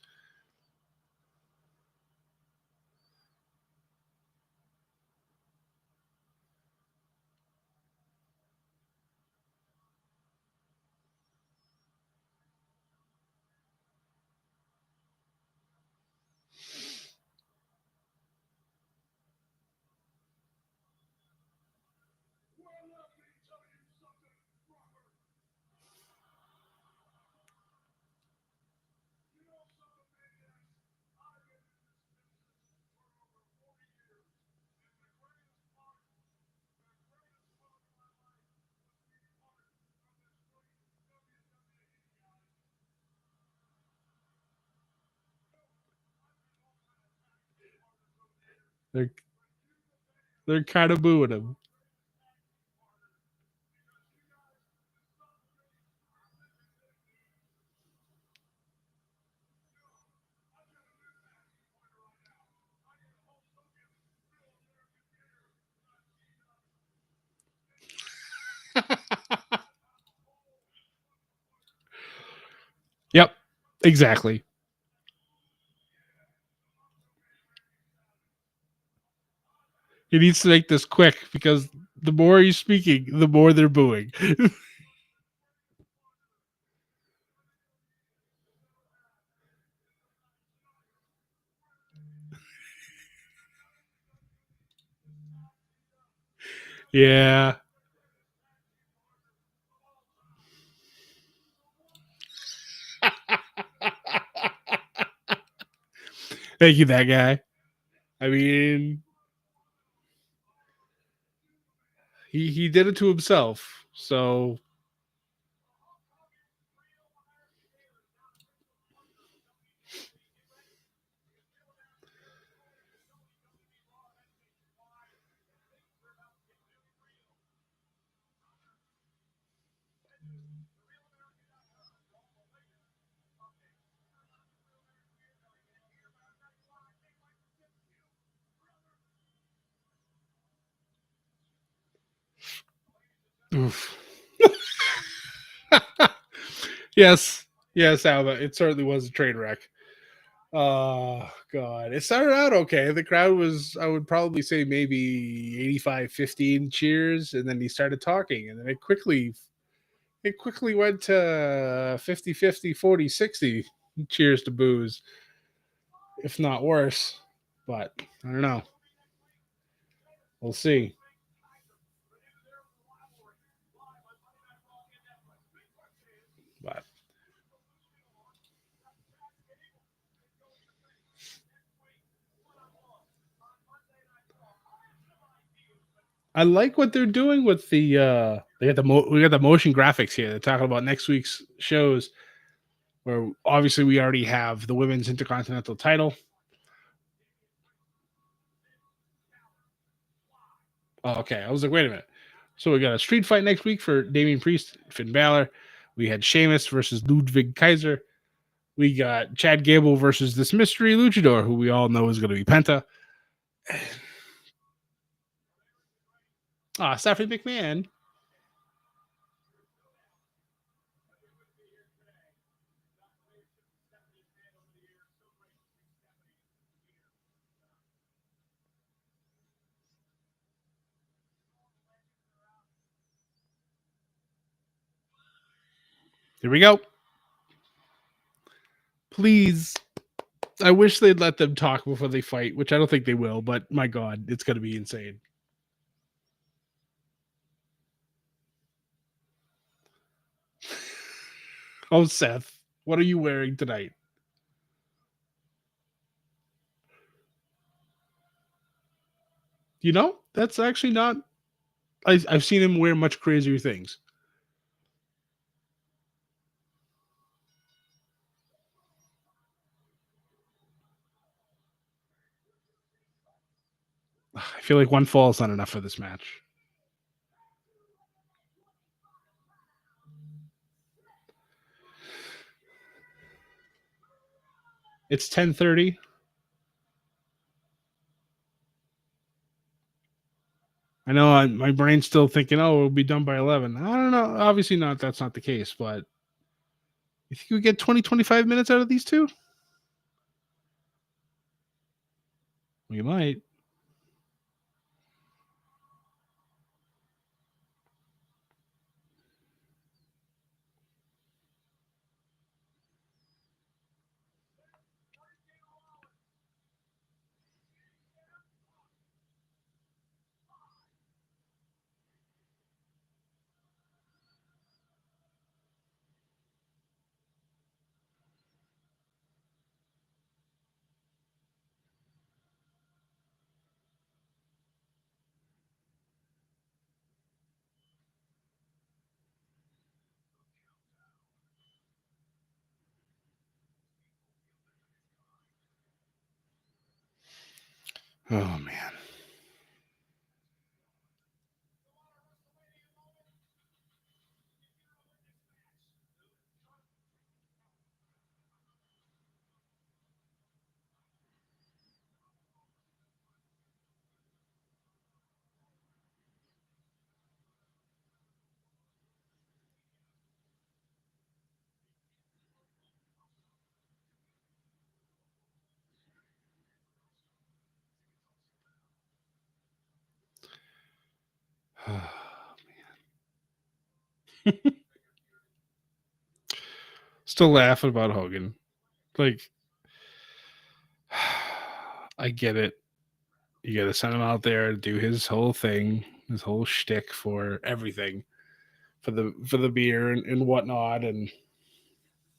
They're they're kind of booing him. Yep, exactly. He needs to make this quick because the more he's speaking, the more they're booing. Yeah. Thank you, that guy. I mean, he did it to himself. So oof. Yes. Yes, Alba. It certainly was a train wreck. Oh God. It started out okay. The crowd was, I would probably say, maybe 85-15 cheers, and then he started talking, and then it quickly went to 50-50, 40-60 cheers to booze, if not worse. But I don't know. We'll see. But I like what they're doing with the we got the motion graphics here. They're talking about next week's shows, where obviously we already have the women's intercontinental title. Oh, okay. I was like, wait a minute. So we got a street fight next week for Damian Priest, Finn Balor. We had Sheamus versus Ludwig Kaiser. We got Chad Gable versus this mystery luchador, who we all know is going to be Penta. Stephanie McMahon. Here we go. Please. I wish they'd let them talk before they fight, which I don't think they will, but my God, it's going to be insane. Oh, Seth, what are you wearing tonight? You know, that's actually not. I've seen him wear much crazier things. I feel like one fall is not enough for this match. It's 10:30. I know my brain's still thinking, oh, it'll be done by 11. I don't know. Obviously not. That's not the case, but you think we get 20, 25 minutes out of these two? We might. Oh, man. Still laughing about Hogan. Like, I get it. You got to send him out there to do his whole thing. his whole shtick for everything, for the beer and whatnot, and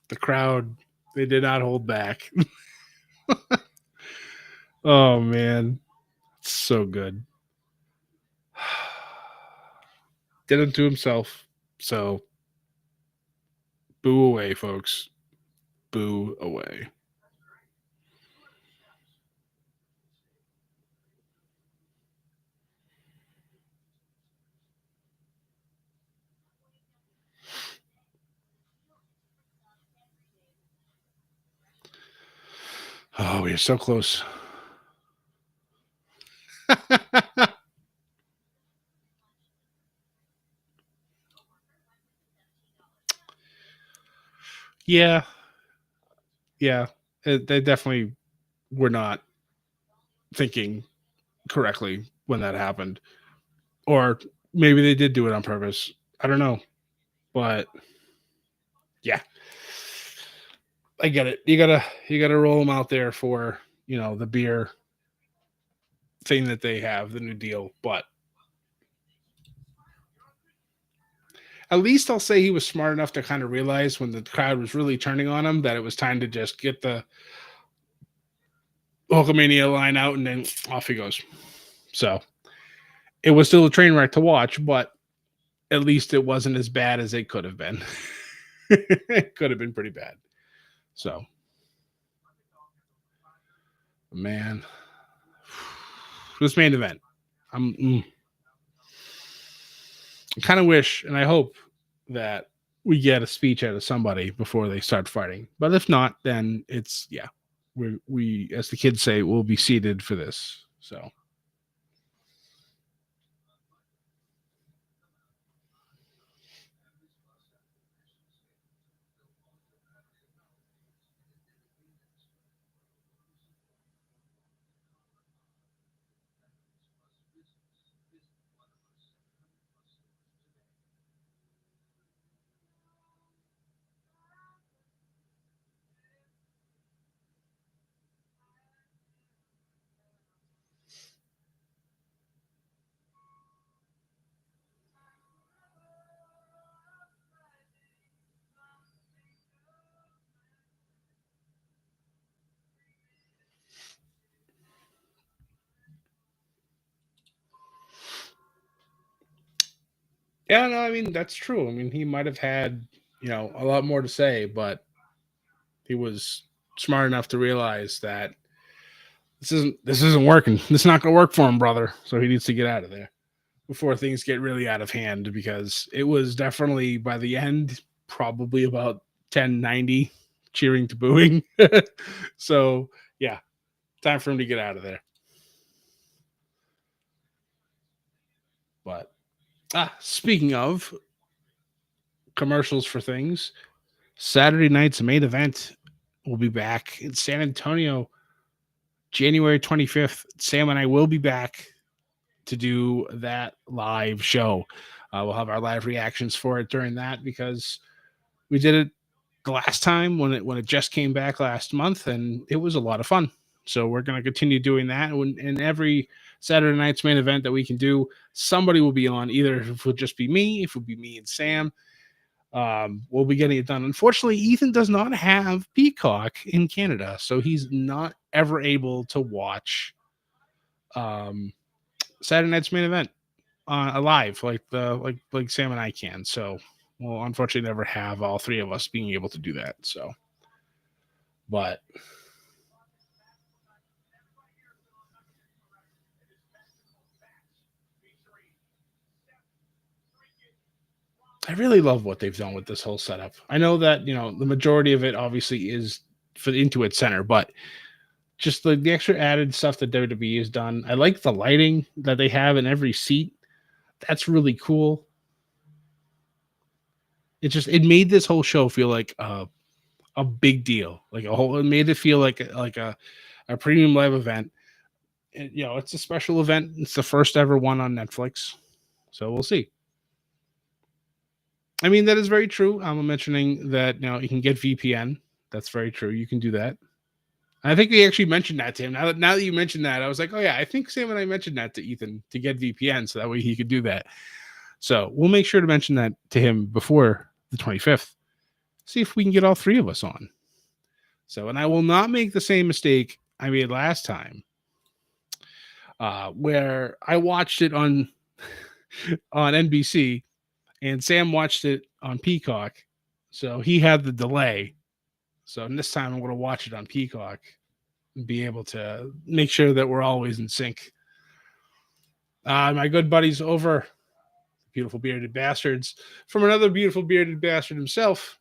the crowd, they did not hold back. Oh man, it's so good. Did it to himself. So boo away, folks. Boo away. Oh, we are so close. Yeah, yeah. They definitely were not thinking correctly when that happened, or maybe they did do it on purpose. I don't know, but yeah, I get it. You gotta roll them out there for the beer thing that they have, the new deal. But at least I'll say he was smart enough to kind of realize when the crowd was really turning on him that it was time to just get the Hulkamania line out, and then off he goes. So it was still a train wreck to watch, but at least it wasn't as bad as it could have been. It could have been pretty bad. So, man, this main event, I kind of wish and I hope that we get a speech out of somebody before they start fighting. But if not, then it's we as the kids say, we'll be seated for this. So. Yeah, no, I mean that's true. I mean he might have had, a lot more to say, but he was smart enough to realize that this isn't working. This is not gonna work for him, brother. So he needs to get out of there before things get really out of hand, because it was definitely by the end probably about 1090 cheering to booing. So yeah, time for him to get out of there. But speaking of commercials for things, Saturday night's main event will be back in San Antonio, January 25th. Sam and I will be back to do that live show. We'll have our live reactions for it during that, because we did it the last time when it just came back last month, and it was a lot of fun. So we're going to continue doing that. And every Saturday night's main event that we can do, somebody will be on. Either if it will just be me, if it will be me and Sam, we'll be getting it done. Unfortunately, Ethan does not have Peacock in Canada, so he's not ever able to watch Saturday night's main event alive like Sam and I can. So we'll unfortunately never have all three of us being able to do that. So, but I really love what they've done with this whole setup. I know that the majority of it obviously is for the Intuit Center, but just the extra added stuff that WWE has done. I like the lighting that they have in every seat. That's really cool. It made this whole show feel like a big deal, like a whole. It made it feel like a premium live event. And, it's a special event. It's the first ever one on Netflix, so we'll see. I mean, that is very true. I'm mentioning that you can get VPN. That's very true. You can do that. I think they actually mentioned that to him. Now that you mentioned that, I was like, oh yeah, I think Sam and I mentioned that to Ethan to get VPN so that way he could do that. So we'll make sure to mention that to him before the 25th. See if we can get all three of us on. So, and I will not make the same mistake I made last time, where I watched it on on NBC and Sam watched it on Peacock. So he had the delay. So this time I'm going to watch it on Peacock and be able to make sure that we're always in sync. My good buddies over, Beautiful Bearded Bastards, from another Beautiful Bearded Bastard himself.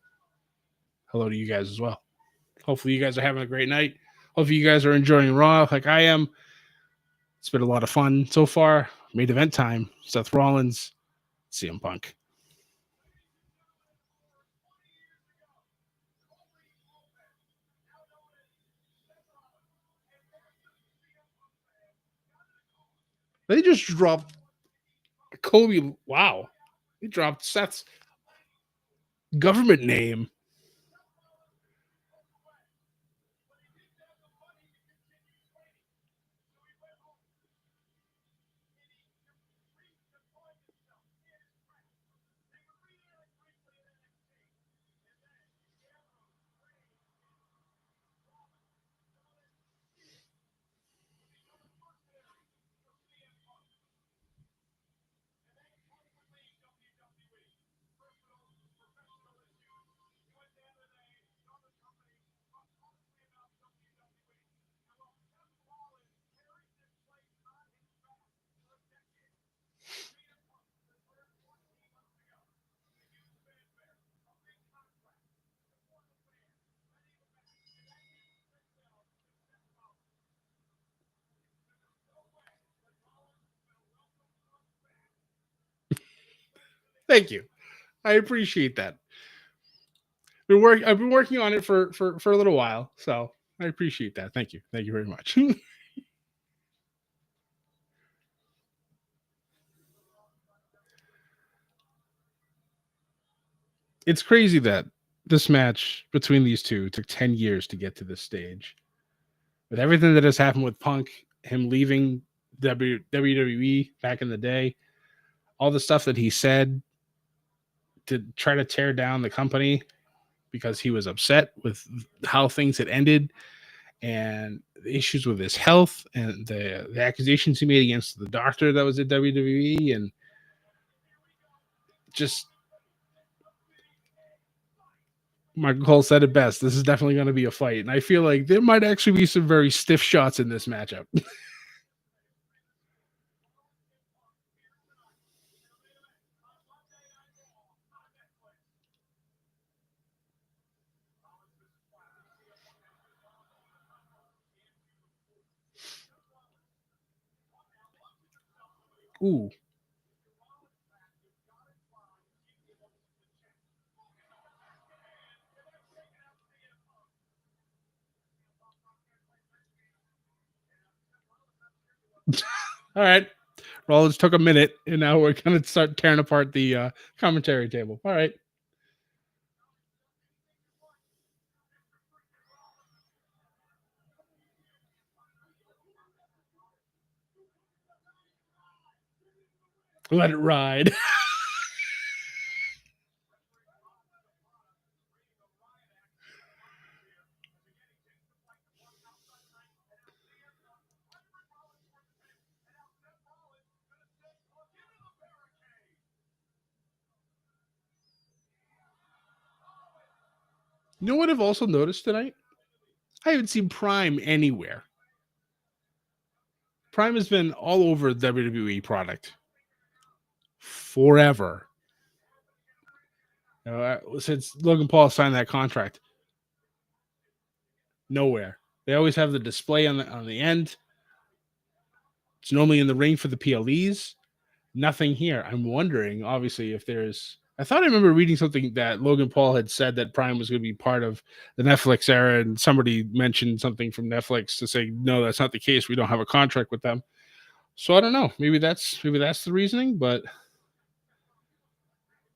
Hello to you guys as well. Hopefully you guys are having a great night. Hopefully you guys are enjoying Raw like I am. It's been a lot of fun so far. Main event time. Seth Rollins, CM Punk. They just dropped Kobe. Wow. They dropped Seth's government name. Thank you. I appreciate that. I've been working on it for a little while, so I appreciate that. Thank you. Thank you very much. It's crazy that this match between these two took 10 years to get to this stage. With everything that has happened with Punk, him leaving WWE back in the day, all the stuff that he said to try to tear down the company because he was upset with how things had ended and the issues with his health and the accusations he made against the doctor that was at WWE, and just Michael Cole said it best. This is definitely going to be a fight, and I feel like there might actually be some very stiff shots in this matchup. Ooh. All right. Rollins took a minute, and now we're going to start tearing apart the commentary table. All right. Let it ride. You know what I've also noticed tonight? I haven't seen Prime anywhere. Prime has been all over the WWE product forever. Since Logan Paul signed that contract. Nowhere. They always have the display on the end. It's normally in the ring for the PLEs. Nothing here. I'm wondering, obviously, if there's. I thought I remember reading something that Logan Paul had said that Prime was going to be part of the Netflix era, and somebody mentioned something from Netflix to say, no, that's not the case. We don't have a contract with them. So I don't know. Maybe that's the reasoning, but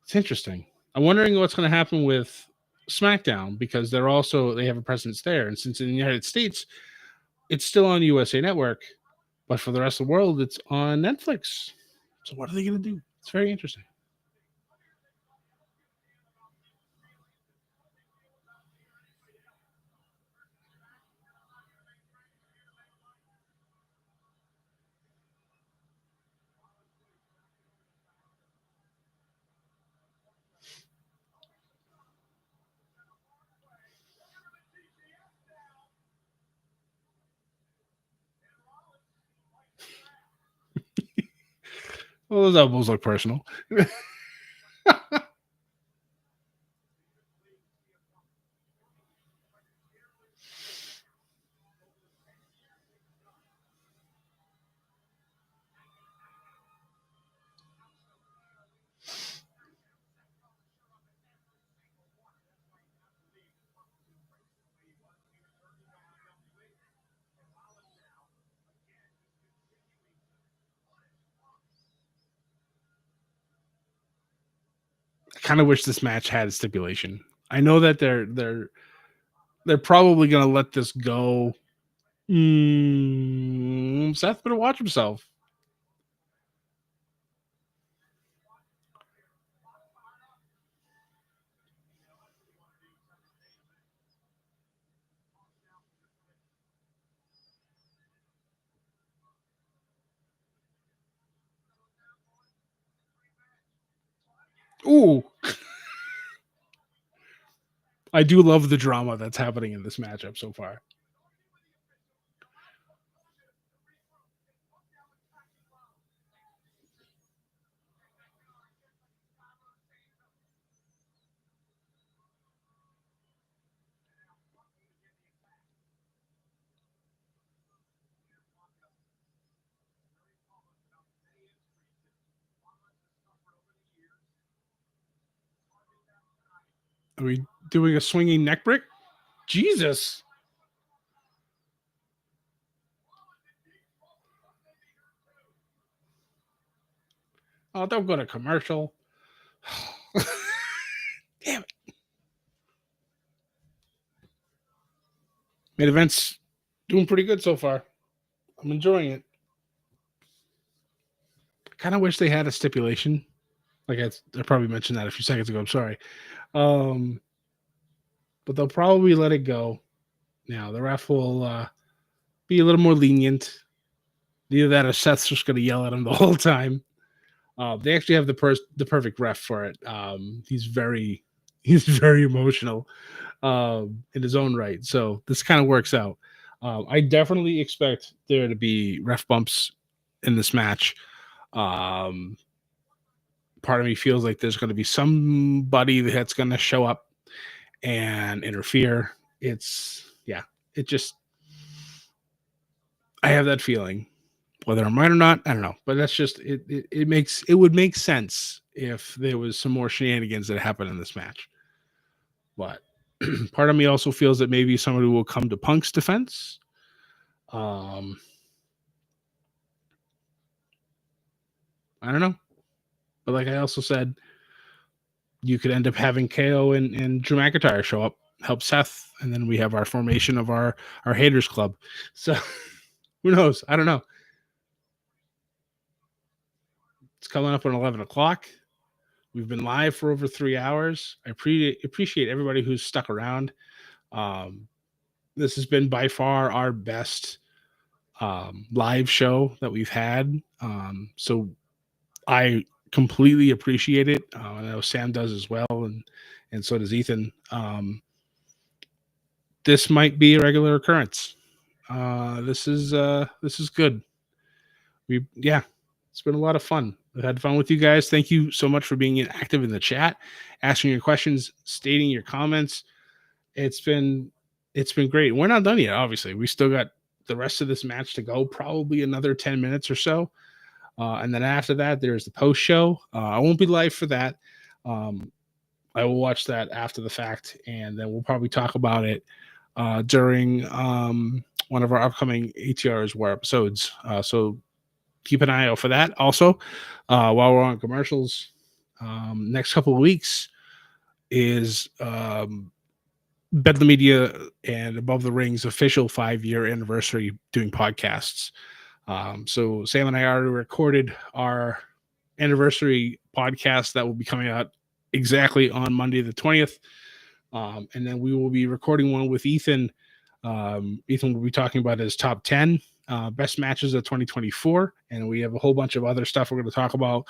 it's interesting. I'm wondering what's going to happen with SmackDown because they have a presence there, and since in the United States it's still on USA Network, but for the rest of the world it's on Netflix. So what are they going to do? It's very interesting. Well, those elbows look personal. I kind of wish this match had a stipulation. I know that they're probably going to let this go. Seth better watch himself. Ooh. I do love the drama that's happening in this matchup so far. Are we doing a swinging neck break? Jesus. Oh, don't go to commercial. Damn it. Main event's doing pretty good so far. I'm enjoying it. I kind of wish they had a stipulation. Like I probably mentioned that a few seconds ago. I'm sorry. But they'll probably let it go. Now the ref will be a little more lenient. Either that or Seth's just going to yell at him the whole time. They actually have the perfect ref for it. He's very emotional in his own right. So this kind of works out. I definitely expect there to be ref bumps in this match. Part of me feels like there's going to be somebody that's going to show up and interfere. It just, I have that feeling. Whether I'm right or not, I don't know. But that's just it. It would make sense if there was some more shenanigans that happened in this match. But part of me also feels that maybe somebody will come to Punk's defense. I don't know. But like I also said, you could end up having KO and Drew McIntyre show up, help Seth, and then we have our formation of our haters club. So who knows? I don't know. It's coming up on 11 o'clock. We've been live for over 3 hours. I appreciate everybody who's stuck around. This has been by far our best live show that we've had. So I completely appreciate it. I know Sam does as well, and so does Ethan. This might be a regular occurrence. This is good. It's been a lot of fun. I've had fun with you guys. Thank you so much for being active in the chat, asking your questions, stating your comments. It's been great. We're not done yet, obviously. We still got the rest of this match to go, probably another 10 minutes or so. And then after that, there's the post show. I won't be live for that. I will watch that after the fact, and then we'll probably talk about it during one of our upcoming ATR's War episodes. So keep an eye out for that. Also, while we're on commercials, next couple of weeks is Bedlam Media and Above the Rings official 5-year anniversary doing podcasts. So Sam and I already recorded our anniversary podcast that will be coming out exactly on Monday the 20th. And then we will be recording one with Ethan. Ethan will be talking about his top 10 best matches of 2024. And we have a whole bunch of other stuff we're going to talk about.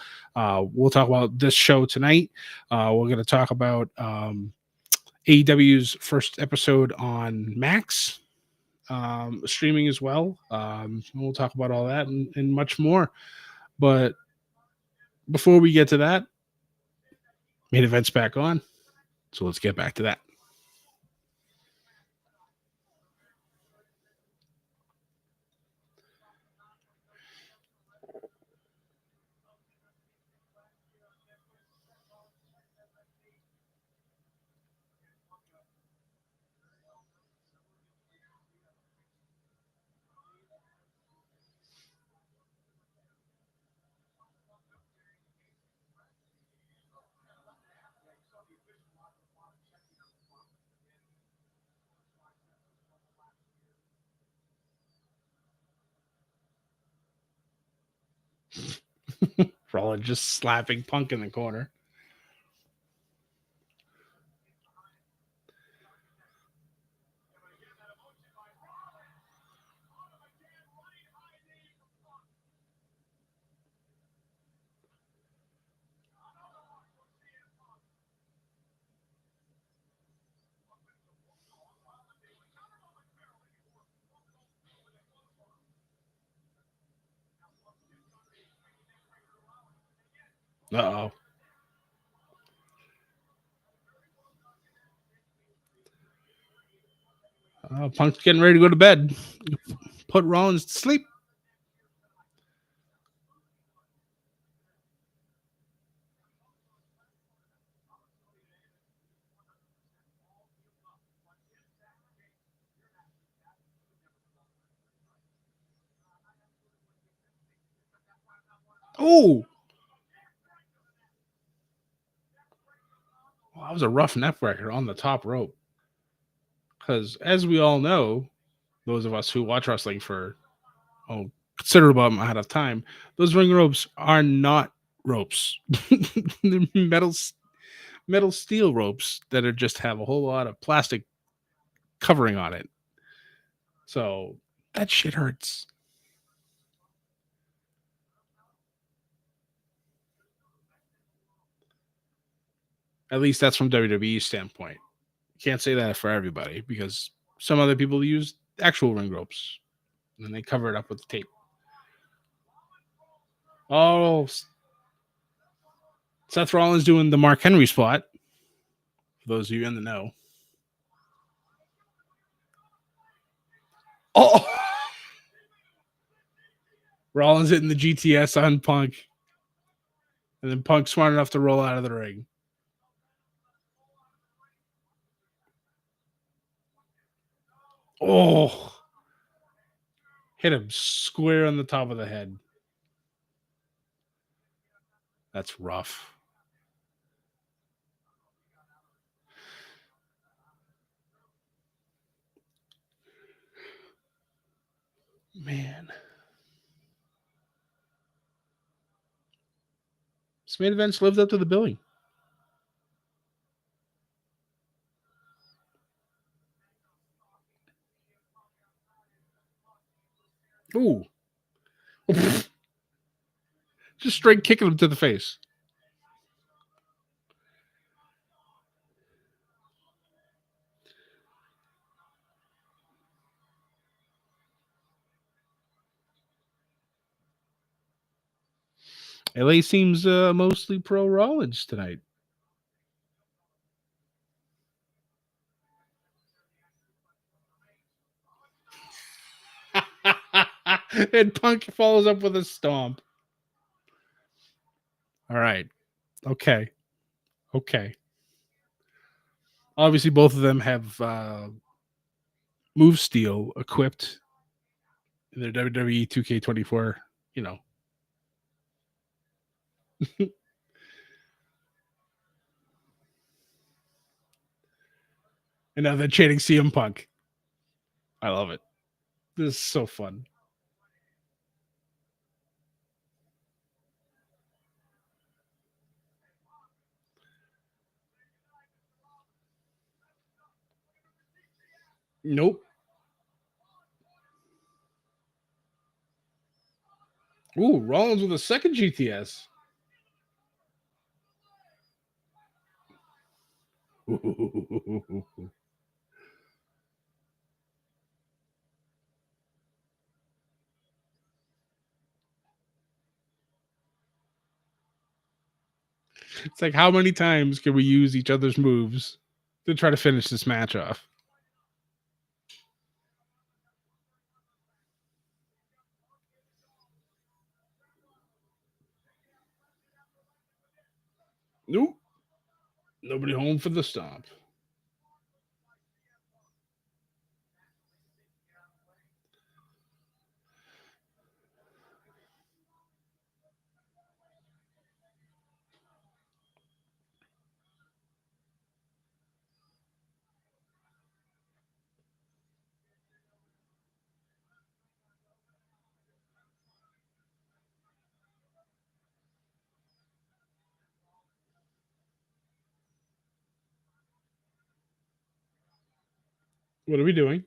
We'll talk about this show tonight. We're going to talk about AEW's first episode on Max, streaming as well. We'll talk about all that and much more. But before we get to that, main event's back on. So let's get back to that. Rollins just slapping Punk in the corner. Uh-oh. Punk's getting ready to go to bed. Put Rollins to sleep. Oh! Well, that was a rough neck breaker on the top rope. Because as we all know, those of us who watch wrestling for considerable amount of time, those ring ropes are not ropes. They're metal steel ropes that are just have a whole lot of plastic covering on it. So that shit hurts. At least that's from WWE's standpoint. Can't say that for everybody because some other people use actual ring ropes and then they cover it up with tape. Oh, Seth Rollins doing the Mark Henry spot. For those of you in the know. Oh, Rollins hitting the GTS on Punk. And then Punk smart enough to roll out of the ring. Oh, hit him square on the top of the head. That's rough. Man. This main event's lived up to the billing. Ooh. Just straight kicking him to the face. LA seems mostly pro Rollins tonight. And Punk follows up with a stomp. All right. Okay. Obviously, both of them have move steel equipped in their WWE 2K24, you know. And now they're chanting CM Punk. I love it. This is so fun. Nope. Ooh, Rollins with a second GTS. It's like, how many times can we use each other's moves to try to finish this match off? Nope. Nobody home for the stomp. What are we doing?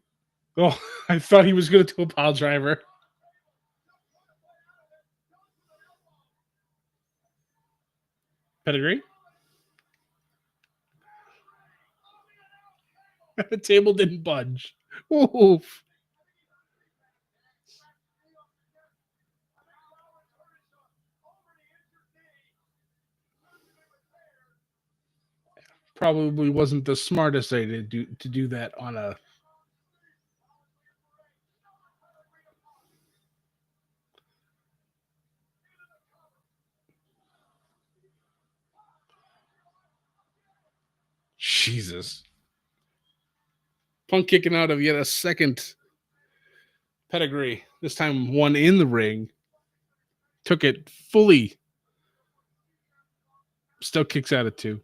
Oh, I thought he was going to do a pile driver. Pedigree. The table didn't budge. Oof. Probably wasn't the smartest way to do that on a. Jesus. Punk kicking out of yet a second pedigree. This time one in the ring. Took it fully. Still kicks out at two.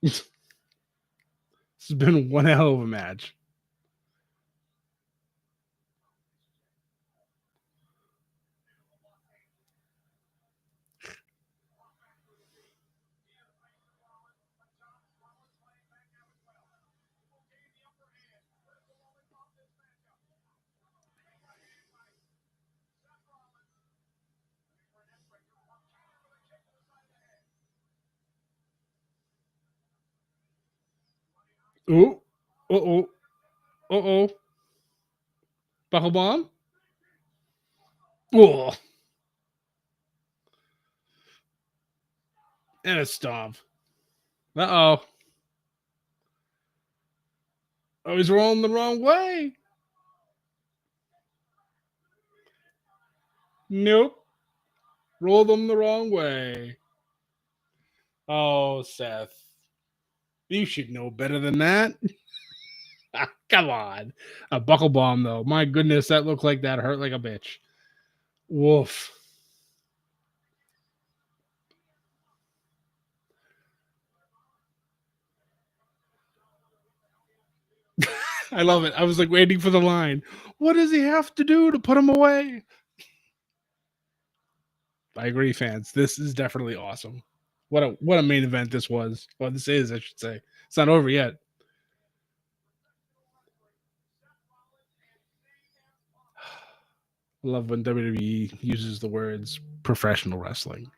This has been one hell of a match. Ooh. Uh-oh. Uh-oh. Buckle bomb? Oh. And a stomp. Uh-oh. Oh, he's rolling the wrong way. Nope. Roll them the wrong way. Oh, Seth. You should know better than that. Come on. A buckle bomb, though. My goodness, that looked like that hurt like a bitch. Woof. I love it. I was like waiting for the line. What does he have to do to put him away? I agree, fans. This is definitely awesome. What a main event this was. Well, this is, I should say. It's not over yet. I love when WWE uses the words professional wrestling.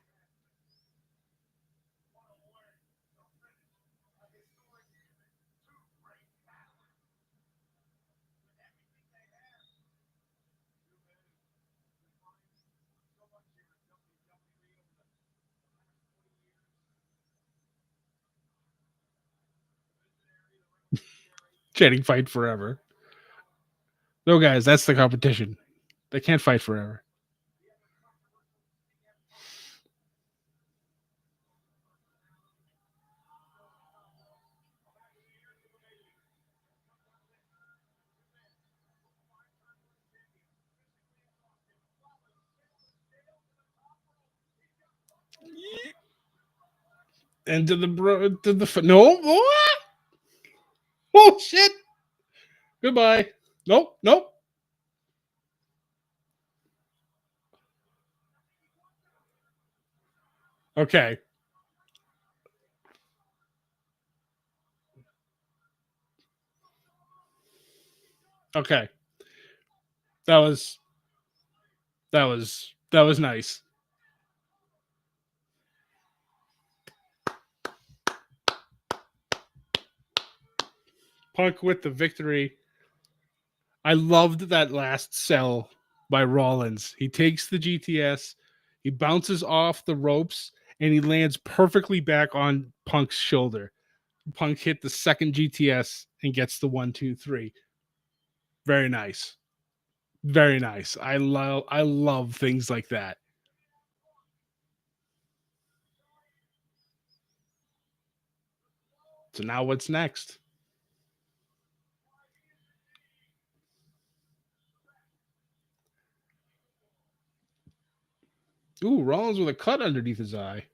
Channing fight forever. No, guys, that's the competition. They can't fight forever. And no. Oh shit. Goodbye. Nope. Nope. Okay. Okay. That was nice. Punk with the victory. I loved that last sell by Rollins. He takes the GTS, he bounces off the ropes, and he lands perfectly back on Punk's shoulder. Punk hit the second GTS and gets the 1-2-3. Very nice. Very nice. I love things like that. So now what's next? Ooh, Rollins with a cut underneath his eye.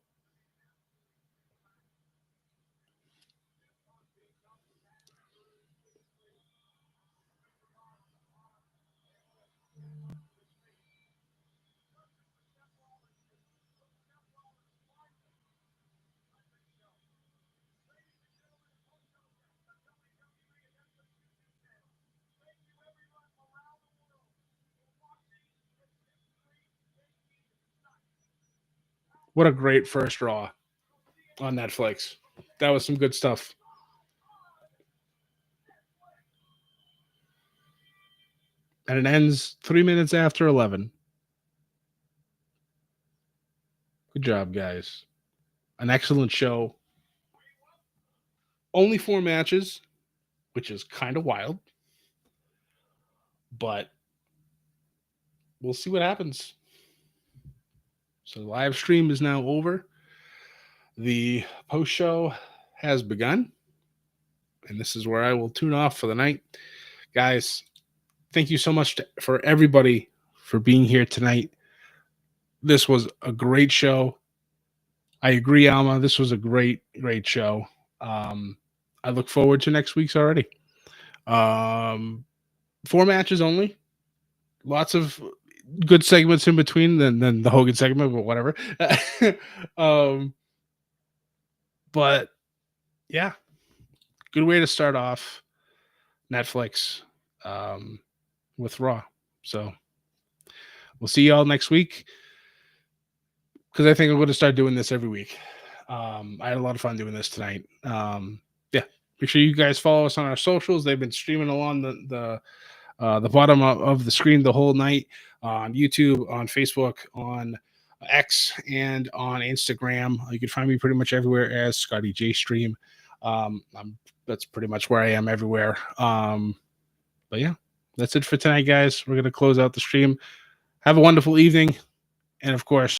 What a great first Raw on Netflix. That was some good stuff. And it ends 3 minutes after 11. Good job, guys. An excellent show. Only 4 matches, which is kind of wild. But we'll see what happens. So the live stream is now over. The post show has begun. And this is where I will tune off for the night. Guys, thank you so much for everybody for being here tonight. This was a great show. I agree, Alma. This was a great show. I look forward to next week's already. 4 matches only. Lots of good segments in between than the Hogan segment, but whatever. But yeah, good way to start off Netflix with Raw. So we'll see y'all next week, because I think I'm going to start doing this every week. I had a lot of fun doing this tonight. Yeah, make sure you guys follow us on our socials. They've been streaming along the bottom of the screen the whole night on YouTube, on Facebook, on X, and on Instagram. You can find me pretty much everywhere as Scotty J Stream. That's pretty much where I am everywhere. But yeah, that's it for tonight, guys. We're going to close out the stream. Have a wonderful evening. And of course,